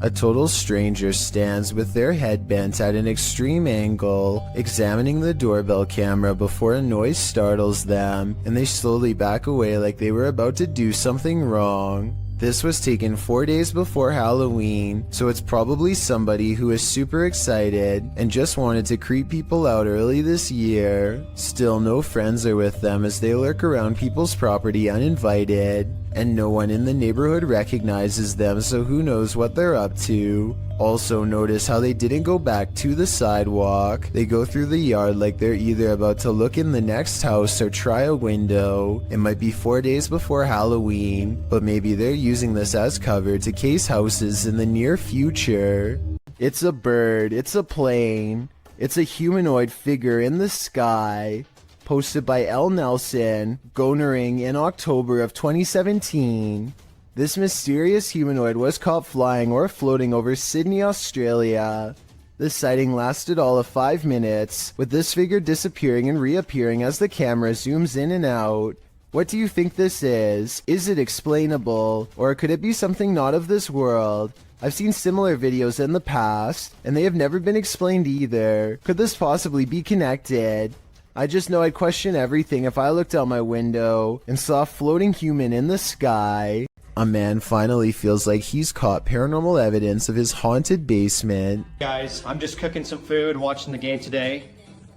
A total stranger stands with their head bent at an extreme angle, examining the doorbell camera before a noise startles them, and they slowly back away like they were about to do something wrong. This was taken 4 days before Halloween, so it's probably somebody who is super excited and just wanted to creep people out early this year. Still, no friends are with them as they lurk around people's property uninvited, and no one in the neighborhood recognizes them, so who knows what they're up to. Also, notice how they didn't go back to the sidewalk. They go through the yard like they're either about to look in the next house or try a window. It might be 4 days before Halloween, but maybe they're using this as cover to case houses in the near future. It's a bird, it's a plane, it's a humanoid figure in the sky. Posted by L. Nelson, Gonering in October of 2017. This mysterious humanoid was caught flying or floating over Sydney, Australia. The sighting lasted all of 5 minutes, with this figure disappearing and reappearing as the camera zooms in and out. What do you think this is? Is it explainable, or could it be something not of this world? I've seen similar videos in the past, and they have never been explained either. Could this possibly be connected? I just know I'd question everything if I looked out my window and saw a floating human in the sky. A man finally feels like he's caught paranormal evidence of his haunted basement. Guys, I'm just cooking some food, watching the game today.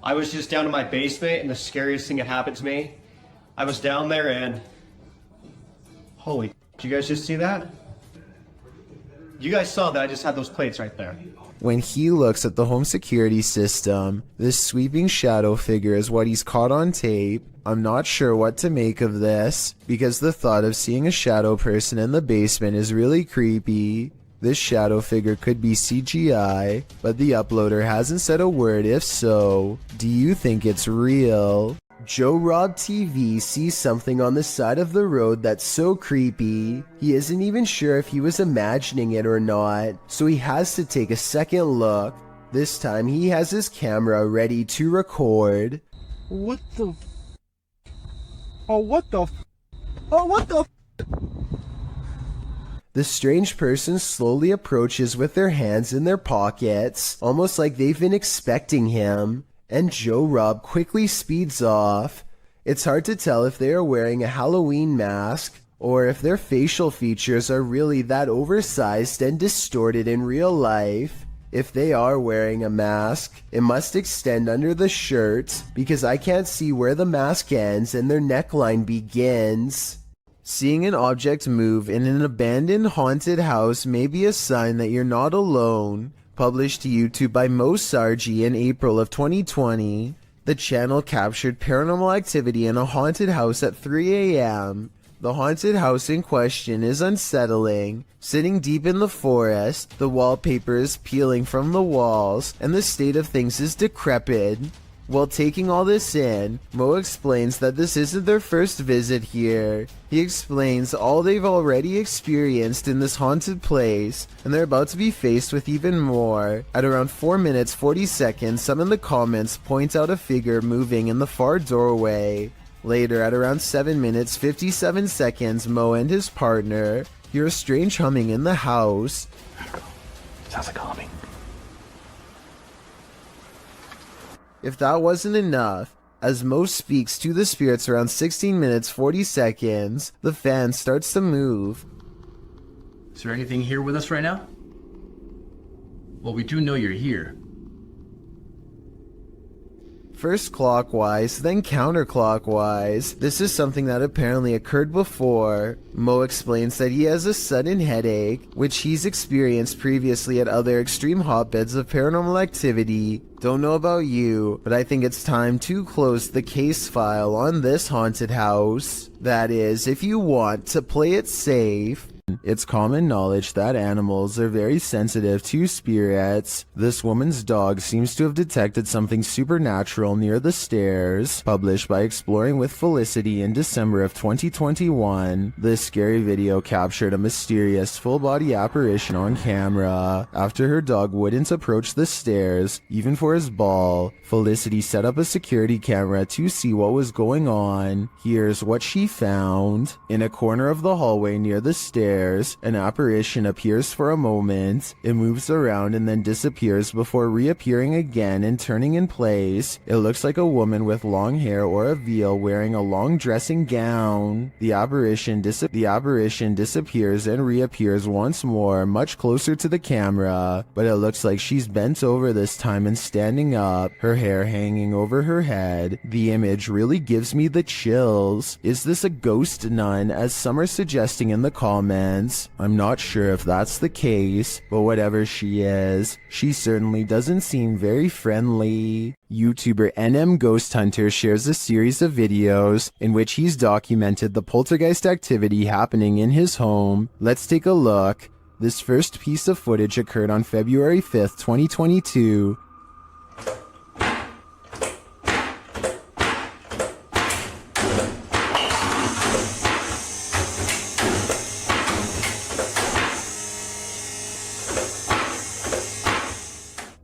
I was just down in my basement and the scariest thing that happened to me. I was down there and... Holy, did you guys just see that? You guys saw that I just had those plates right there. When he looks at the home security system, this sweeping shadow figure is what he's caught on tape. I'm not sure what to make of this, because the thought of seeing a shadow person in the basement is really creepy. This shadow figure could be CGI, but the uploader hasn't said a word if so. Do you think it's real? Joe Rob TV sees something on the side of the road that's so creepy, he isn't even sure if he was imagining it or not, so he has to take a second look. This time he has his camera ready to record. What the... Oh, what the... Oh, what the... The strange person slowly approaches with their hands in their pockets, almost like they've been expecting him. And Joe Rob quickly speeds off. It's hard to tell if they are wearing a Halloween mask, or if their facial features are really that oversized and distorted in real life. If they are wearing a mask, it must extend under the shirt, because I can't see where the mask ends and their neckline begins. Seeing an object move in an abandoned haunted house may be a sign that you're not alone. Published to YouTube by Mo Sargi in April of 2020, the channel captured paranormal activity in a haunted house at 3 a.m. The haunted house in question is unsettling. Sitting deep in the forest, the wallpaper is peeling from the walls, and the state of things is decrepit. While taking all this in, Mo explains that this isn't their first visit here. He explains all they've already experienced in this haunted place, and they're about to be faced with even more. At around 4 minutes 40 seconds, some in the comments point out a figure moving in the far doorway. Later, at around 7 minutes 57 seconds, Mo and his partner hear a strange humming in the house. Sounds like humming. If that wasn't enough, as Mo speaks to the spirits around 16 minutes 40 seconds, the fan starts to move. Is there anything here with us right now? Well, we do know you're here. First clockwise, then counterclockwise. This is something that apparently occurred before. Mo explains that he has a sudden headache, which he's experienced previously at other extreme hotbeds of paranormal activity. Don't know about you, but I think it's time to close the case file on this haunted house. That is, if you want to play it safe. It's common knowledge that animals are very sensitive to spirits. This woman's dog seems to have detected something supernatural near the stairs. Published by Exploring with Felicity in December of 2021, this scary video captured a mysterious full-body apparition on camera. After her dog wouldn't approach the stairs, even for his ball, Felicity set up a security camera to see what was going on. Here's what she found. In a corner of the hallway near the stairs, an apparition appears for a moment. It moves around and then disappears before reappearing again and turning in place. It looks like a woman with long hair or a veil wearing a long dressing gown. The apparition disappears and reappears once more, much closer to the camera, but it looks like she's bent over this time and standing up, her hair hanging over her head. The image really gives me the chills. Is this a ghost nun, as some are suggesting in the comments? I'm not sure if that's the case, but whatever she is, she certainly doesn't seem very friendly. YouTuber NM Ghost Hunter shares a series of videos in which he's documented the poltergeist activity happening in his home. Let's take a look. This first piece of footage occurred on February 5th, 2022.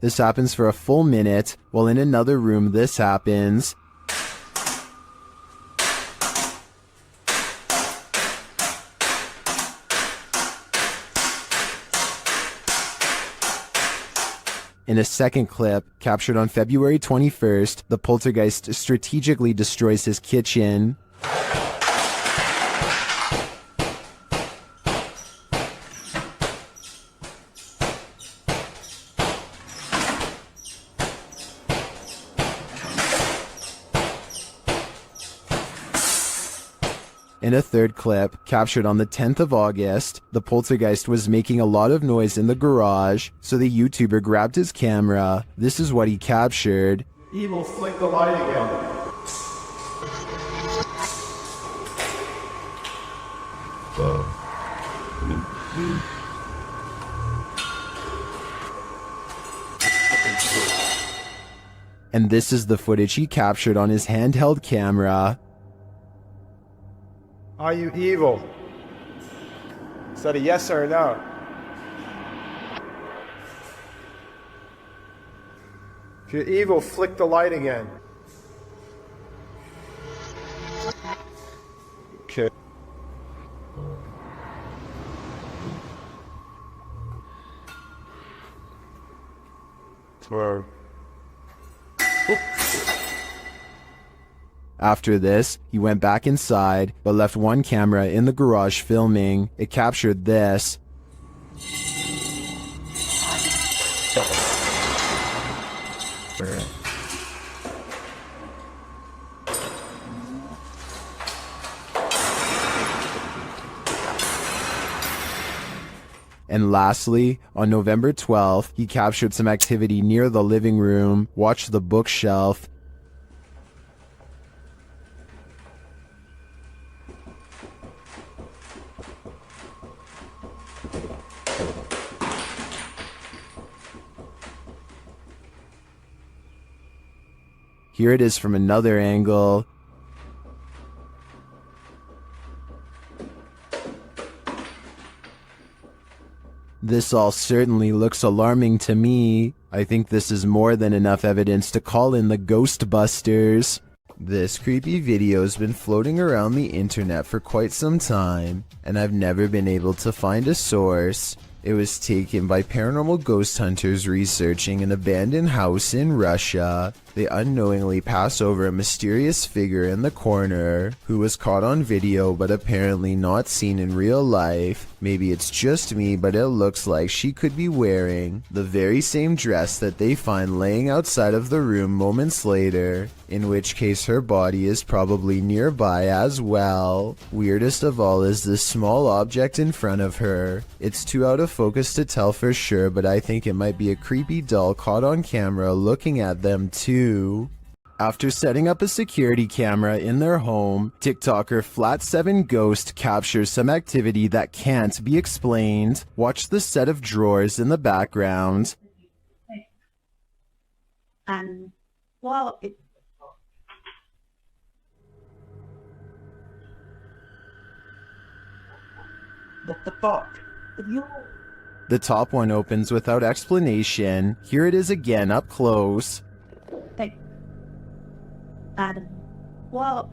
This happens for a full minute, while in another room this happens. In a second clip, captured on February 21st, the poltergeist strategically destroys his kitchen. In a third clip, captured on the 10th of August, the poltergeist was making a lot of noise in the garage, so the YouTuber grabbed his camera. This is what he captured. Evil, flick the light again. And this is the footage he captured on his handheld camera. Are you evil? Is that a yes or a no? If you're evil, flick the light again. Okay. Whoa. After this, he went back inside, but left one camera in the garage filming. It captured this. And lastly, on November 12th, he captured some activity near the living room. Watch the bookshelf. Here it is from another angle. This all certainly looks alarming to me. I think this is more than enough evidence to call in the Ghostbusters. This creepy video has been floating around the internet for quite some time, and I've never been able to find a source. It was taken by paranormal ghost hunters researching an abandoned house in Russia. They unknowingly pass over a mysterious figure in the corner who was caught on video but apparently not seen in real life. Maybe it's just me, but it looks like she could be wearing the very same dress that they find laying outside of the room moments later, in which case her body is probably nearby as well. Weirdest of all is this small object in front of her. It's too out of focus to tell for sure, but I think it might be a creepy doll caught on camera looking at them too. After setting up a security camera in their home, TikToker Flat7 Ghost captures some activity that can't be explained. Watch the set of drawers in the background. Well, what the fuck? The top one opens without explanation. Here it is again up close. Hey. Well,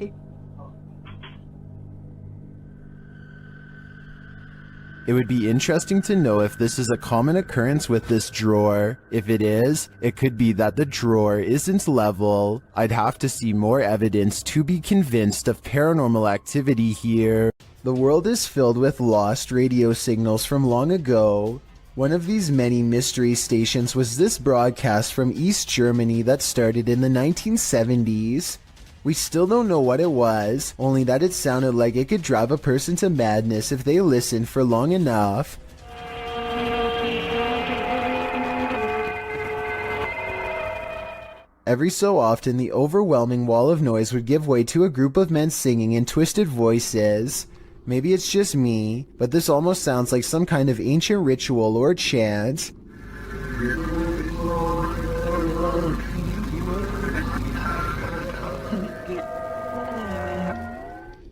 It would be interesting to know if this is a common occurrence with this drawer. If it is, it could be that the drawer isn't level. I'd have to see more evidence to be convinced of paranormal activity here. The world is filled with lost radio signals from long ago. One of these many mystery stations was this broadcast from East Germany that started in the 1970s. We still don't know what it was, only that it sounded like it could drive a person to madness if they listened for long enough. Every so often, the overwhelming wall of noise would give way to a group of men singing in twisted voices. Maybe it's just me, but this almost sounds like some kind of ancient ritual or chant.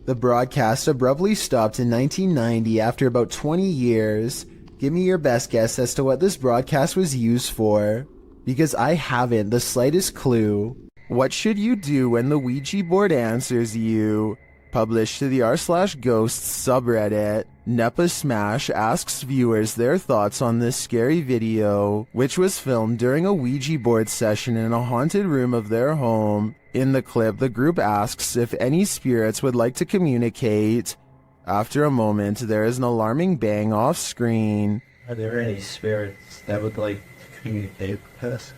The broadcast abruptly stopped in 1990 after about 20 years. Give me your best guess as to what this broadcast was used for, because I haven't the slightest clue. What should you do when the Ouija board answers you? Published to the r/ghosts subreddit, Nepa Smash asks viewers their thoughts on this scary video, which was filmed during a Ouija board session in a haunted room of their home. In the clip, the group asks if any spirits would like to communicate. After a moment, there is an alarming bang off screen. Are there any spirits that would like to communicate with us?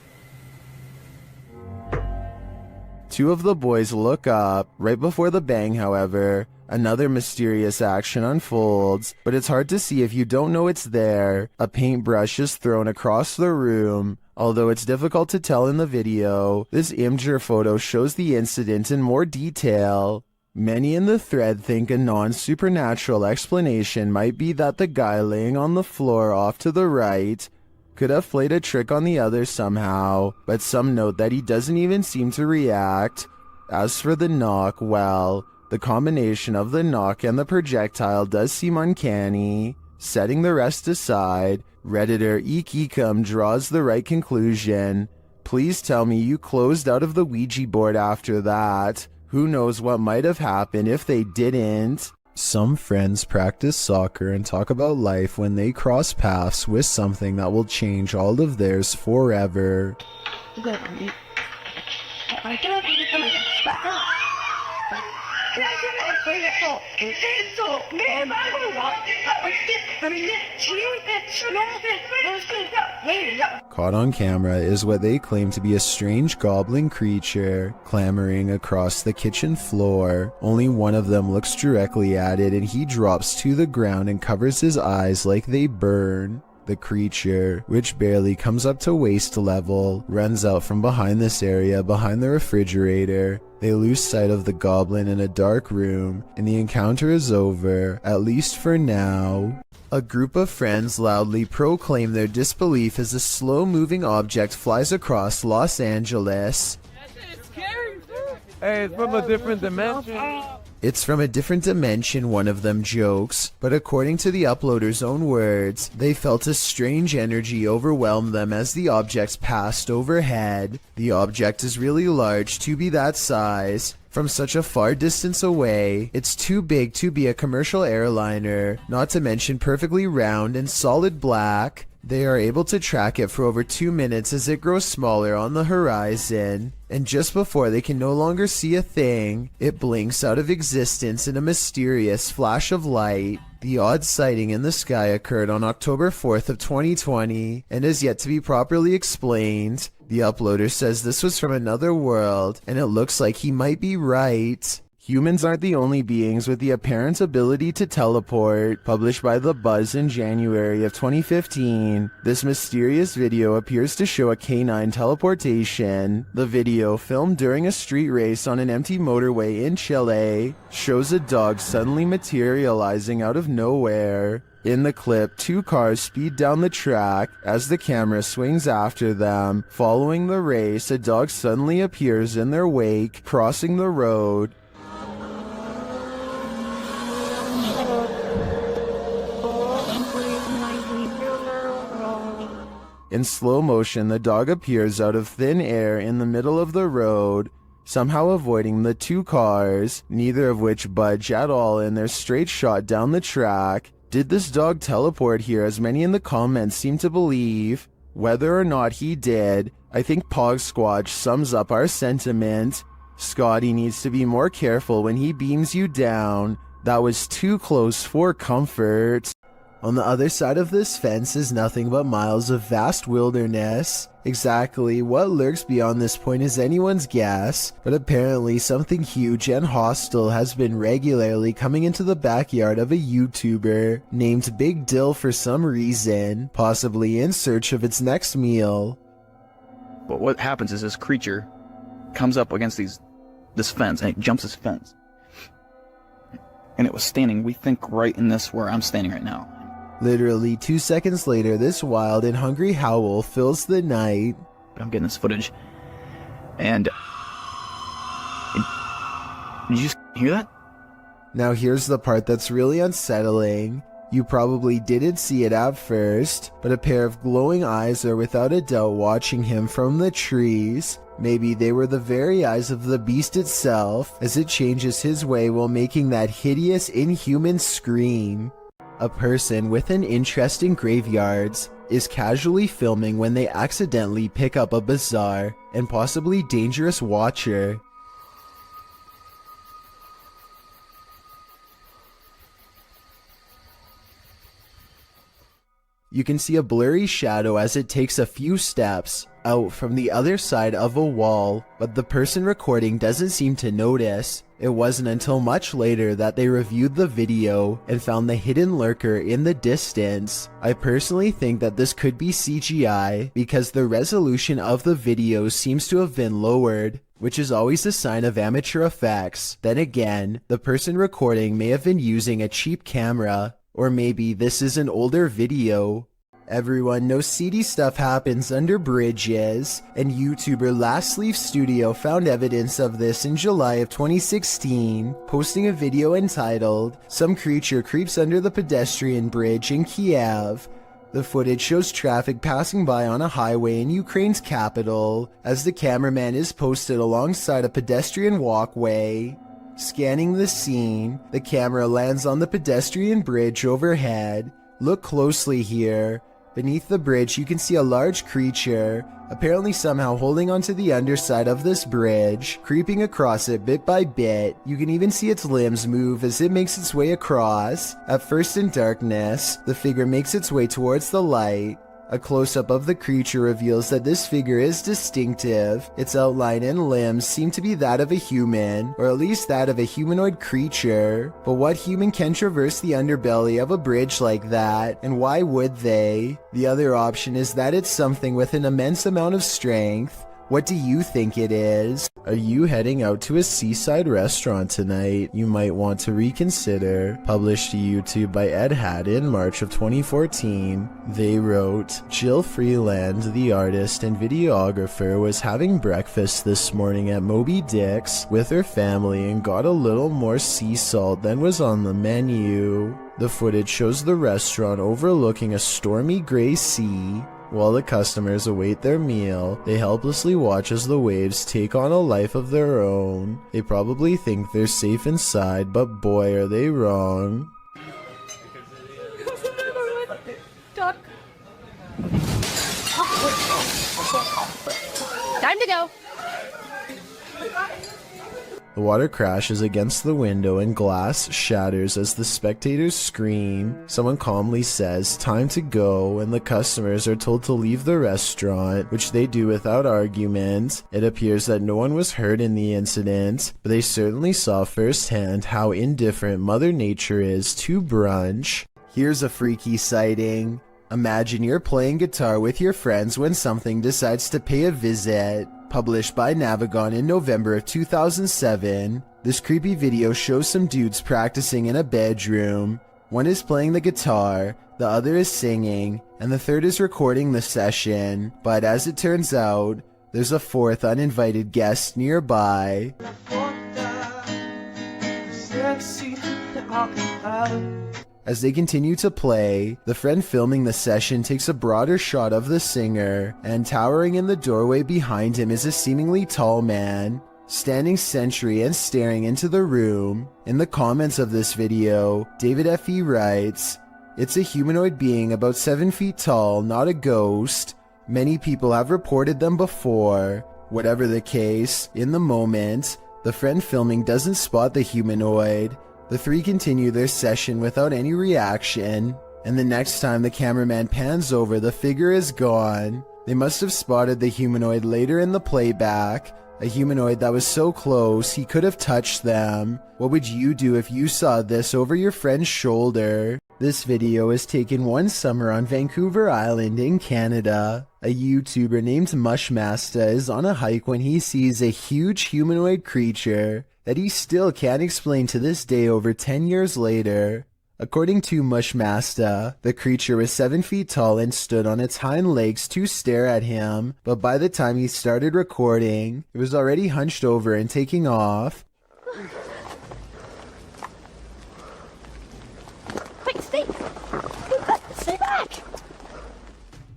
Two of the boys look up. Right before the bang, however, another mysterious action unfolds, but it's hard to see if you don't know it's there. A paintbrush is thrown across the room. Although it's difficult to tell in the video, this Imgur photo shows the incident in more detail. Many in the thread think a non-supernatural explanation might be that the guy laying on the floor off to the right could have played a trick on the other somehow, but some note that he doesn't even seem to react. As for the knock, well, the combination of the knock and the projectile does seem uncanny. Setting the rest aside, Redditor Eekecum draws the right conclusion. Please tell me you closed out of the Ouija board after that. Who knows what might have happened if they didn't? Some friends practice soccer and talk about life when they cross paths with something that will change all of theirs forever. Caught on camera is what they claim to be a strange goblin creature clambering across the kitchen floor. Only one of them looks directly at it and he drops to the ground and covers his eyes like they burn. The creature, which barely comes up to waist level, runs out from behind this area behind the refrigerator. They lose sight of the goblin in a dark room, and the encounter is over, at least for now. A group of friends loudly proclaim their disbelief as a slow-moving object flies across Los Angeles. That shit is scary. Hey, it's from a different dimension. It's from a different dimension, one of them jokes, but according to the uploader's own words, they felt a strange energy overwhelm them as the objects passed overhead. The object is really large to be that size. From such a far distance away, it's too big to be a commercial airliner, not to mention perfectly round and solid black. They are able to track it for over 2 minutes as it grows smaller on the horizon, and just before they can no longer see a thing, it blinks out of existence in a mysterious flash of light. The odd sighting in the sky occurred on October 4th of 2020 and is yet to be properly explained. The uploader says this was from another world, and it looks like he might be right. Humans aren't the only beings with the apparent ability to teleport. Published by The Buzz in January of 2015, this mysterious video appears to show a canine teleportation. The video, filmed during a street race on an empty motorway in Chile, shows a dog suddenly materializing out of nowhere. In the clip, 2 cars speed down the track. As the camera swings after them, following the race, a dog suddenly appears in their wake, crossing the road. In slow motion, the dog appears out of thin air in the middle of the road, somehow avoiding the 2 cars, neither of which budge at all in their straight shot down the track. Did this dog teleport here, as many in the comments seem to believe? Whether or not he did, I think Pog Squatch sums up our sentiment. Scotty needs to be more careful when he beams you down. That was too close for comfort. On the other side of this fence is nothing but miles of vast wilderness. Exactly what lurks beyond this point is anyone's guess, but apparently something huge and hostile has been regularly coming into the backyard of a YouTuber named Big Dill for some reason, possibly in search of its next meal. But what happens is this creature comes up against this fence, and it jumps this fence. And it was standing, we think, right in this where I'm standing right now. Literally 2 seconds later, this wild and hungry howl fills the night. I'm getting this footage. And... did you hear that? Now here's the part that's really unsettling. You probably didn't see it at first, but a pair of glowing eyes are without a doubt watching him from the trees. Maybe they were the very eyes of the beast itself, as it changes his way while making that hideous, inhuman scream. A person with an interest in graveyards is casually filming when they accidentally pick up a bizarre and possibly dangerous watcher. You can see a blurry shadow as it takes a few steps out from the other side of a wall, but the person recording doesn't seem to notice. It wasn't until much later that they reviewed the video and found the hidden lurker in the distance. I personally think that this could be CGI because the resolution of the video seems to have been lowered, which is always a sign of amateur effects. Then again, the person recording may have been using a cheap camera, or maybe this is an older video. Everyone knows seedy stuff happens under bridges, and YouTuber Last Leaf Studio found evidence of this in July of 2016, posting a video entitled, "Some Creature Creeps Under the Pedestrian Bridge in Kiev." The footage shows traffic passing by on a highway in Ukraine's capital, as the cameraman is posted alongside a pedestrian walkway. Scanning the scene, the camera lands on the pedestrian bridge overhead. Look closely here. Beneath the bridge, you can see a large creature, apparently somehow holding onto the underside of this bridge, creeping across it bit by bit. You can even see its limbs move as it makes its way across. At first in darkness, the figure makes its way towards the light. A close-up of the creature reveals that this figure is distinctive. Its outline and limbs seem to be that of a human, or at least that of a humanoid creature. But what human can traverse the underbelly of a bridge like that, and why would they? The other option is that it's something with an immense amount of strength, What do you think it is? Are you heading out to a seaside restaurant tonight? You might want to reconsider. Published to YouTube by Ed Haddon, March of 2014. They wrote, Jill Freeland, the artist and videographer, was having breakfast this morning at Moby Dick's with her family and got a little more sea salt than was on the menu. The footage shows the restaurant overlooking a stormy gray sea. While the customers await their meal, they helplessly watch as the waves take on a life of their own. They probably think they're safe inside, but boy are they wrong. Duck. Time to go. The water crashes against the window and glass shatters as the spectators scream. Someone calmly says, "Time to go," and the customers are told to leave the restaurant, which they do without argument. It appears that no one was hurt in the incident, but they certainly saw firsthand how indifferent Mother Nature is to brunch. Here's a freaky sighting. Imagine you're playing guitar with your friends when something decides to pay a visit. Published by Navigon in November of 2007, this creepy video shows some dudes practicing in a bedroom. One is playing the guitar, the other is singing, and the third is recording the session. But as it turns out, there's a fourth uninvited guest nearby. As they continue to play, the friend filming the session takes a broader shot of the singer, and towering in the doorway behind him is a seemingly tall man, standing sentry and staring into the room. In the comments of this video, David F.E. writes, "It's a humanoid being about 7 feet tall, not a ghost. Many people have reported them before." Whatever the case, in the moment, the friend filming doesn't spot the humanoid. The three continue their session without any reaction, and the next time the cameraman pans over, the figure is gone. They must have spotted the humanoid later in the playback, a humanoid that was so close he could have touched them. What would you do if you saw this over your friend's shoulder? This video was taken one summer on Vancouver Island in Canada. A YouTuber named Mushmasta is on a hike when he sees a huge humanoid creature that he still can't explain to this day over 10 years later. According to Mushmasta, the creature was 7 feet tall and stood on its hind legs to stare at him, but by the time he started recording, it was already hunched over and taking off. Wait, stay! Stay back!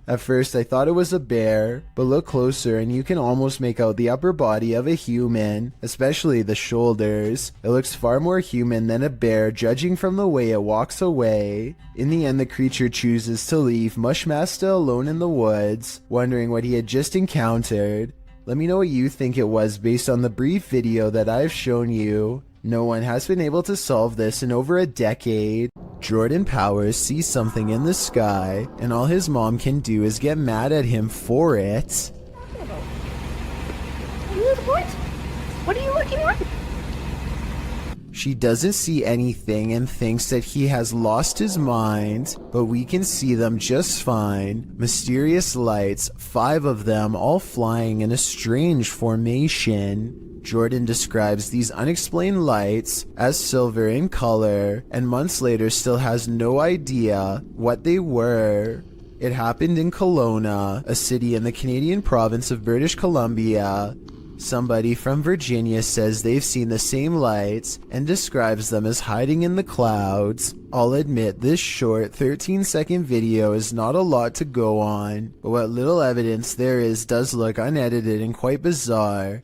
At first I thought it was a bear, but look closer and you can almost make out the upper body of a human, especially the shoulders. It looks far more human than a bear judging from the way it walks away. In the end, the creature chooses to leave Mushmasta alone in the woods, wondering what he had just encountered. Let me know what you think it was based on the brief video that I've shown you. No one has been able to solve this in over a decade. Jordan Powers sees something in the sky, and all his mom can do is get mad at him for it. What? What are you looking at? She doesn't see anything and thinks that he has lost his mind, but we can see them just fine. Mysterious lights, 5 of them all flying in a strange formation. Jordan describes these unexplained lights as silver in color, and months later still has no idea what they were. It happened in Kelowna, a city in the Canadian province of British Columbia. Somebody from Virginia says they've seen the same lights and describes them as hiding in the clouds. I'll admit this short 13-second video is not a lot to go on, but what little evidence there is does look unedited and quite bizarre.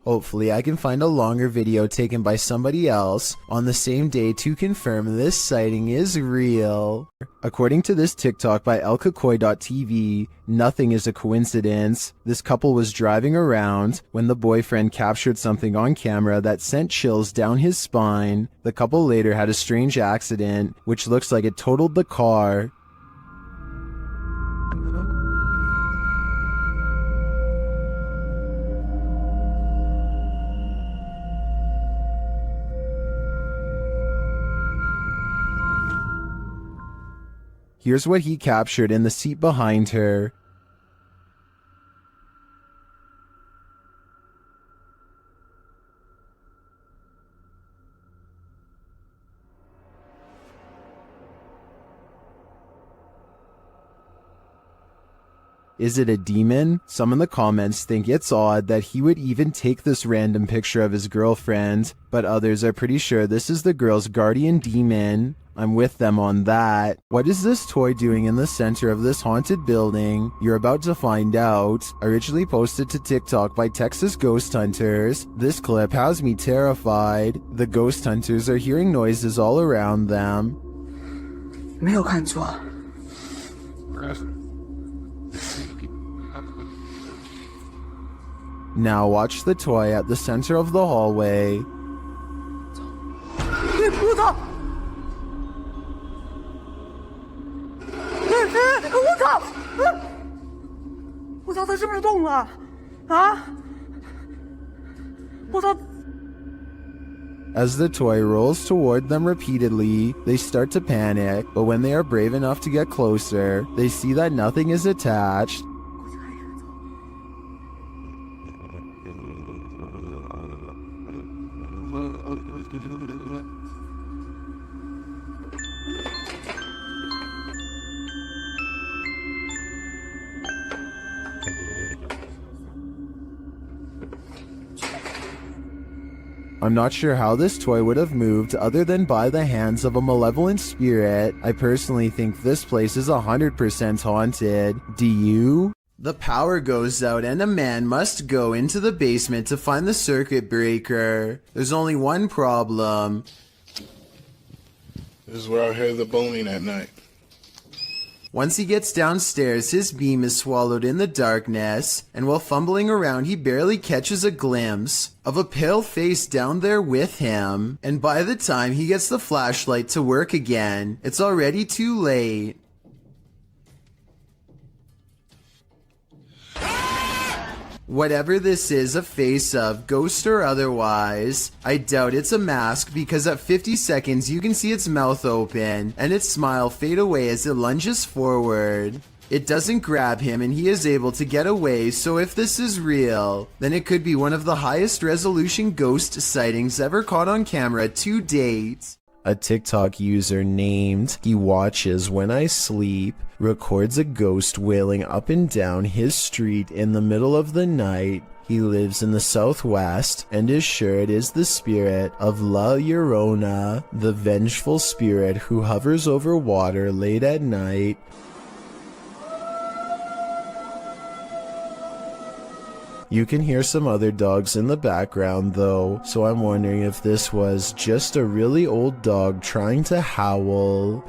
Hopefully I can find a longer video taken by somebody else on the same day to confirm this sighting is real. According to this TikTok by elkakoi.tv, nothing is a coincidence. This couple was driving around when the boyfriend captured something on camera that sent chills down his spine. The couple later had a strange accident, which looks like it totaled the car. Here's what he captured in the seat behind her. Is it a demon? Some in the comments think it's odd that he would even take this random picture of his girlfriend, but others are pretty sure this is the girl's guardian demon. I'm with them on that. What is this toy doing in the center of this haunted building? You're about to find out. Originally posted to TikTok by Texas Ghost Hunters. This clip has me terrified. The ghost hunters are hearing noises all around them. 没有看错。 Now watch the toy at the center of the hallway. 我操！我操！我操，它是不是动了？啊！我操！ As the toy rolls toward them repeatedly, they start to panic, but when they are brave enough to get closer, they see that nothing is attached. I'm not sure how this toy would have moved other than by the hands of a malevolent spirit. I personally think this place is 100% haunted. Do you? The power goes out and a man must go into the basement to find the circuit breaker. There's only one problem. This is where I heard the boning at night. Once he gets downstairs, his beam is swallowed in the darkness, and while fumbling around, he barely catches a glimpse of a pale face down there with him. And by the time he gets the flashlight to work again, it's already too late. Whatever this is a face of, ghost or otherwise, I doubt it's a mask because at 50 seconds you can see its mouth open and its smile fade away as it lunges forward. It doesn't grab him and he is able to get away, so if this is real, then it could be one of the highest resolution ghost sightings ever caught on camera to date. A TikTok user named He Watches When I Sleep records a ghost wailing up and down his street in the middle of the night. He lives in the southwest and is sure it is the spirit of La Llorona, the vengeful spirit who hovers over water late at night. You can hear some other dogs in the background though, so I'm wondering if this was just a really old dog trying to howl.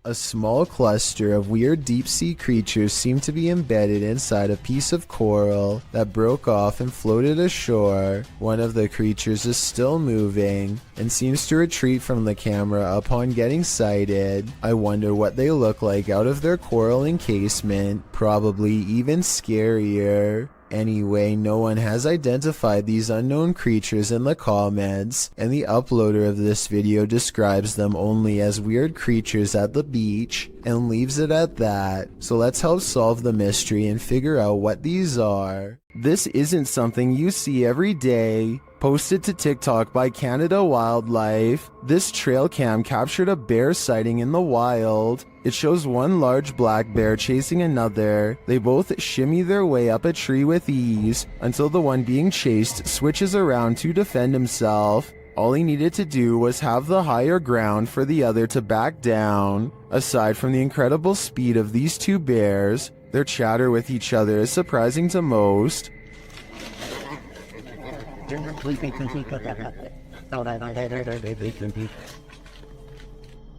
A small cluster of weird deep-sea creatures seem to be embedded inside a piece of coral that broke off and floated ashore. One of the creatures is still moving and seems to retreat from the camera upon getting sighted. I wonder what they look like out of their coral encasement, probably even scarier. Anyway, no one has identified these unknown creatures in the comments, and the uploader of this video describes them only as weird creatures at the beach, and leaves it at that. So let's help solve the mystery and figure out what these are. This isn't something you see every day. Posted to TikTok by Canada Wildlife, this trail cam captured a bear sighting in the wild. It shows one large black bear chasing another. They both shimmy their way up a tree with ease until the one being chased switches around to defend himself. All he needed to do was have the higher ground for the other to back down. Aside from the incredible speed of these two bears, their chatter with each other is surprising to most.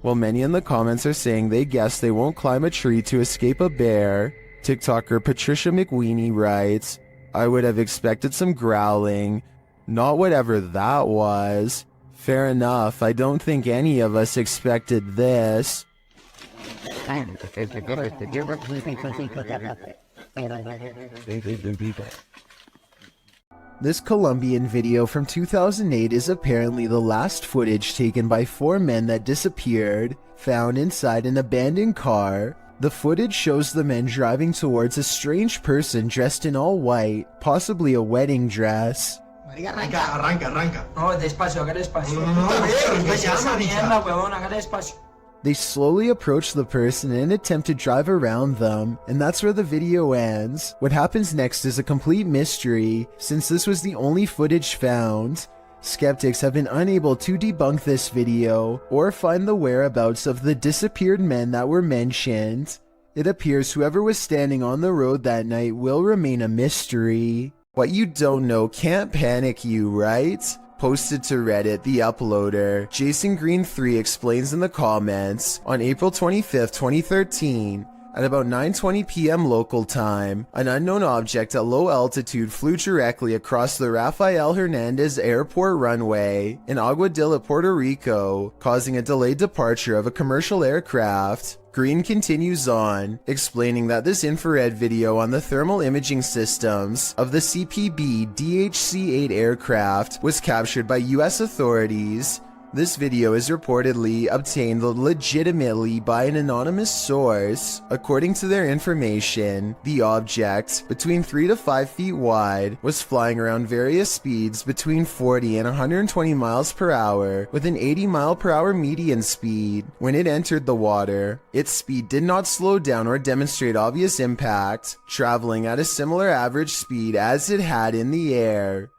While many in the comments are saying they guess they won't climb a tree to escape a bear, TikToker Patricia McWeenie writes, I would have expected some growling, not whatever that was. Fair enough, I don't think any of us expected this. This Colombian video from 2008 is apparently the last footage taken by 4 men that disappeared, found inside an abandoned car. The footage shows the men driving towards a strange person dressed in all white, possibly a wedding dress. Arranca. No, despacio, haga despacio. No, mierda, huevón, haga despacio. They slowly approach the person and attempt to drive around them, and that's where the video ends. What happens next is a complete mystery, since this was the only footage found. Skeptics have been unable to debunk this video or find the whereabouts of the disappeared men that were mentioned. It appears whoever was standing on the road that night will remain a mystery. What you don't know can't panic you, right? Posted to Reddit, the uploader, Jason Green 3 explains in the comments, on April 25th, 2013, at about 9:20 p.m. local time, an unknown object at low altitude flew directly across the Rafael Hernandez Airport runway in Aguadilla, Puerto Rico, causing a delayed departure of a commercial aircraft. Green continues on, explaining that this infrared video on the thermal imaging systems of the CPB DHC-8 aircraft was captured by US authorities. This video is reportedly obtained legitimately by an anonymous source. According to their information, the object, between 3 to 5 feet wide, was flying around various speeds between 40 and 120 miles per hour with an 80 mile per hour median speed. When it entered the water, its speed did not slow down or demonstrate obvious impact, traveling at a similar average speed as it had in the air.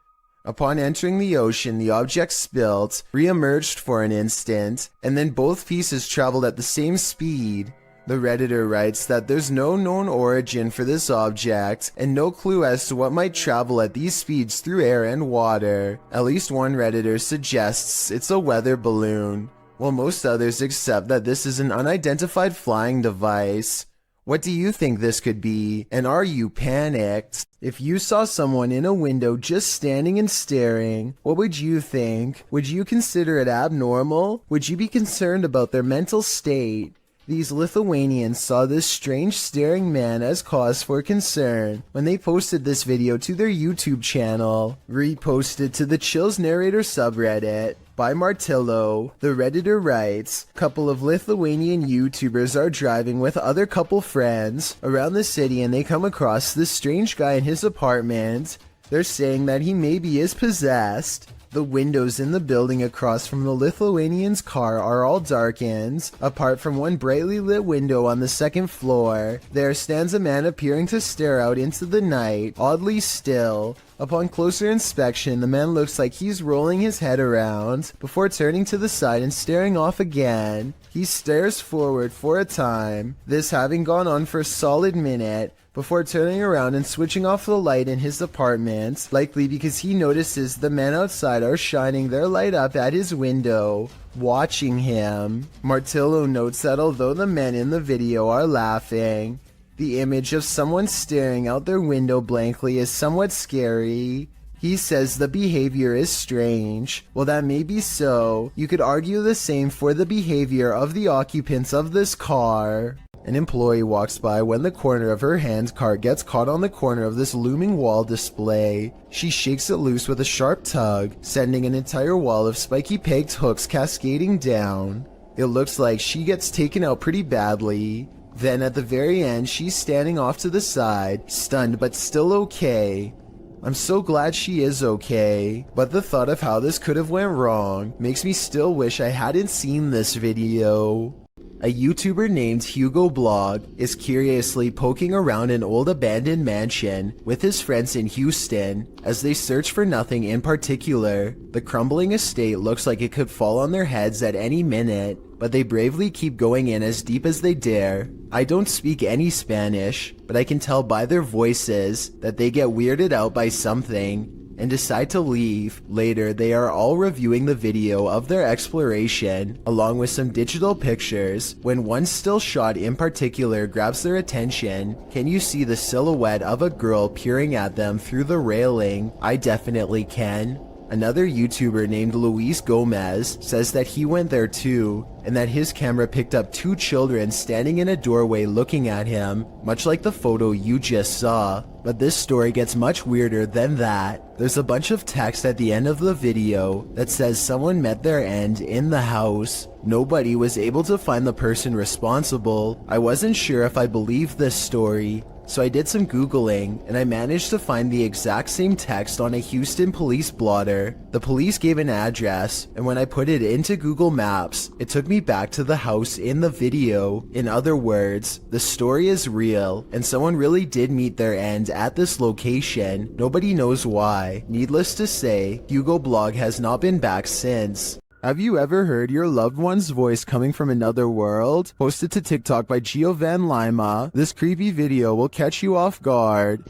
Upon entering the ocean, the object spilt, re-emerged for an instant, and then both pieces traveled at the same speed. The Redditor writes that there's no known origin for this object, and no clue as to what might travel at these speeds through air and water. At least one Redditor suggests it's a weather balloon, while most others accept that this is an unidentified flying device. What do you think this could be, and are you panicked? If you saw someone in a window just standing and staring, what would you think? Would you consider it abnormal? Would you be concerned about their mental state? These Lithuanians saw this strange staring man as cause for concern when they posted this video to their YouTube channel. Reposted to the Chills Narrator subreddit. By Martillo, the Redditor writes, couple of Lithuanian YouTubers are driving with other couple friends around the city and they come across this strange guy in his apartment. They're saying that he maybe is possessed. The windows in the building across from the Lithuanian's car are all darkened, apart from one brightly lit window on the second floor. There stands a man appearing to stare out into the night, oddly still. Upon closer inspection, the man looks like he's rolling his head around, before turning to the side and staring off again. He stares forward for a time, this having gone on for a solid minute, before turning around and switching off the light in his apartment, likely because he notices the men outside are shining their light up at his window, watching him. Martillo notes that although the men in the video are laughing, the image of someone staring out their window blankly is somewhat scary. He says the behavior is strange. Well, that may be so. You could argue the same for the behavior of the occupants of this car. An employee walks by when the corner of her hand cart gets caught on the corner of this looming wall display. She shakes it loose with a sharp tug, sending an entire wall of spiky pegged hooks cascading down. It looks like she gets taken out pretty badly. Then at the very end, she's standing off to the side, stunned but still okay. I'm so glad she is okay, but the thought of how this could have went wrong makes me still wish I hadn't seen this video. A YouTuber named Hugo Blog is curiously poking around an old abandoned mansion with his friends in Houston as they search for nothing in particular. The crumbling estate looks like it could fall on their heads at any minute, but they bravely keep going in as deep as they dare. I don't speak any Spanish, but I can tell by their voices that they get weirded out by something and decide to leave. Later, they are all reviewing the video of their exploration, along with some digital pictures, when one still shot in particular grabs their attention. Can you see the silhouette of a girl peering at them through the railing? I definitely can. Another YouTuber named Luis Gomez says that he went there too, and that his camera picked up two children standing in a doorway looking at him, much like the photo you just saw. But this story gets much weirder than that. There's a bunch of text at the end of the video that says someone met their end in the house. Nobody was able to find the person responsible. I wasn't sure if I believed this story, So I did some Googling, and I managed to find the exact same text on a Houston police blotter. The police gave an address, and when I put it into Google Maps, it took me back to the house in the video. In other words, the story is real, and someone really did meet their end at this location. Nobody knows why. Needless to say, Hugo Blog has not been back since. Have you ever heard your loved one's voice coming from another world? Posted to TikTok by Gio Van Lima, this creepy video will catch you off guard.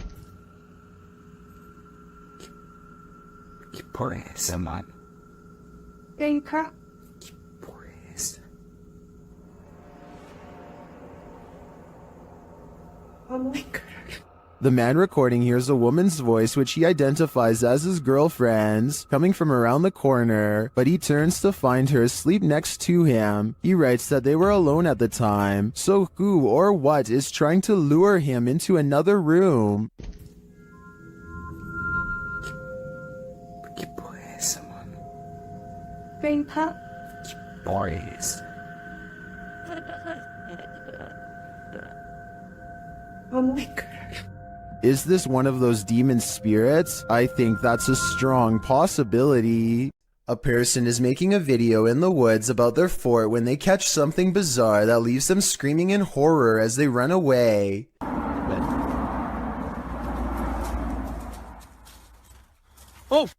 Por eso, man. Venga. Por eso. Oh my God. The man recording hears a woman's voice which he identifies as his girlfriend's coming from around the corner, but he turns to find her asleep next to him. He writes that they were alone at the time, so who or what is trying to lure him into another room? ¿Qué por eso, man? Venga. Por eso. Oh my God. Is this one of those demon spirits? I think that's a strong possibility. A person is making a video in the woods about their fort when they catch something bizarre that leaves them screaming in horror as they run away. Oh!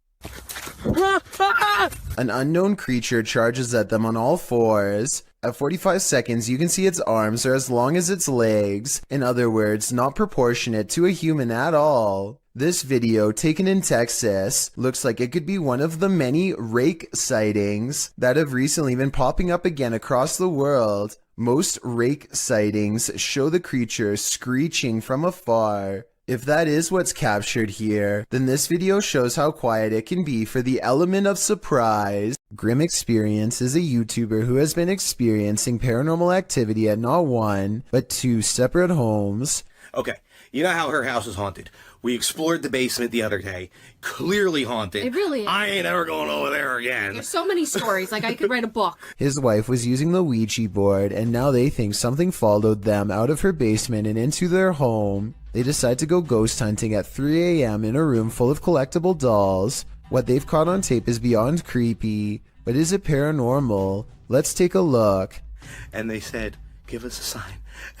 An unknown creature charges at them on all fours. At 45 seconds, you can see its arms are as long as its legs. In other words, not proportionate to a human at all. This video, taken in Texas, looks like it could be one of the many rake sightings that have recently been popping up again across the world. Most rake sightings show the creature screeching from afar. If that is what's captured here, then this video shows how quiet it can be for the element of surprise. Grim Experience is a YouTuber who has been experiencing paranormal activity at not one, but two separate homes. Okay, you know how her house is haunted. We explored the basement the other day. Clearly haunted. It really is. I ain't ever going over there again. There's so many stories, like I could write a book. His wife was using the Ouija board, and now they think something followed them out of her basement and into their home. They decide to go ghost hunting at 3 a.m. in a room full of collectible dolls. What they've caught on tape is beyond creepy, but is it paranormal? Let's take a look. And they said, give us a sign.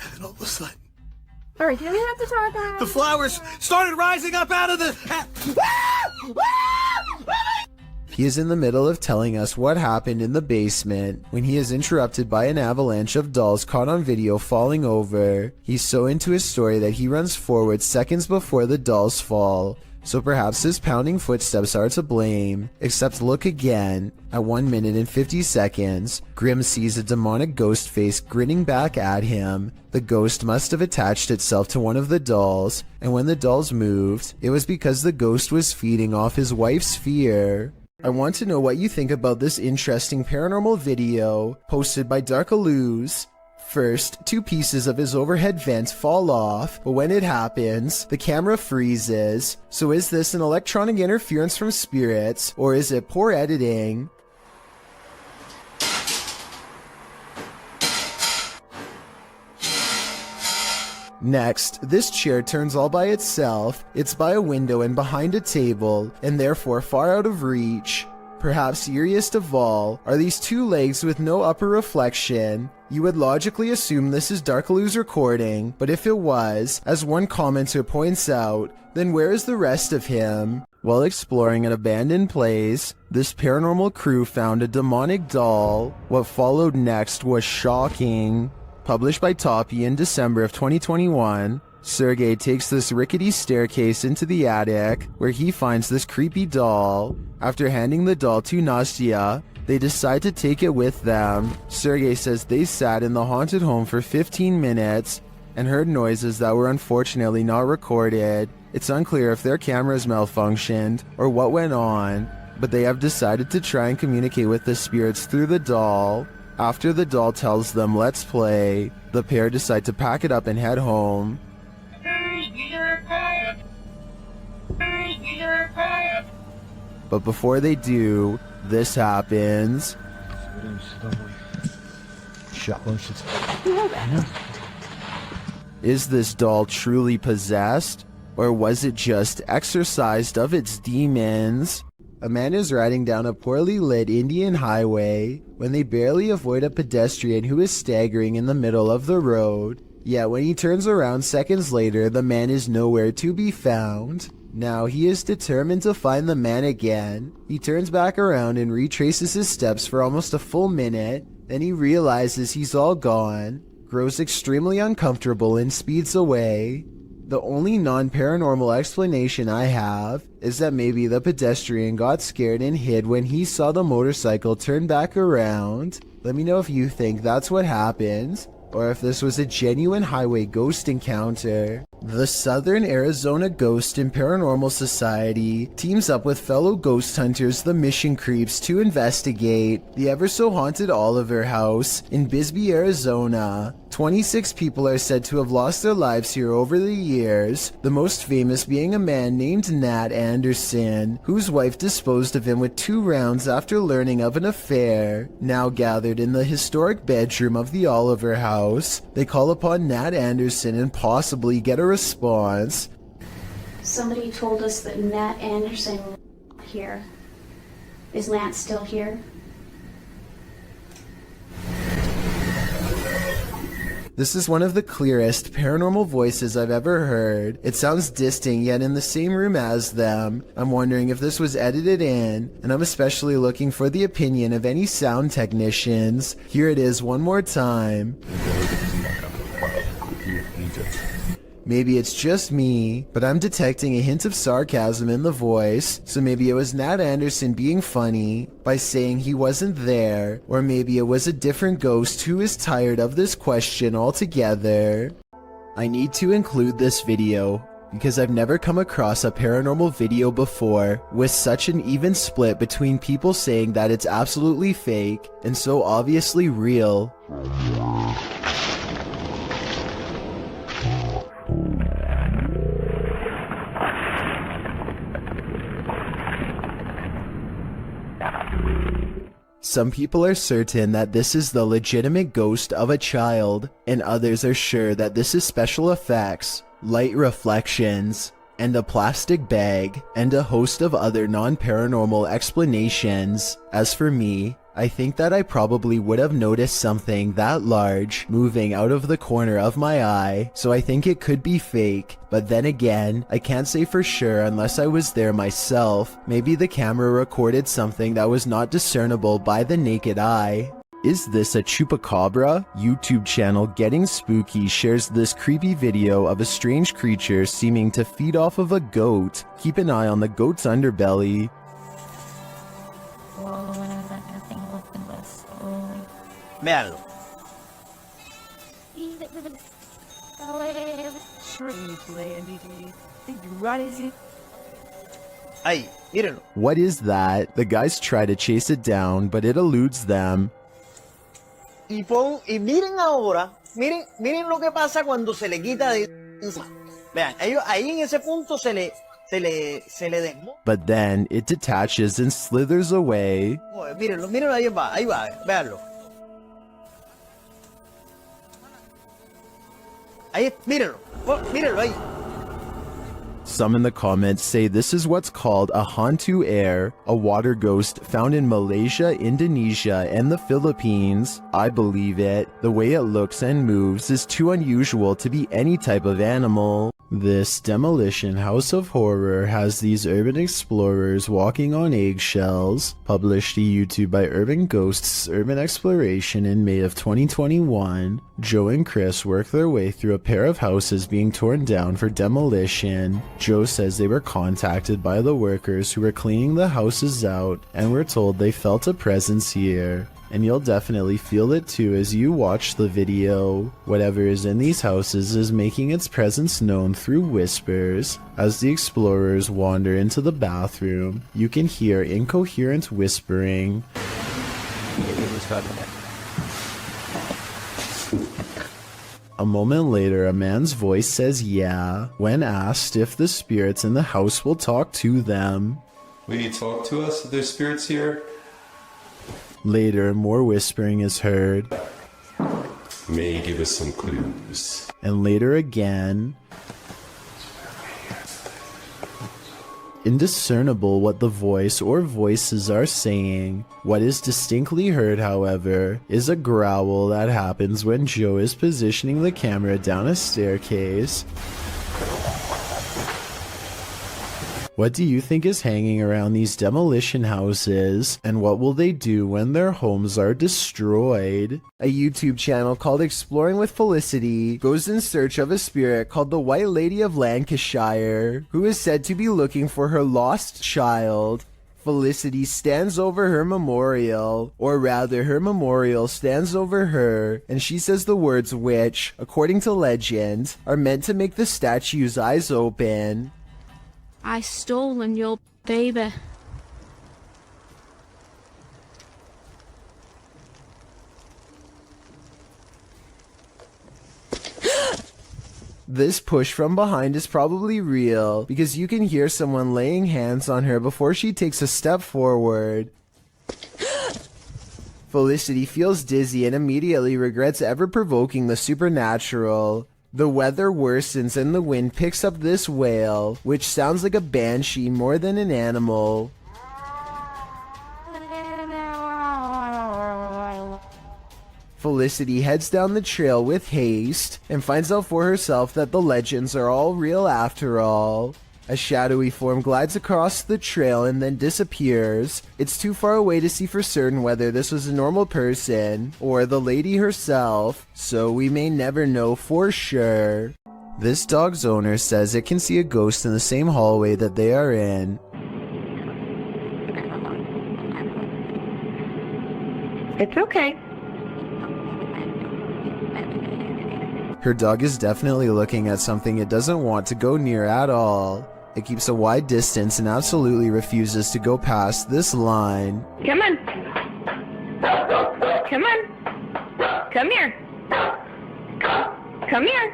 And then all of a sudden, All right, do we have to talk about the flowers started rising up out of the... He is in the middle of telling us what happened in the basement when he is interrupted by an avalanche of dolls caught on video falling over. He's so into his story that he runs forward seconds before the dolls fall, so perhaps his pounding footsteps are to blame. Except look again. At 1 minute and 50 seconds, Grim sees a demonic ghost face grinning back at him. The ghost must have attached itself to one of the dolls, and when the dolls moved, it was because the ghost was feeding off his wife's fear. I want to know what you think about this interesting paranormal video posted by Darkalooz. First, two pieces of his overhead vent fall off, but when it happens, the camera freezes. So is this an electronic interference from spirits, or is it poor editing? Next, this chair turns all by itself. It's by a window and behind a table, and therefore far out of reach. Perhaps eeriest of all are these two legs with no upper reflection. You would logically assume this is Darkaloo's recording, but if it was, as one commenter points out, then where is the rest of him? While exploring an abandoned place, this paranormal crew found a demonic doll. What followed next was shocking. Published by Toppy in December of 2021, Sergey takes this rickety staircase into the attic, where he finds this creepy doll. After handing the doll to Nastya, they decide to take it with them. Sergey says they sat in the haunted home for 15 minutes and heard noises that were unfortunately not recorded. It's unclear if their cameras malfunctioned or what went on, but they have decided to try and communicate with the spirits through the doll. After the doll tells them let's play, the pair decide to pack it up and head home. But before they do, this happens. Is this doll truly possessed? Or was it just exorcised of its demons? A man is riding down a poorly lit Indian highway when they barely avoid a pedestrian who is staggering in the middle of the road. Yet when he turns around seconds later, the man is nowhere to be found. Now he is determined to find the man again. He turns back around and retraces his steps for almost a full minute. Then he realizes he's all gone, grows extremely uncomfortable and speeds away. The only non-paranormal explanation I have is that maybe the pedestrian got scared and hid when he saw the motorcycle turn back around. Let me know if you think that's what happened, or if this was a genuine highway ghost encounter. The Southern Arizona Ghost and Paranormal Society teams up with fellow ghost hunters, the Mission Creeps, to investigate the ever-so-haunted Oliver House in Bisbee, Arizona. 26 people are said to have lost their lives here over the years, the most famous being a man named Nat Anderson, whose wife disposed of him with 2 rounds after learning of an affair. Now gathered in the historic bedroom of the Oliver House, they call upon Nat Anderson and possibly get a response. Somebody told us that Nat Anderson was here. Is Nat still here? This is one of the clearest paranormal voices I've ever heard. It sounds distant, yet in the same room as them. I'm wondering if this was edited in, and I'm especially looking for the opinion of any sound technicians. Here it is one more time. Maybe it's just me, but I'm detecting a hint of sarcasm in the voice, so maybe it was Nat Anderson being funny by saying he wasn't there, or maybe it was a different ghost who is tired of this question altogether. I need to include this video because I've never come across a paranormal video before with such an even split between people saying that it's absolutely fake and so obviously real. Some people are certain that this is the legitimate ghost of a child, and others are sure that this is special effects, light reflections, and a plastic bag, and a host of other non-paranormal explanations. As for me, I think that I probably would have noticed something that large moving out of the corner of my eye, so I think it could be fake. But then again, I can't say for sure unless I was there myself. Maybe the camera recorded something that was not discernible by the naked eye. Is this a chupacabra? YouTube channel Getting Spooky shares this creepy video of a strange creature seeming to feed off of a goat. Keep an eye on the goat's underbelly. Véanlo. Ahí, mírenlo. What is that? The guys try to chase it down, but it eludes them. Y miren ahora, miren lo que pasa cuando se le quita de encima. Vean, ellos ahí en ese punto se le desmonta. But then it detaches and slithers away. Mírenlo, ahí va, véanlo. Ahí, mírenlo ahí. Some in the comments say this is what's called a hantu air, a water ghost found in Malaysia, Indonesia, and the Philippines. I believe it. The way it looks and moves is too unusual to be any type of animal. This demolition house of horror has these urban explorers walking on eggshells. Published to YouTube by Urban Ghosts Urban Exploration in May of 2021. Joe and Chris work their way through a pair of houses being torn down for demolition. Joe says they were contacted by the workers who were cleaning the houses out and were told they felt a presence here. And you'll definitely feel it too as you watch the video. Whatever is in these houses is making its presence known through whispers. As the explorers wander into the bathroom, you can hear incoherent whispering. A moment later, a man's voice says yeah, when asked if the spirits in the house will talk to them. Will you talk to us if there's spirits here? Later, more whispering is heard. may give us some clues. And later again. Indiscernible what the voice or voices are saying. What is distinctly heard, however, is a growl that happens when Joe is positioning the camera down a staircase. What do you think is hanging around these demolition houses, and what will they do when their homes are destroyed? A YouTube channel called Exploring with Felicity goes in search of a spirit called the White Lady of Lancashire, who is said to be looking for her lost child. Felicity stands over her memorial, or rather her memorial stands over her, and she says the words which, according to legend, are meant to make the statue's eyes open. I stolen your baby. This push from behind is probably real, because you can hear someone laying hands on her before she takes a step forward. Felicity feels dizzy and immediately regrets ever provoking the supernatural. The weather worsens and the wind picks up this wail, which sounds like a banshee more than an animal. Felicity heads down the trail with haste and finds out for herself that the legends are all real after all. A shadowy form glides across the trail and then disappears. It's too far away to see for certain whether this was a normal person or the lady herself, so we may never know for sure. This dog's owner says it can see a ghost in the same hallway that they are in. It's okay. Her dog is definitely looking at something it doesn't want to go near at all. It keeps a wide distance and absolutely refuses to go past this line. Come on. Come on. Come here. Come here.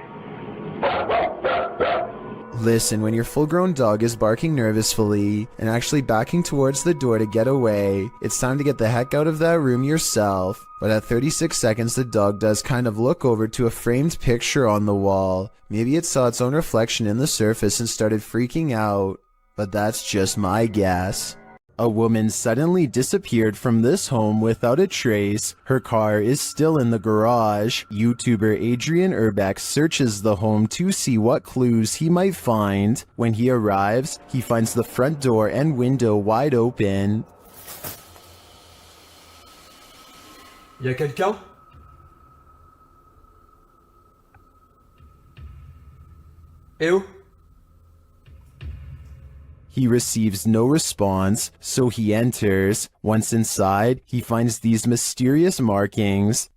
Listen, when your full-grown dog is barking nervously and actually backing towards the door to get away, it's time to get the heck out of that room yourself. But at 36 seconds, the dog does kind of look over to a framed picture on the wall. Maybe it saw its own reflection in the surface and started freaking out. But that's just my guess. A woman suddenly disappeared from this home without a trace. Her car is still in the garage. YouTuber Adrian Urbeck searches the home to see what clues he might find. When he arrives, he finds the front door and window wide open. Y'a quelqu'un? Eh oh? He receives no response, so he enters. Once inside, he finds these mysterious markings.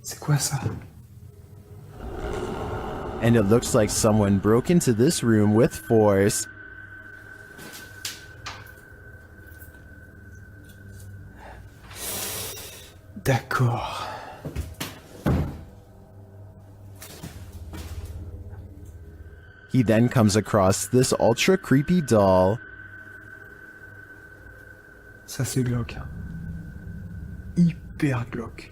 C'est quoi ça? And it looks like someone broke into this room with force. D'accord. He then comes across this ultra creepy doll. Ça c'est glauque. Hein. Hyper glauque.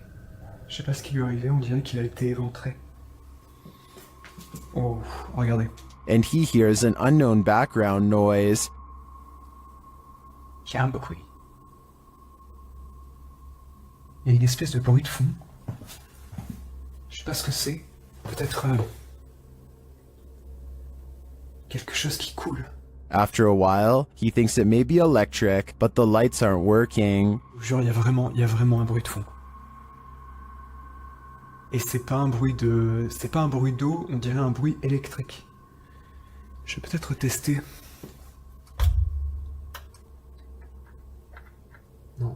Je sais pas ce qui lui est arrivé, on dirait qu'il a été éventré. Oh, regardez. And he hears an unknown background noise. Il y a un bruit. Il y a une espèce de bruit de fond. Je sais pas ce que c'est. Peut-être quelque chose qui coule. After a while, he thinks it may be electric, but the lights aren't working. Genre, il y a vraiment un bruit de fond. Et c'est pas un bruit d'eau, on dirait un bruit électrique. Je vais peut-être tester. Non.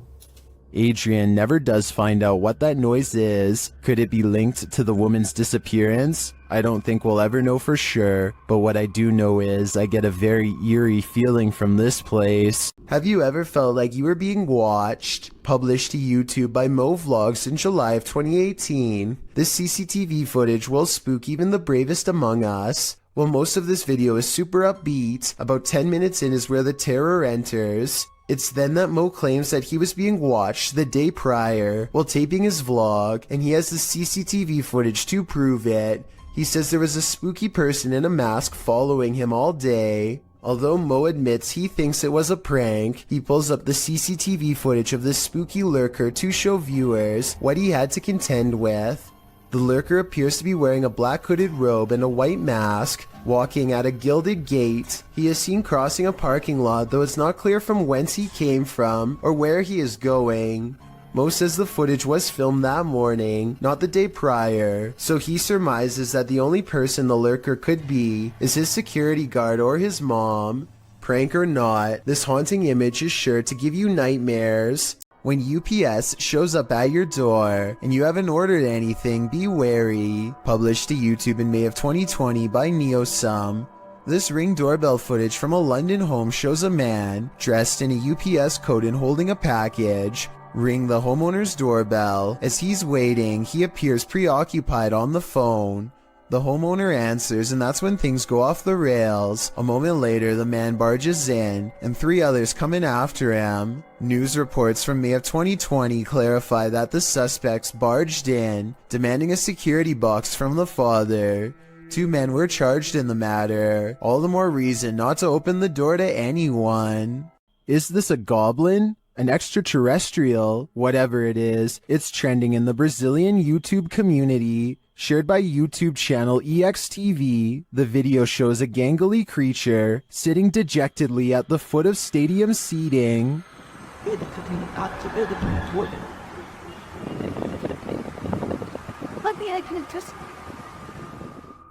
Adrian never does find out what that noise is. Could it be linked to the woman's disappearance? I don't think we'll ever know for sure, but what I do know is I get a very eerie feeling from this place. Have you ever felt like you were being watched? Published to YouTube by Mo Vlogs in July of 2018. This CCTV footage will spook even the bravest among us. While most of this video is super upbeat, about 10 minutes in is where the terror enters. It's then that Mo claims that he was being watched the day prior while taping his vlog, and he has the CCTV footage to prove it. He says there was a spooky person in a mask following him all day. Although Mo admits he thinks it was a prank, he pulls up the CCTV footage of this spooky lurker to show viewers what he had to contend with. The lurker appears to be wearing a black hooded robe and a white mask, walking at a gilded gate. He is seen crossing a parking lot, though it's not clear from whence he came from or where he is going. Mo says the footage was filmed that morning, not the day prior, so he surmises that the only person the lurker could be is his security guard or his mom. Prank or not, this haunting image is sure to give you nightmares. When UPS shows up at your door and you haven't ordered anything, be wary. Published to YouTube in May of 2020 by NeoSum. This Ring doorbell footage from a London home shows a man dressed in a UPS coat and holding a package ring the homeowner's doorbell. As he's waiting, he appears preoccupied on the phone. The homeowner answers, and that's when things go off the rails. A moment later, the man barges in, and 3 others come in after him. News reports from May of 2020 clarify that the suspects barged in, demanding a security box from the father. 2 men were charged in the matter. All the more reason not to open the door to anyone. Is this a goblin? An extraterrestrial? Whatever it is, it's trending in the Brazilian YouTube community. Shared by YouTube channel EXTV, the video shows a gangly creature sitting dejectedly at the foot of stadium seating.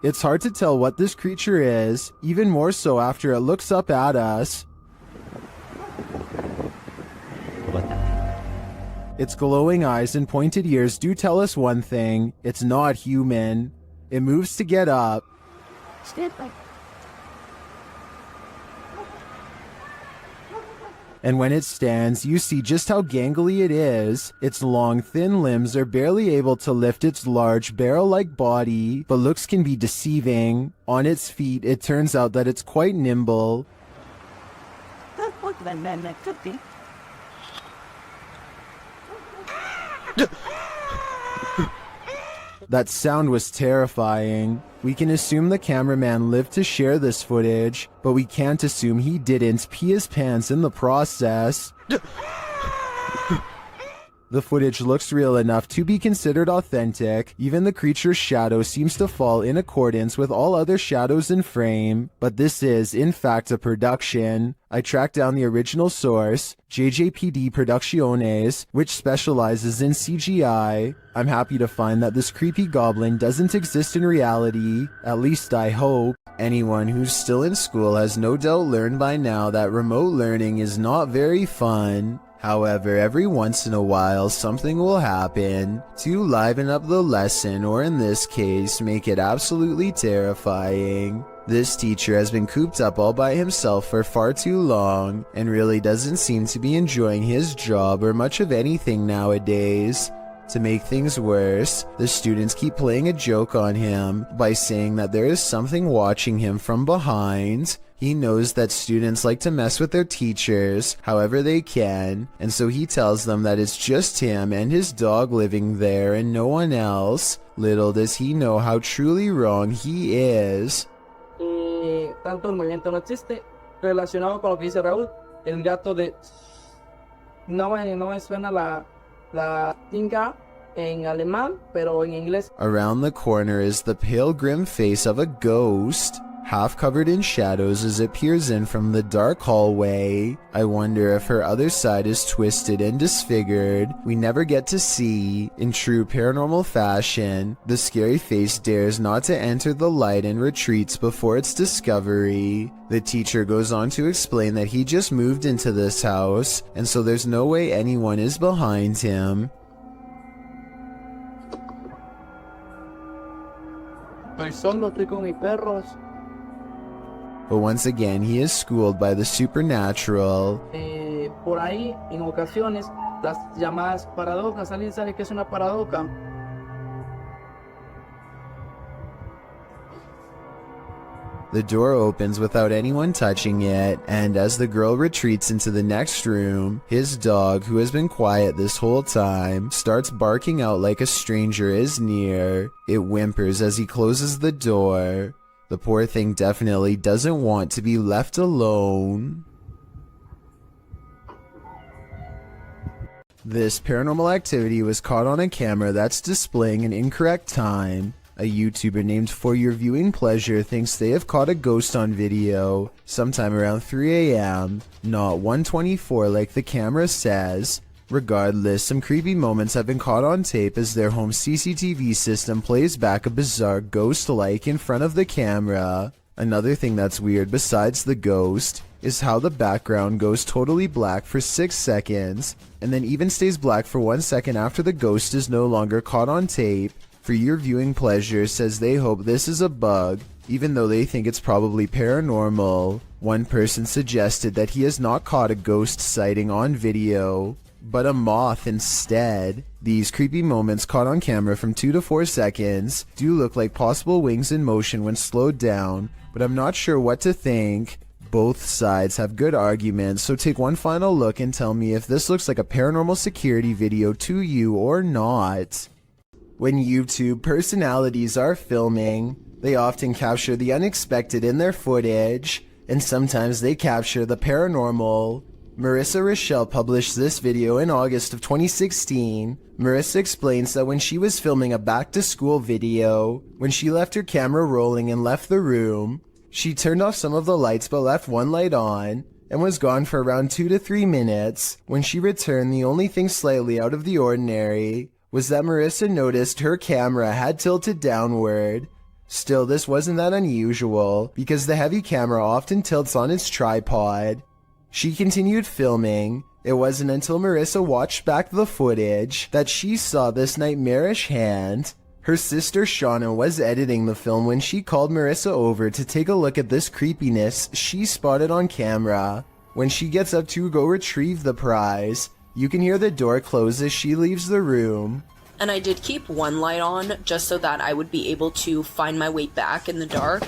It's hard to tell what this creature is, even more so after it looks up at us. Its glowing eyes and pointed ears do tell us one thing: it's not human. It moves to get up. And when it stands, you see just how gangly it is. Its long, thin limbs are barely able to lift its large, barrel-like body, but looks can be deceiving. On its feet, it turns out that it's quite nimble. That sound was terrifying. We can assume the cameraman lived to share this footage, but we can't assume he didn't pee his pants in the process. The footage looks real enough to be considered authentic. Even the creature's shadow seems to fall in accordance with all other shadows in frame, but this is, in fact, a production. I tracked down the original source, JJPD Producciones, which specializes in CGI. I'm happy to find that this creepy goblin doesn't exist in reality, at least I hope. Anyone who's still in school has no doubt learned by now that remote learning is not very fun. However, every once in a while, something will happen to liven up the lesson, or in this case, make it absolutely terrifying. This teacher has been cooped up all by himself for far too long, and really doesn't seem to be enjoying his job or much of anything nowadays. To make things worse, the students keep playing a joke on him by saying that there is something watching him from behind. He knows that students like to mess with their teachers however they can, and so he tells them that it's just him and his dog living there and no one else. Little does he know how truly wrong he is. Tanto el movimiento no existe, relacionado con lo que dice Raúl, el gato de... No me suena la tinga en alemán, pero en inglés. Around the corner is the pale grim face of a ghost, half covered in shadows as it peers in from the dark hallway. I wonder if her other side is twisted and disfigured. We never get to see. In true paranormal fashion, the scary face dares not to enter the light and retreats before its discovery. The teacher goes on to explain that he just moved into this house, and so there's no way anyone is behind him. Estoy con mis perros. But once again, he is schooled by the supernatural. Por ahí, en ocasiones, las llamadas paradojas. ¿Alguien sabe qué es una paradoja? The door opens without anyone touching it, and as the girl retreats into the next room, his dog, who has been quiet this whole time, starts barking out like a stranger is near. It whimpers as he closes the door. The poor thing definitely doesn't want to be left alone. This paranormal activity was caught on a camera that's displaying an incorrect time. A YouTuber named For Your Viewing Pleasure thinks they have caught a ghost on video sometime around 3 a.m., not 1:24 like the camera says. Regardless, some creepy moments have been caught on tape as their home CCTV system plays back a bizarre ghost-like in front of the camera. Another thing that's weird besides the ghost is how the background goes totally black for 6 seconds, and then even stays black for 1 second after the ghost is no longer caught on tape. For Your Viewing Pleasure says they hope this is a bug, even though they think it's probably paranormal. One person suggested that he has not caught a ghost sighting on video, but a moth instead. These creepy moments caught on camera from 2 to 4 seconds do look like possible wings in motion when slowed down, but I'm not sure what to think. Both sides have good arguments, so take one final look and tell me if this looks like a paranormal security video to you or not. When YouTube personalities are filming, they often capture the unexpected in their footage, and sometimes they capture the paranormal. Marissa Rochelle published this video in August of 2016. Marissa explains that when she was filming a back-to-school video, when she left her camera rolling and left the room, she turned off some of the lights but left one light on, and was gone for around 2 to 3 minutes. When she returned, the only thing slightly out of the ordinary was that Marissa noticed her camera had tilted downward. Still, this wasn't that unusual, because the heavy camera often tilts on its tripod. She continued filming. It wasn't until Marissa watched back the footage that she saw this nightmarish hand. Her sister Shauna was editing the film when she called Marissa over to take a look at this creepiness she spotted on camera. When she gets up to go retrieve the prize, you can hear the door close as she leaves the room. And I did keep one light on just so that I would be able to find my way back in the dark.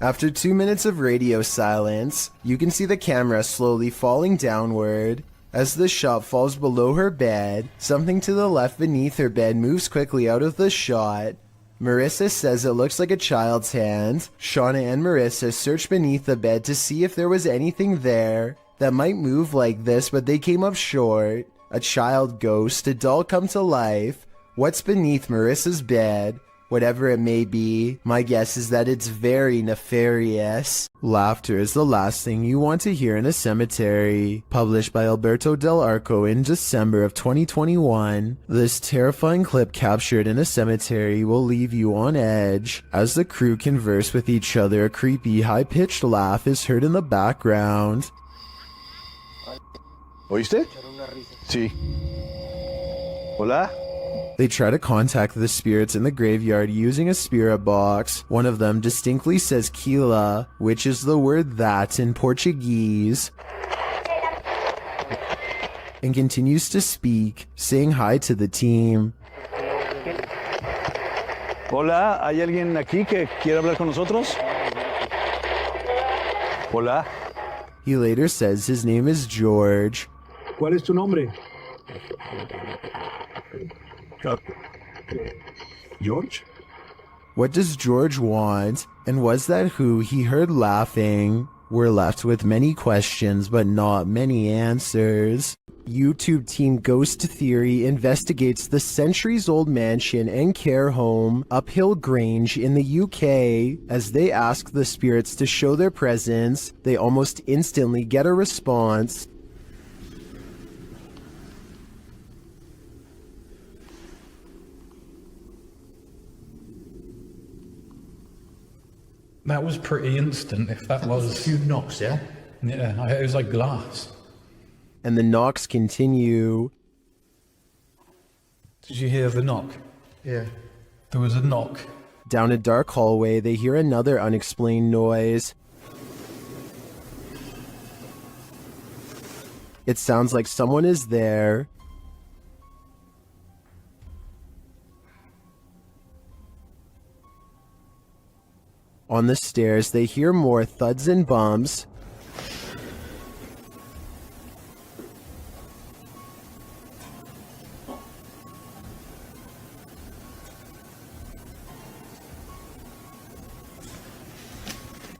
After 2 minutes of radio silence, you can see the camera slowly falling downward. As the shot falls below her bed, something to the left beneath her bed moves quickly out of the shot. Marissa says it looks like a child's hand. Shauna and Marissa searched beneath the bed to see if there was anything there that might move like this, but they came up short. A child ghost, a doll come to life. What's beneath Marissa's bed? Whatever it may be, my guess is that it's very nefarious. Laughter is the last thing you want to hear in a cemetery. Published by Alberto Del Arco in December of 2021, this terrifying clip captured in a cemetery will leave you on edge. As the crew converse with each other, a creepy, high-pitched laugh is heard in the background. ¿Oíste? Sí. Hola? They try to contact the spirits in the graveyard using a spirit box. One of them distinctly says Kila, which is the word that in Portuguese, and continues to speak, saying hi to the team. Hola, ¿hay alguien aquí que quiere hablar con nosotros? Hola. He later says his name is George. ¿Cuál es tu nombre? George? What does George want? And was that who he heard laughing? We're left with many questions, but not many answers. YouTube team Ghost Theory investigates the centuries-old mansion and care home Uphill Grange in the UK. As they ask the spirits to show their presence, they almost instantly get a response. That was pretty instant, if that was... a few knocks, yeah? Yeah, it was like glass. And the knocks continue. Did you hear the knock? Yeah. There was a knock. Down a dark hallway, they hear another unexplained noise. It sounds like someone is there. On the stairs, they hear more thuds and bumps.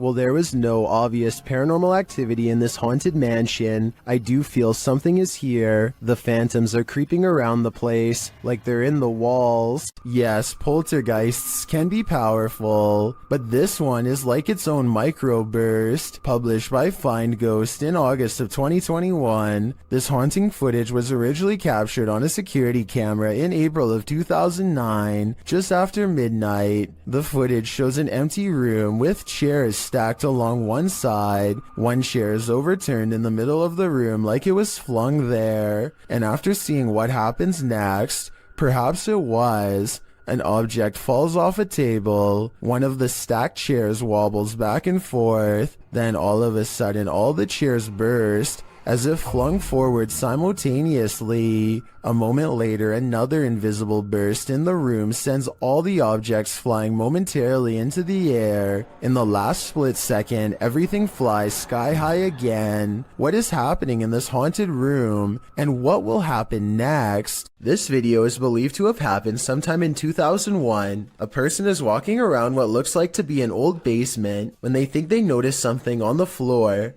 While there was no obvious paranormal activity in this haunted mansion, I do feel something is here. The phantoms are creeping around the place, like they're in the walls. Yes, poltergeists can be powerful, but this one is like its own microburst. Published by Find Ghost in August of 2021, this haunting footage was originally captured on a security camera in April of 2009, just after midnight. The footage shows an empty room with chairs stacked along one side. One chair is overturned in the middle of the room like it was flung there. And after seeing what happens next, perhaps it was, an object falls off a table. One of the stacked chairs wobbles back and forth. Then all of a sudden all the chairs burst, as if flung forward simultaneously. A moment later, another invisible burst in the room sends all the objects flying momentarily into the air. In the last split second, everything flies sky high again. What is happening in this haunted room, and what will happen next? This video is believed to have happened sometime in 2001. A person is walking around what looks like to be an old basement when they think they notice something on the floor.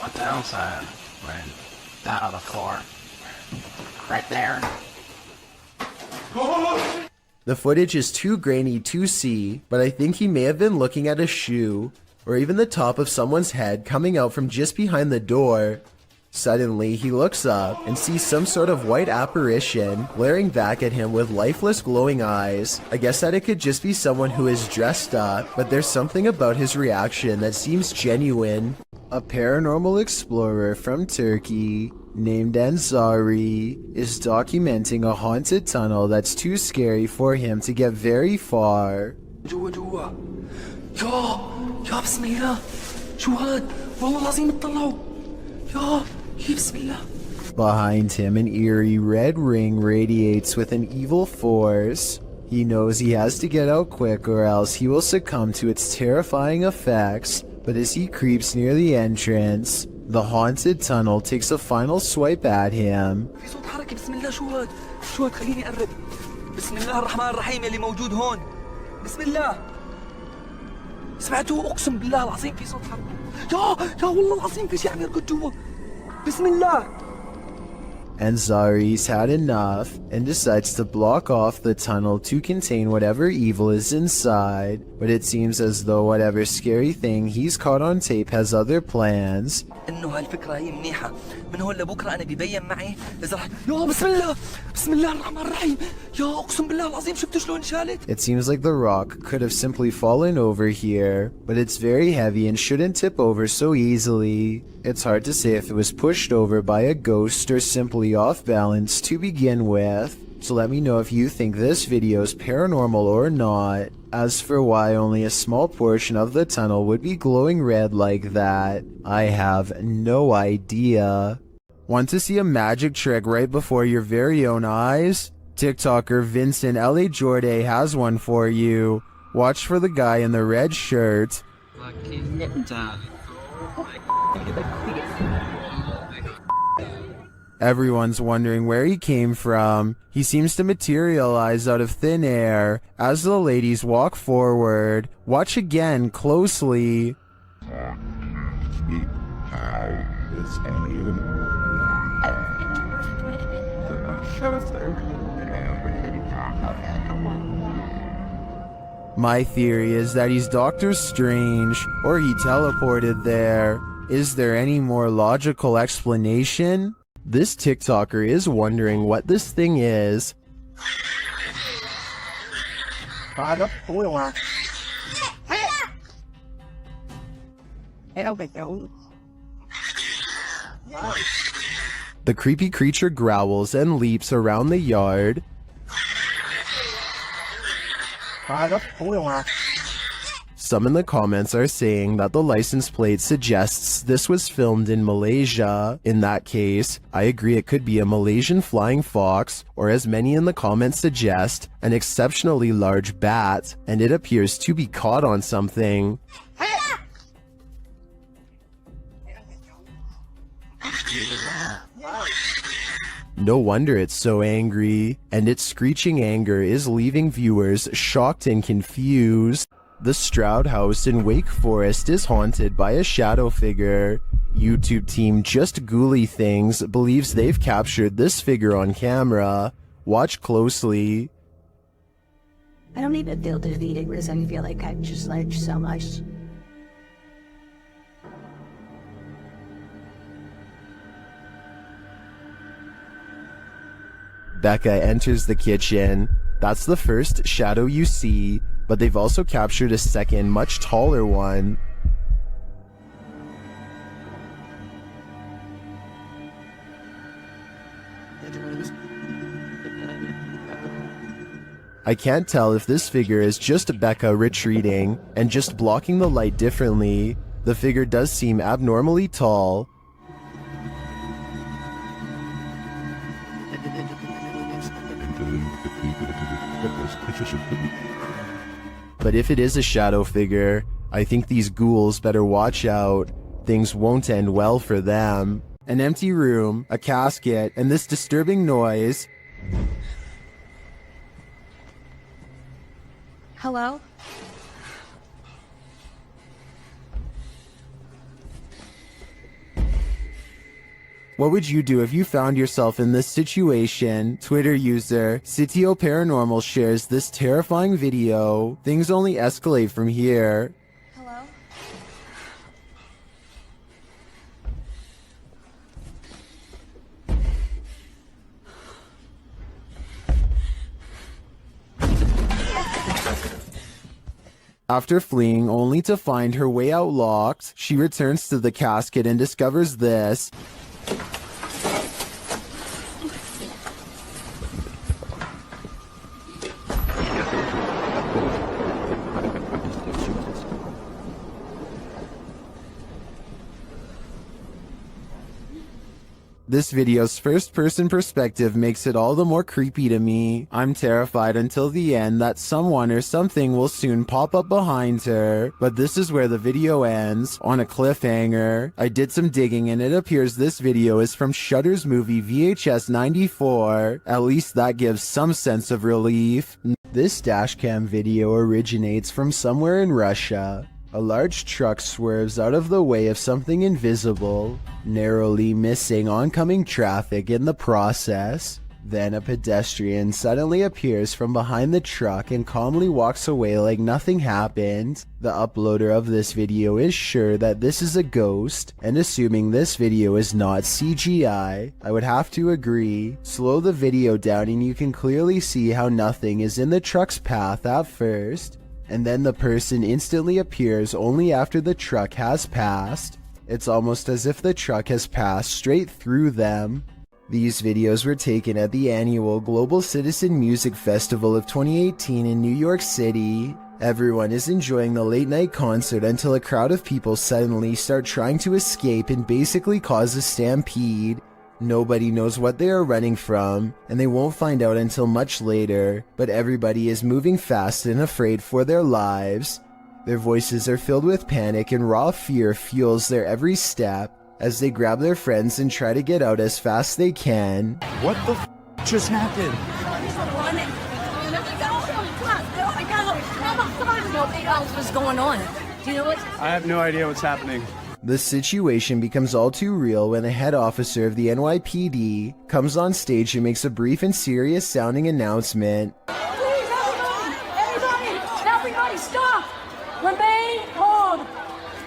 What the hell's that? Right. That on the floor. Right there. The footage is too grainy to see, but I think he may have been looking at a shoe, or even the top of someone's head coming out from just behind the door. Suddenly, he looks up and sees some sort of white apparition glaring back at him with lifeless glowing eyes. I guess that it could just be someone who is dressed up, but there's something about his reaction that seems genuine. A paranormal explorer from Turkey named Ansari is documenting a haunted tunnel that's too scary for him to get very far. جوا جوا يا بسم الله شو هاد والله العظيم اطلعوا يا بسم الله. Behind him, an eerie red ring radiates with an evil force. He knows he has to get out quick or else he will succumb to its terrifying effects, but as he creeps near the entrance, the haunted tunnel takes a final swipe at him. في صوت حركة بسم الله شو هاد خليني أقرب بسم الله الرحمن الرحيم اللي موجود هون بسم الله سمعتوا أقسم بالله العظيم في صوت حركة يا والله العظيم في شيء عم يركض جوا بسم الله. Ansari's had enough and decides to block off the tunnel to contain whatever evil is inside, but it seems as though whatever scary thing he's caught on tape has other plans. إنه هالفكرة هي منيحة من هون لبكرة أنا بيبين معي إذا رح يا بسم الله الرحمن الرحيم يا أقسم بالله العظيم شفتوا شلون شالت. It seems like the rock could have simply fallen over here, but it's very heavy and shouldn't tip over so easily. It's hard to say if it was pushed over by a ghost or simply off balance to begin with. So let me know if you think this video is paranormal or not. As for why only a small portion of the tunnel would be glowing red like that, I have no idea. Want to see a magic trick right before your very own eyes? TikToker Vincent L.A. Jordan has one for you. Watch for the guy in the red shirt. Everyone's wondering where he came from. He seems to materialize out of thin air. As the ladies walk forward, watch again closely. My theory is that he's Doctor Strange, or he teleported there. Is there any more logical explanation? This TikToker is wondering what this thing is. The creepy creature growls and leaps around the yard. Some in the comments are saying that the license plate suggests this was filmed in Malaysia. In that case, I agree it could be a Malaysian flying fox, or as many in the comments suggest, an exceptionally large bat, and it appears to be caught on something. No wonder it's so angry, and its screeching anger is leaving viewers shocked and confused. The Stroud House in Wake Forest is haunted by a shadow figure. YouTube team Just Ghouly Things believes they've captured this figure on camera. Watch closely. I don't even feel defeated because I feel like I've just learned so much. Becca enters the kitchen. That's the first shadow you see, but they've also captured a second, much taller one. I can't tell if this figure is just Becca retreating and just blocking the light differently. The figure does seem abnormally tall. But if it is a shadow figure, I think these ghouls better watch out. Things won't end well for them. An empty room, a casket, and this disturbing noise. Hello? What would you do if you found yourself in this situation? Twitter user Sitio Paranormal shares this terrifying video. Things only escalate from here. Hello? After fleeing only to find her way out locked, she returns to the casket and discovers this. This video's first-person perspective makes it all the more creepy to me. I'm terrified until the end that someone or something will soon pop up behind her. But this is where the video ends, on a cliffhanger. I did some digging and it appears this video is from Shudder's movie VHS 94. At least that gives some sense of relief. This dashcam video originates from somewhere in Russia. A large truck swerves out of the way of something invisible, narrowly missing oncoming traffic in the process. Then a pedestrian suddenly appears from behind the truck and calmly walks away like nothing happened. The uploader of this video is sure that this is a ghost, and assuming this video is not CGI, I would have to agree. Slow the video down and you can clearly see how nothing is in the truck's path at first. And then the person instantly appears only after the truck has passed. It's almost as if the truck has passed straight through them. These videos were taken at the annual Global Citizen Music Festival of 2018 in New York City. Everyone is enjoying the late night concert until a crowd of people suddenly start trying to escape and basically cause a stampede. Nobody knows what they are running from, and they won't find out until much later, but everybody is moving fast and afraid for their lives. Their voices are filled with panic and raw fear fuels their every step as they grab their friends and try to get out as fast as they can. What the f just happened? What's going on? Do you know what? I have no idea what's happening. The situation becomes all too real when a head officer of the NYPD comes on stage and makes a brief and serious sounding announcement. Please, everybody, stop! Remain calm!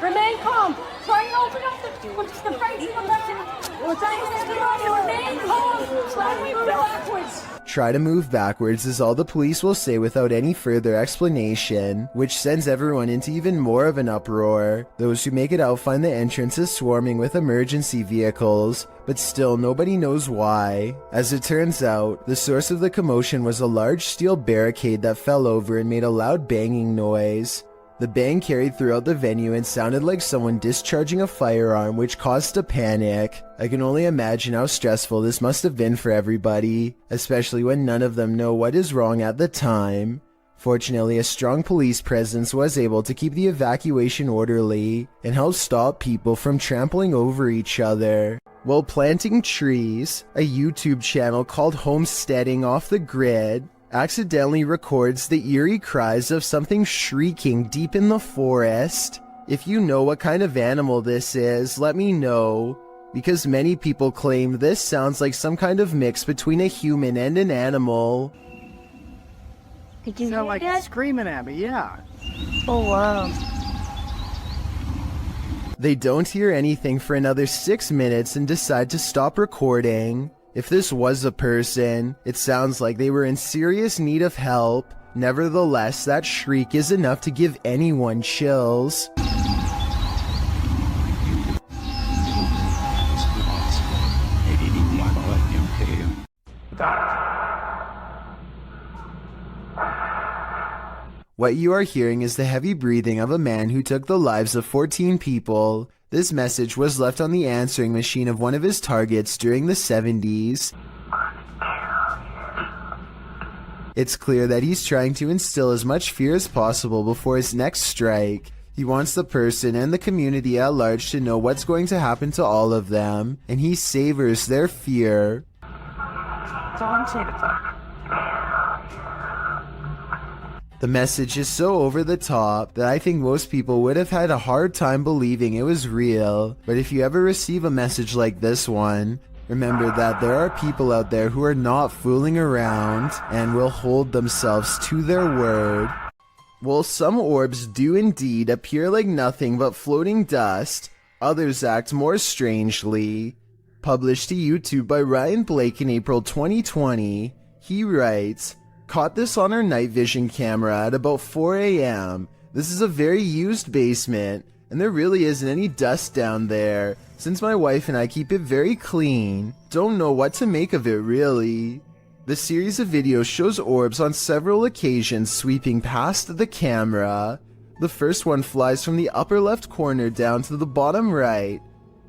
Remain calm! Try and open up the front button! We're trying to everybody remain calm! Try and move backwards! Try to move backwards is all the police will say without any further explanation, which sends everyone into even more of an uproar. Those who make it out find the entrance is swarming with emergency vehicles, but still nobody knows why. As it turns out, the source of the commotion was a large steel barricade that fell over and made a loud banging noise. The bang carried throughout the venue and sounded like someone discharging a firearm, which caused a panic. I can only imagine how stressful this must have been for everybody, especially when none of them know what is wrong at the time. Fortunately, a strong police presence was able to keep the evacuation orderly and help stop people from trampling over each other. While planting trees, a YouTube channel called Homesteading Off the Grid accidentally records the eerie cries of something shrieking deep in the forest. If you know what kind of animal this is, let me know, because many people claim this sounds like some kind of mix between a human and an animal. Did you sound like screaming at me, yeah. Oh, wow. They don't hear anything for another 6 minutes and decide to stop recording. If this was a person, it sounds like they were in serious need of help. Nevertheless, that shriek is enough to give anyone chills. What you are hearing is the heavy breathing of a man who took the lives of 14 people. This message was left on the answering machine of one of his targets during the 70s. It's clear that he's trying to instill as much fear as possible before his next strike. He wants the person and the community at large to know what's going to happen to all of them, and he savors their fear. The message is so over the top that I think most people would have had a hard time believing it was real. But if you ever receive a message like this one, remember that there are people out there who are not fooling around and will hold themselves to their word. While some orbs do indeed appear like nothing but floating dust, others act more strangely. Published to YouTube by Ryan Blake in April 2020, he writes, "Caught this on our night vision camera at about 4 a.m. This is a very used basement, and there really isn't any dust down there, since my wife and I keep it very clean. Don't know what to make of it really." The series of videos shows orbs on several occasions sweeping past the camera. The first one flies from the upper left corner down to the bottom right.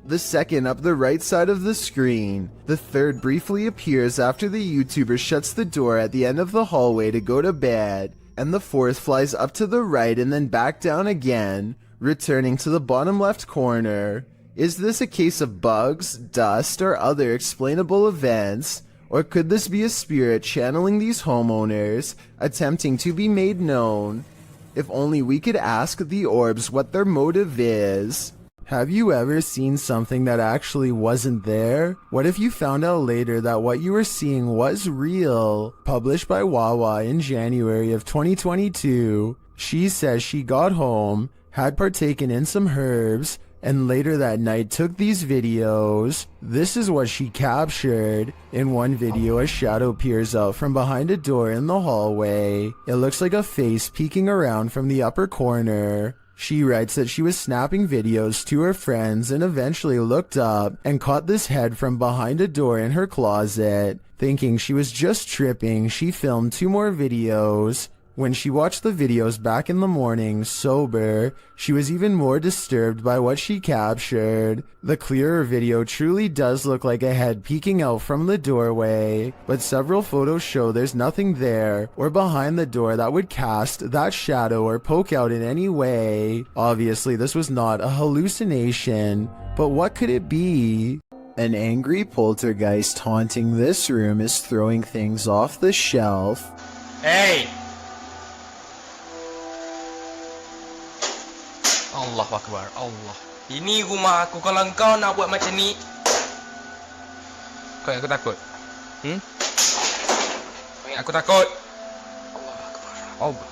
The second up the right side of the screen. The third briefly appears after the YouTuber shuts the door at the end of the hallway to go to bed. And the fourth flies up to the right and then back down again, returning to the bottom left corner. Is this a case of bugs, dust, or other explainable events? Or could this be a spirit channeling these homeowners, attempting to be made known? If only we could ask the orbs what their motive is. Have you ever seen something that actually wasn't there? What if you found out later that what you were seeing was real? Published by Wawa in January of 2022, she says she got home, had partaken in some herbs, and later that night took these videos. This is what she captured. In one video, a shadow peers out from behind a door in the hallway. It looks like a face peeking around from the upper corner. She writes that she was snapping videos to her friends and eventually looked up and caught this head from behind a door in her closet. Thinking she was just tripping, she filmed 2 more videos. When she watched the videos back in the morning, sober, she was even more disturbed by what she captured. The clearer video truly does look like a head peeking out from the doorway, but several photos show there's nothing there or behind the door that would cast that shadow or poke out in any way. Obviously, this was not a hallucination, but what could it be? An angry poltergeist haunting this room is throwing things off the shelf. Hey! Allah Akbar, Allah. Ini rumah aku, kalau kau nak buat macam ni, kau ingat aku takut? Kau ingat aku takut? Allah Akbar, Allah.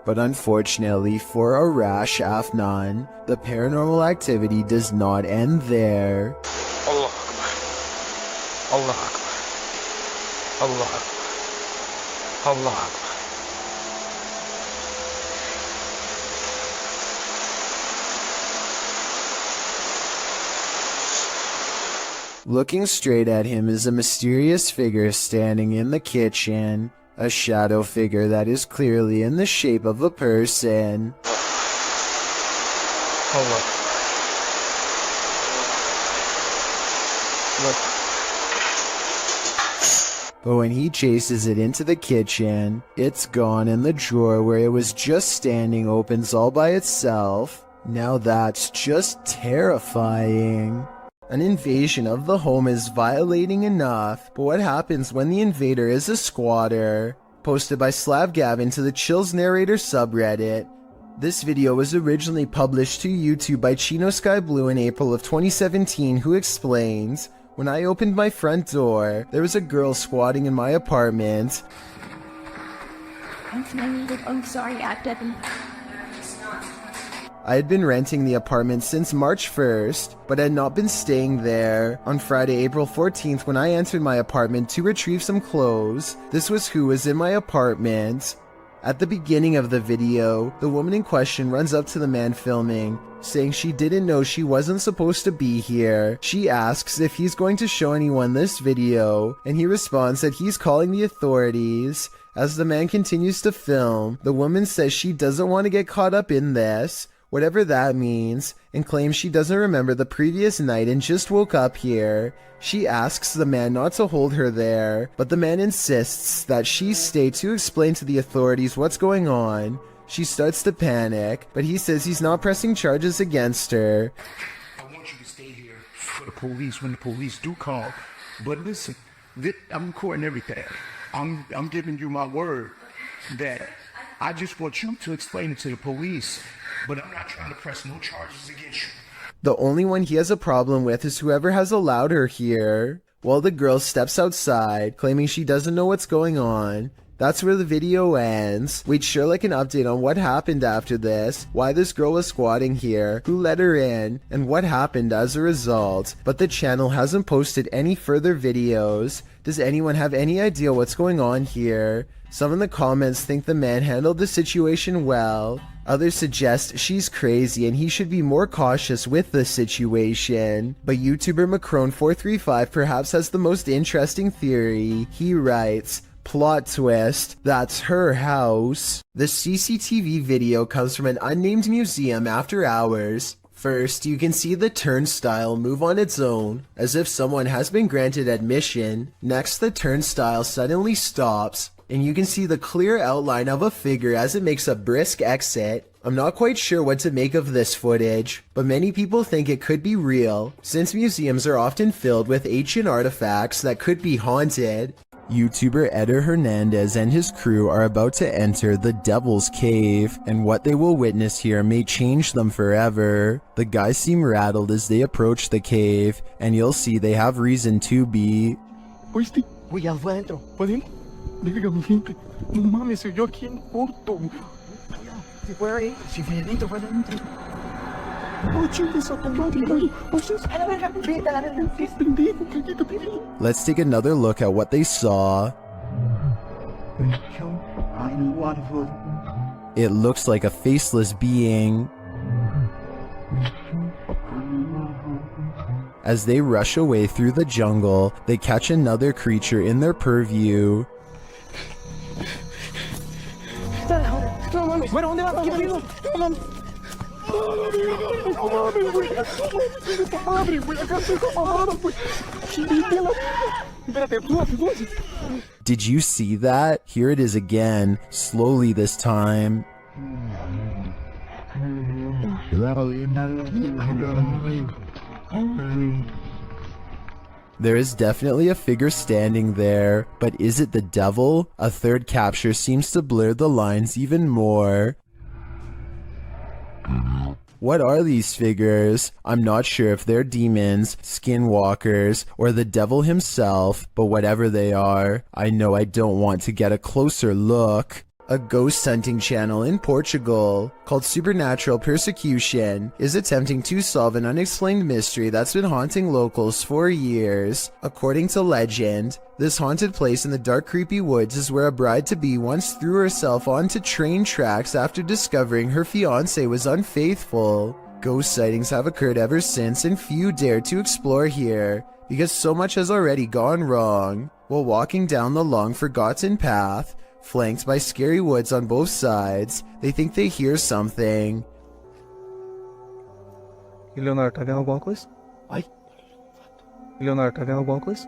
But unfortunately for Arash Afnan, the paranormal activity does not end there. Allah Akbar, Allah Akbar, Allah Akbar, Allah Akbar. Looking straight at him is a mysterious figure standing in the kitchen. A shadow figure that is clearly in the shape of a person. Hold up. Look. But when he chases it into the kitchen, it's gone and the drawer where it was just standing opens all by itself. Now that's just terrifying. An invasion of the home is violating enough, but what happens when the invader is a squatter? Posted by SlavGavin to the Chills Narrator subreddit. This video was originally published to YouTube by Chino Sky Blue in April of 2017, who explains, "When I opened my front door, there was a girl squatting in my apartment. I'm sorry, I didn't. I had been renting the apartment since March 1st, but had not been staying there. On Friday, April 14th, when I entered my apartment to retrieve some clothes, this was who was in my apartment." At the beginning of the video, the woman in question runs up to the man filming, saying she didn't know she wasn't supposed to be here. She asks if he's going to show anyone this video, and he responds that he's calling the authorities. As the man continues to film, the woman says she doesn't want to get caught up in this, whatever that means, and claims she doesn't remember the previous night and just woke up here. She asks the man not to hold her there, but the man insists that she stay to explain to the authorities what's going on. She starts to panic, but he says he's not pressing charges against her. I want you to stay here for the police when the police do call. But listen, I'm recording everything. I'm giving you my word that I just want you to explain it to the police. But I'm not trying to press no charges against you. The only one he has a problem with is whoever has allowed her here. While the girl steps outside, claiming she doesn't know what's going on. That's where the video ends. We'd sure like an update on what happened after this, why this girl was squatting here, who let her in, and what happened as a result. But the channel hasn't posted any further videos. Does anyone have any idea what's going on here? Some in the comments think the man handled the situation well. Others suggest she's crazy and he should be more cautious with the situation. But YouTuber Macron435 perhaps has the most interesting theory. He writes, "Plot twist, that's her house." The CCTV video comes from an unnamed museum after hours. First, you can see the turnstile move on its own, as if someone has been granted admission. Next, the turnstile suddenly stops, and you can see the clear outline of a figure as it makes a brisk exit. I'm not quite sure what to make of this footage, but many people think it could be real, since museums are often filled with ancient artifacts that could be haunted. YouTuber Eder Hernandez and his crew are about to enter the Devil's Cave, and what they will witness here may change them forever. The guys seem rattled as they approach the cave, and you'll see they have reason to be. ¿Oíste? Güey, ya fue adentro. ¿Podemos? Verga, mi gente. No mames, soy yo aquí en corto. Si fue ahí, si fue adentro, fue adentro. Oh, chingas a tu madre, güey. A la verga, vete a la verga. Es pendejo, callito, pendejo. Let's take another look at what they saw. It looks like a faceless being. As they rush away through the jungle, they catch another creature in their purview. No mames, bueno, ¿dónde vas? ¿Qué pedo? No mames. No mames, güey. Puta madre, güey. Acá estoy mamado, güey. Espérate, tú. Did you see that? Here it is again, slowly this time. There is definitely a figure standing there, but is it the devil? A third capture seems to blur the lines even more. What are these figures? I'm not sure if they're demons, skinwalkers, or the devil himself, but whatever they are, I know I don't want to get a closer look. A ghost hunting channel in Portugal called Supernatural Persecution is attempting to solve an unexplained mystery that's been haunting locals for years. According to legend, this haunted place in the dark, creepy woods is where a bride-to-be once threw herself onto train tracks after discovering her fiancé was unfaithful. Ghost sightings have occurred ever since, and few dare to explore here because so much has already gone wrong. While walking down the long forgotten path, Flanked by scary woods on both sides, they think they hear something. Leonardo, tá vendo alguma coisa? Vai. Leonardo, tá vendo alguma coisa?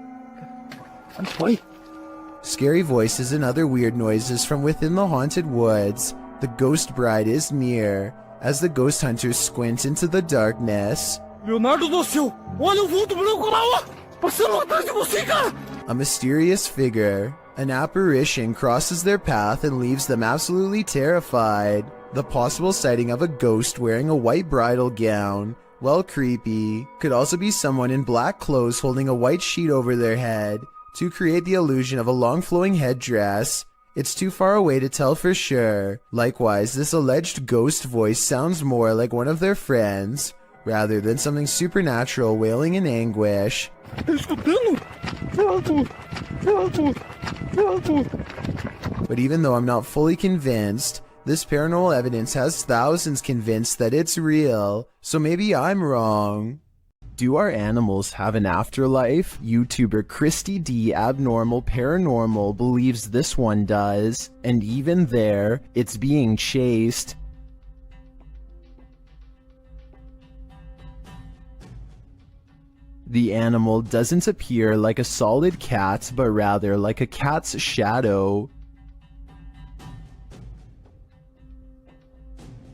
Vai. Scary voices and other weird noises from within the haunted woods. The ghost bride is near, as the ghost hunters squint into the darkness. Leonardo do céu! Olha o vulto branco lá, ó! Passando atrás de você, cara! A mysterious figure, an apparition, crosses their path and leaves them absolutely terrified. The possible sighting of a ghost wearing a white bridal gown, well, creepy, could also be someone in black clothes holding a white sheet over their head to create the illusion of a long flowing headdress. It's too far away to tell for sure. Likewise, this alleged ghost voice sounds more like one of their friends, rather than something supernatural wailing in anguish. But even though I'm not fully convinced, this paranormal evidence has thousands convinced that it's real, so maybe I'm wrong. Do our animals have an afterlife? YouTuber Christy D Abnormal Paranormal believes this one does, and even there, it's being chased. The animal doesn't appear like a solid cat, but rather like a cat's shadow.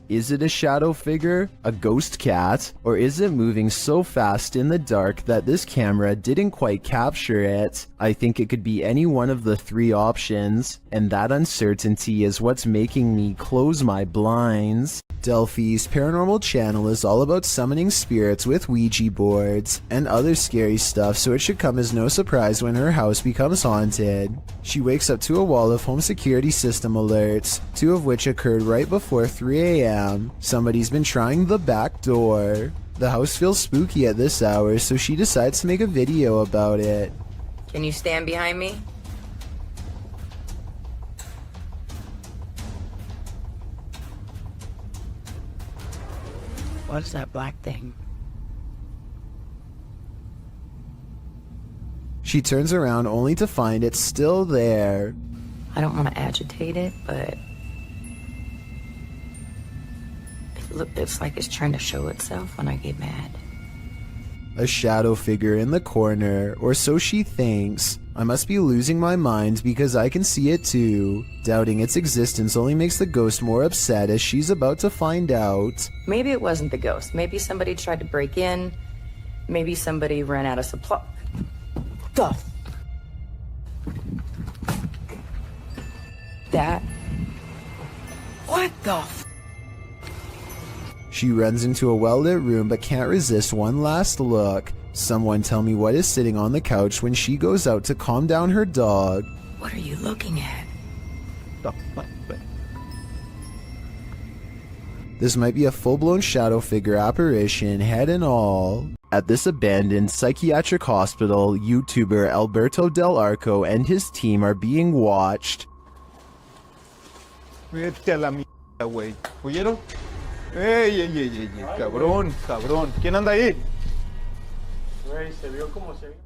Is it a shadow figure, a ghost cat, or is it moving so fast in the dark that this camera didn't quite capture it? I think it could be any one of the three options, and that uncertainty is what's making me close my blinds. Delphi's paranormal channel is all about summoning spirits with Ouija boards and other scary stuff, so it should come as no surprise when her house becomes haunted. She wakes up to a wall of home security system alerts, 2 of which occurred right before 3 a.m. Somebody's been trying the back door. The house feels spooky at this hour, so she decides to make a video about it. Can you stand behind me? What's that black thing? She turns around only to find it's still there. I don't want to agitate it, but it's like it's trying to show itself when I get mad. A shadow figure in the corner, or so she thinks. I must be losing my mind because I can see it too. Doubting its existence only makes the ghost more upset as she's about to find out. Maybe it wasn't the ghost. Maybe somebody tried to break in. Maybe somebody ran out of supply. Stuff. That. What the She runs into a well-lit room but can't resist one last look. Someone tell me what is sitting on the couch when she goes out to calm down her dog. What are you looking at? This might be a full-blown shadow figure apparition, head and all. At this abandoned psychiatric hospital, YouTuber Alberto Del Arco and his team are being watched. Vete a la mierda, güey. ¿Oyeron? ¡Ey! Cabrón. ¿Quién anda ahí?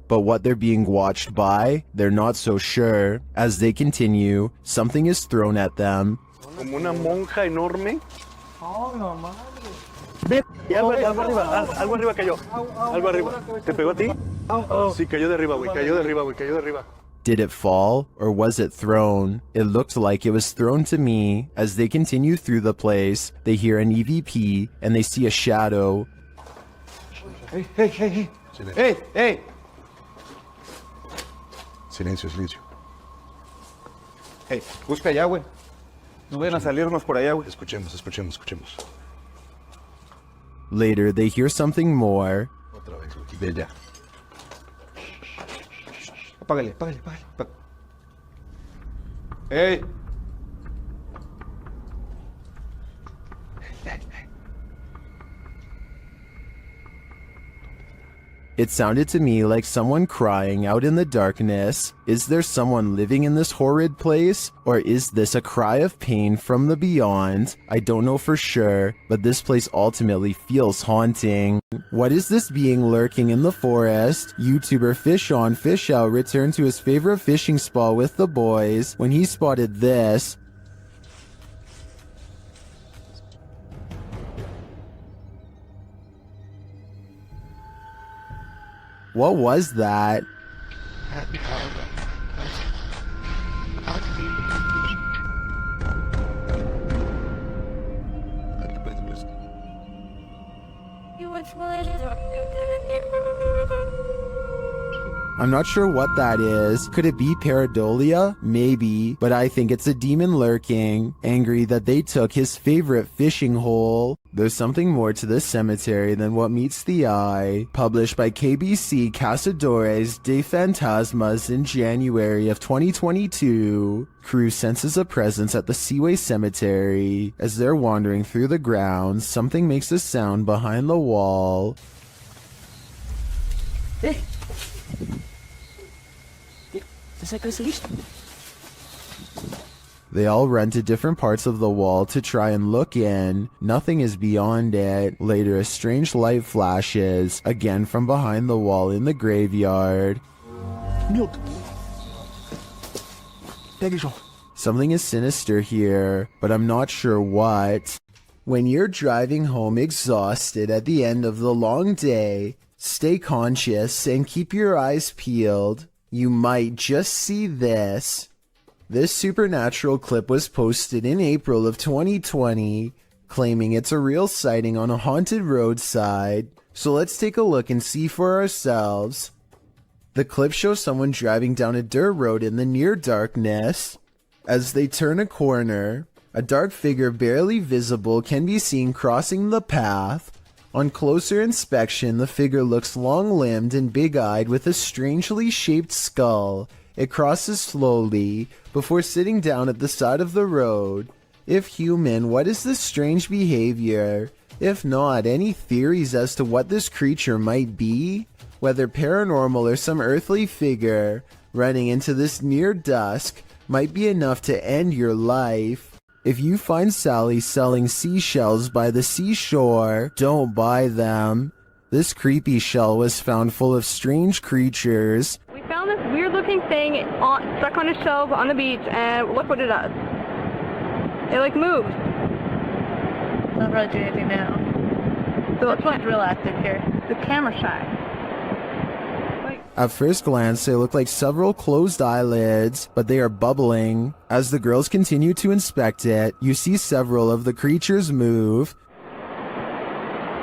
But what they're being watched by, they're not so sure. As they continue, something is thrown at them. Como una monja enorme. Ve, algo arriba cayó. Algo arriba. ¿Te pegó a ti? Sí, cayó de arriba, güey. Cayó de arriba. Did it fall, or was it thrown? It looked like it was thrown to me. As they continue through the place, they hear an EVP, and they see a shadow. Hey! Silencio. Hey, busca allá, güey. No vayan a salirnos por allá, güey. Escuchemos. Later, they hear something more. Otra vez, de allá. Apágale. Hey. It sounded to me like someone crying out in the darkness. Is there someone living in this horrid place? Or is this a cry of pain from the beyond? I don't know for sure, but this place ultimately feels haunting. What is this being lurking in the forest? YouTuber Fish On Fish Out returned to his favorite fishing spot with the boys when he spotted this. What was that? I'm not sure what that is. Could it be pareidolia? Maybe, but I think it's a demon lurking, angry that they took his favorite fishing hole. There's something more to this cemetery than what meets the eye. Published by KBC Cazadores de Fantasmas in January of 2022. Crew senses a presence at the Seaway Cemetery. As they're wandering through the grounds, something makes a sound behind the wall. They all run to different parts of the wall to try and look in. Nothing is beyond it. Later, a strange light flashes, again from behind the wall in the graveyard. Something is sinister here, but I'm not sure what. When you're driving home exhausted at the end of the long day, stay conscious and keep your eyes peeled. You might just see this. This supernatural clip was posted in April of 2020, claiming it's a real sighting on a haunted roadside. So let's take a look and see for ourselves. The clip shows someone driving down a dirt road in the near darkness. As they turn a corner, a dark figure barely visible can be seen crossing the path. On closer inspection, the figure looks long-limbed and big-eyed with a strangely shaped skull. It crosses slowly before sitting down at the side of the road. If human, what is this strange behavior? If not, any theories as to what this creature might be? Whether paranormal or some earthly figure running into this near dusk might be enough to end your life. If you find Sally selling seashells by the seashore, don't buy them. This creepy shell was found full of strange creatures. We found this weird looking thing stuck on a shelf on the beach, and look what it does. It like moves. Not really doing anything now. So it's like real active here. The camera shy. At first glance, they look like several closed eyelids, but they are bubbling. As the girls continue to inspect it, you see several of the creatures move.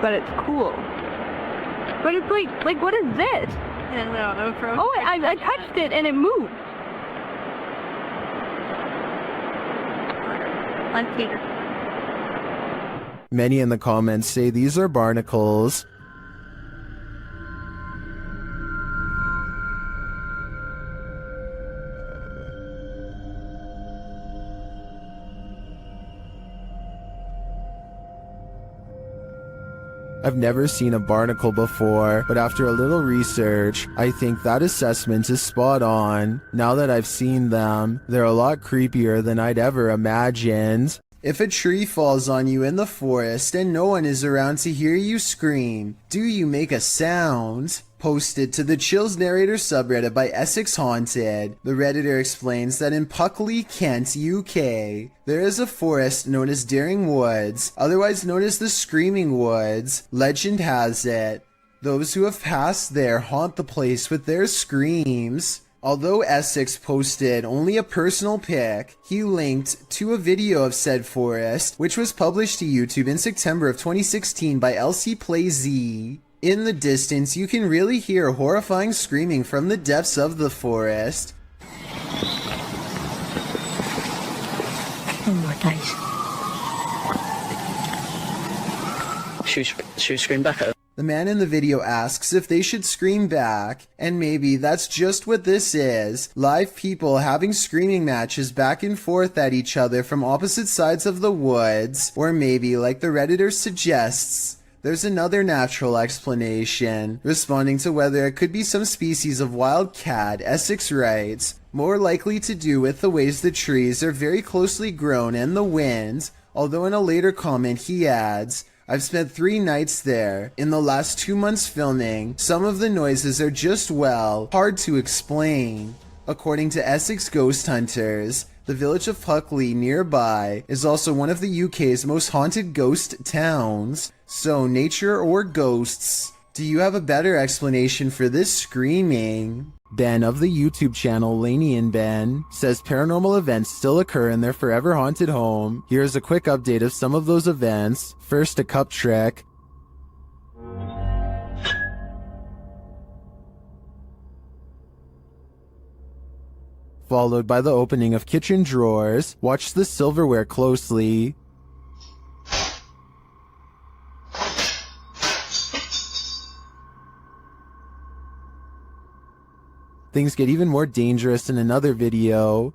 But it's cool. But it's like what is this? And no, oh, I touched it and it moved. I'm Peter. Many in the comments say these are barnacles. I've never seen a barnacle before, but after a little research, I think that assessment is spot on. Now that I've seen them, they're a lot creepier than I'd ever imagined. If a tree falls on you in the forest and no one is around to hear you scream, do you make a sound? Posted to the Chills Narrator subreddit by Essex Haunted, the Redditor explains that in Puckley, Kent, UK, there is a forest known as Daring Woods, otherwise known as the Screaming Woods. Legend has it, those who have passed there haunt the place with their screams. Although Essex posted only a personal pic, he linked to a video of said forest, which was published to YouTube in September of 2016 by LC Play Z. In the distance, you can really hear horrifying screaming from the depths of the forest. One more time. Should we scream back at her? The man in the video asks if they should scream back, and maybe that's just what this is. Live people having screaming matches back and forth at each other from opposite sides of the woods. Or maybe, like the Redditor suggests, There's another natural explanation, responding to whether it could be some species of wild cat. Essex writes, more likely to do with the ways the trees are very closely grown and the wind, although in a later comment he adds, I've spent 3 nights there. In the last 2 months filming, some of the noises are just, well, hard to explain. According to Essex Ghost Hunters, the village of Huckley nearby is also one of the UK's most haunted ghost towns. So, nature or ghosts, do you have a better explanation for this screaming? Ben of the YouTube channel Laney and Ben says paranormal events still occur in their forever haunted home. Here's a quick update of some of those events. First, a cup trick. Followed by the opening of kitchen drawers. Watch the silverware closely. Things get even more dangerous in another video.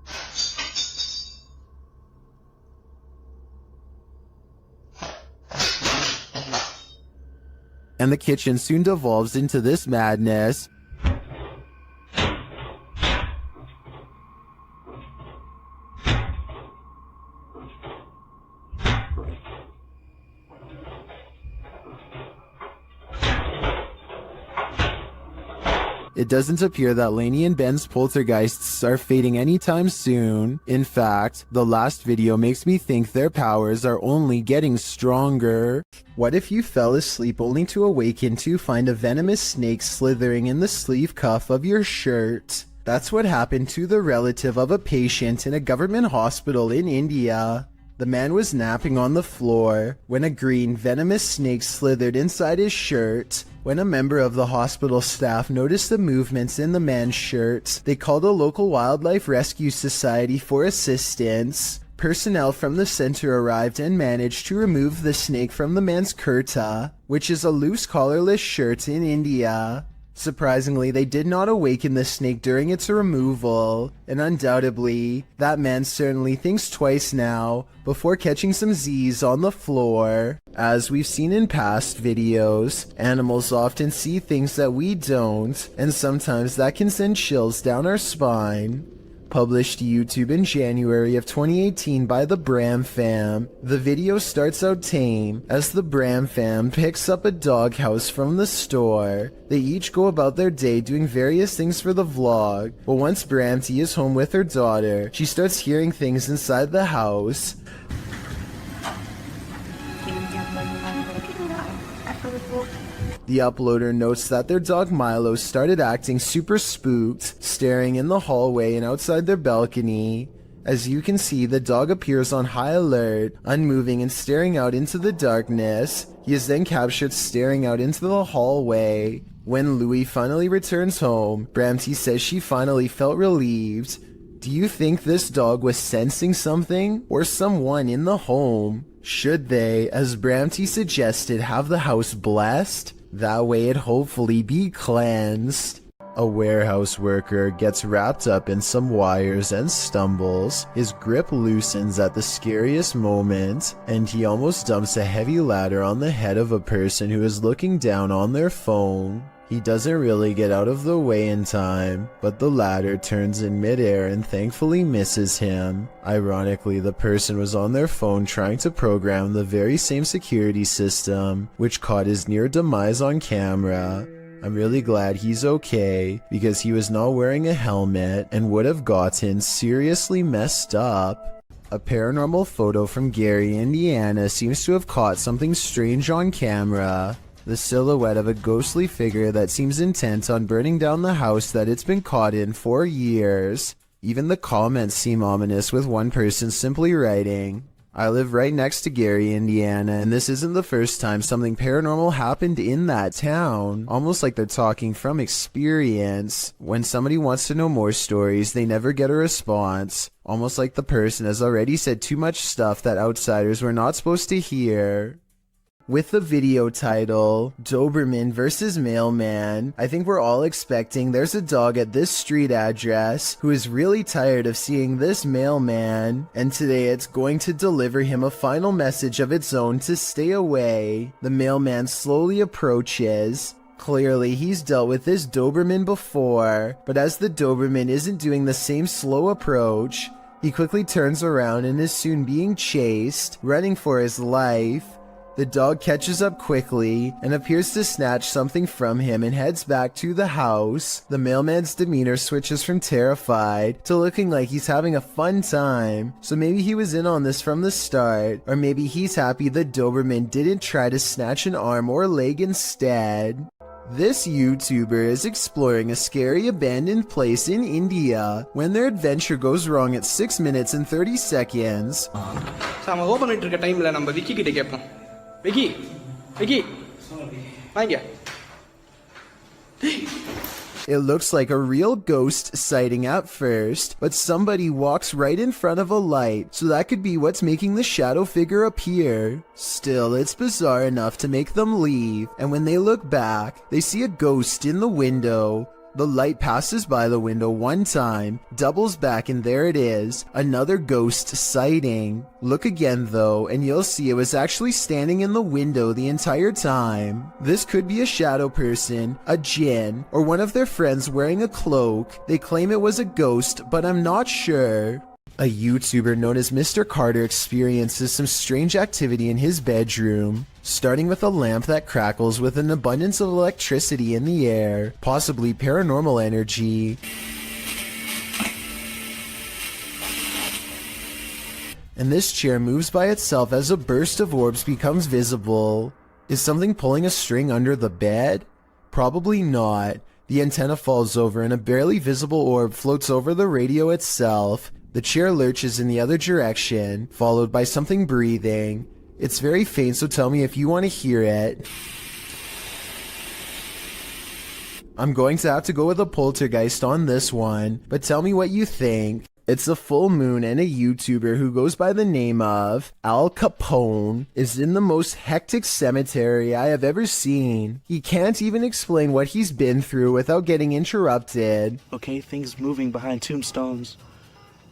And the kitchen soon devolves into this madness. It doesn't appear that Laney and Ben's poltergeists are fading anytime soon. In fact, the last video makes me think their powers are only getting stronger. What if you fell asleep only to awaken to find a venomous snake slithering in the sleeve cuff of your shirt? That's what happened to the relative of a patient in a government hospital in India. The man was napping on the floor when a green venomous snake slithered inside his shirt. When a member of the hospital staff noticed the movements in the man's shirt, they called a local wildlife rescue society for assistance. Personnel from the center arrived and managed to remove the snake from the man's kurta, which is a loose collarless shirt in India. Surprisingly, they did not awaken the snake during its removal, and undoubtedly, that man certainly thinks twice now before catching some Z's on the floor. As we've seen in past videos, animals often see things that we don't, and sometimes that can send chills down our spine. Published to YouTube in January of 2018 by the Bram fam. The video starts out tame as the Bram fam picks up a doghouse from the store. They each go about their day doing various things for the vlog, but once Bramty is home with her daughter, she starts hearing things inside the house. The uploader notes that their dog Milo started acting super spooked, staring in the hallway and outside their balcony. As you can see, the dog appears on high alert, unmoving and staring out into the darkness. He is then captured staring out into the hallway. When Louie finally returns home, Bramty says she finally felt relieved. Do you think this dog was sensing something or someone in the home? Should they, as Bramty suggested, have the house blessed? That way it'd hopefully be cleansed. A warehouse worker gets wrapped up in some wires and stumbles. His grip loosens at the scariest moment, and he almost dumps a heavy ladder on the head of a person who is looking down on their phone. He doesn't really get out of the way in time, but the ladder turns in midair and thankfully misses him. Ironically, the person was on their phone trying to program the very same security system, which caught his near demise on camera. I'm really glad he's okay, because he was not wearing a helmet and would have gotten seriously messed up. A paranormal photo from Gary, Indiana seems to have caught something strange on camera. The silhouette of a ghostly figure that seems intent on burning down the house that it's been caught in for years. Even the comments seem ominous, with one person simply writing, I live right next to Gary, Indiana, and this isn't the first time something paranormal happened in that town. Almost like they're talking from experience. When somebody wants to know more stories, they never get a response. Almost like the person has already said too much stuff that outsiders were not supposed to hear. With the video title, Doberman vs. Mailman, I think we're all expecting there's a dog at this street address who is really tired of seeing this mailman, and today it's going to deliver him a final message of its own to stay away. The mailman slowly approaches. Clearly, he's dealt with this Doberman before, but as the Doberman isn't doing the same slow approach, he quickly turns around and is soon being chased, running for his life. The dog catches up quickly and appears to snatch something from him and heads back to the house. The mailman's demeanor switches from terrified to looking like he's having a fun time, so maybe he was in on this from the start, or maybe he's happy the Doberman didn't try to snatch an arm or leg instead. This YouTuber is exploring a scary abandoned place in India when their adventure goes wrong at 6 minutes and 30 seconds. நம்ம open பண்ணிட்டு இருக்க டைம்ல நம்ம விக்கி கிட்ட கேட்போம். விக்கி விக்கி வாங்க. It looks like a real ghost sighting at first, but somebody walks right in front of a light, so that could be what's making the shadow figure appear. Still, it's bizarre enough to make them leave, and when they look back, they see a ghost in the window. The light passes by the window one time, doubles back, and there it is, another ghost sighting. Look again though, and you'll see it was actually standing in the window the entire time. This could be a shadow person, a djinn, or one of their friends wearing a cloak. They claim it was a ghost, but I'm not sure. A YouTuber known as Mr. Carter experiences some strange activity in his bedroom, starting with a lamp that crackles with an abundance of electricity in the air, possibly paranormal energy. And this chair moves by itself as a burst of orbs becomes visible. Is something pulling a string under the bed? Probably not. The antenna falls over and a barely visible orb floats over the radio itself. The chair lurches in the other direction, followed by something breathing. It's very faint, so tell me if you want to hear it. I'm going to have to go with a poltergeist on this one, but tell me what you think. It's a full moon, and a YouTuber who goes by the name of Al Capone is in the most hectic cemetery I have ever seen. He can't even explain what he's been through without getting interrupted. Okay, things moving behind tombstones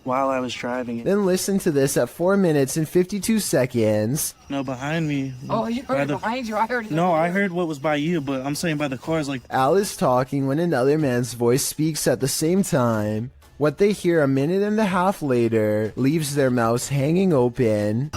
while I was driving. Then listen to this at 4 minutes and 52 seconds. No, behind me. Oh, you heard behind you. I heard. No, I heard what was by you, but I'm saying by the cars. Like Al is talking when another man's voice speaks at the same time. What they hear a minute and a half later leaves their mouths hanging open.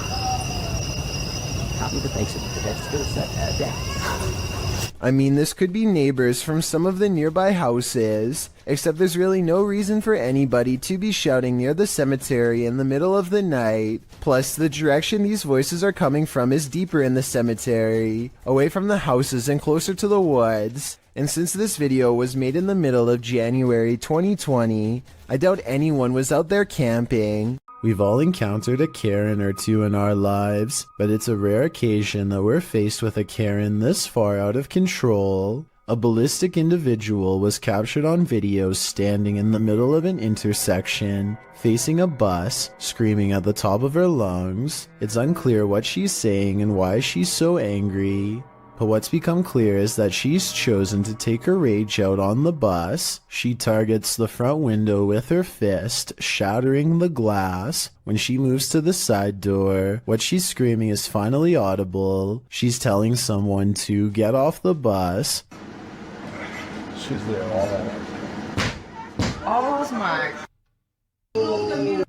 I mean, this could be neighbors from some of the nearby houses, except there's really no reason for anybody to be shouting near the cemetery in the middle of the night. Plus, the direction these voices are coming from is deeper in the cemetery, away from the houses and closer to the woods. And since this video was made in the middle of January 2020, I doubt anyone was out there camping. We've all encountered a Karen or two in our lives, but it's a rare occasion that we're faced with a Karen this far out of control. A ballistic individual was captured on video standing in the middle of an intersection, facing a bus, screaming at the top of her lungs. It's unclear what she's saying and why she's so angry. But what's become clear is that she's chosen to take her rage out on the bus. She targets the front window with her fist, shattering the glass. When she moves to the side door, what she's screaming is finally audible. She's telling someone to get off the bus. She's there all Oh my.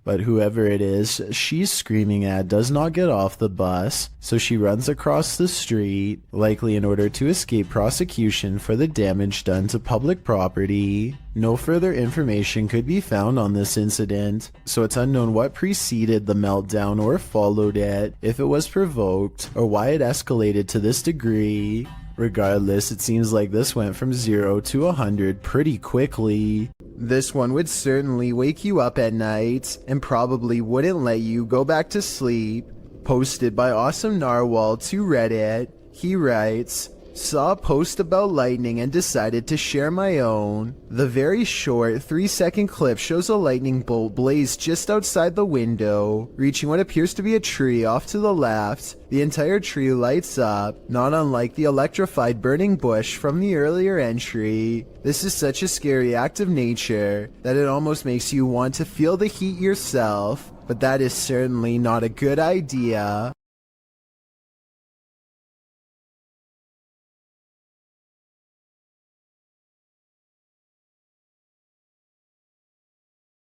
But whoever it is she's screaming at does not get off the bus, so she runs across the street, likely in order to escape prosecution for the damage done to public property. No further information could be found on this incident, so it's unknown what preceded the meltdown or followed it, if it was provoked, or why it escalated to this degree. Regardless, it seems like this went from 0 to 100 pretty quickly. This one would certainly wake you up at night, and probably wouldn't let you go back to sleep. Posted by Awesome Narwhal to Reddit, he writes, saw a post about lightning and decided to share my own. The very short 3-second clip shows a lightning bolt blaze just outside the window, reaching what appears to be a tree off to the left. The entire tree lights up, not unlike the electrified burning bush from the earlier entry. This is such a scary act of nature that it almost makes you want to feel the heat yourself, but that is certainly not a good idea.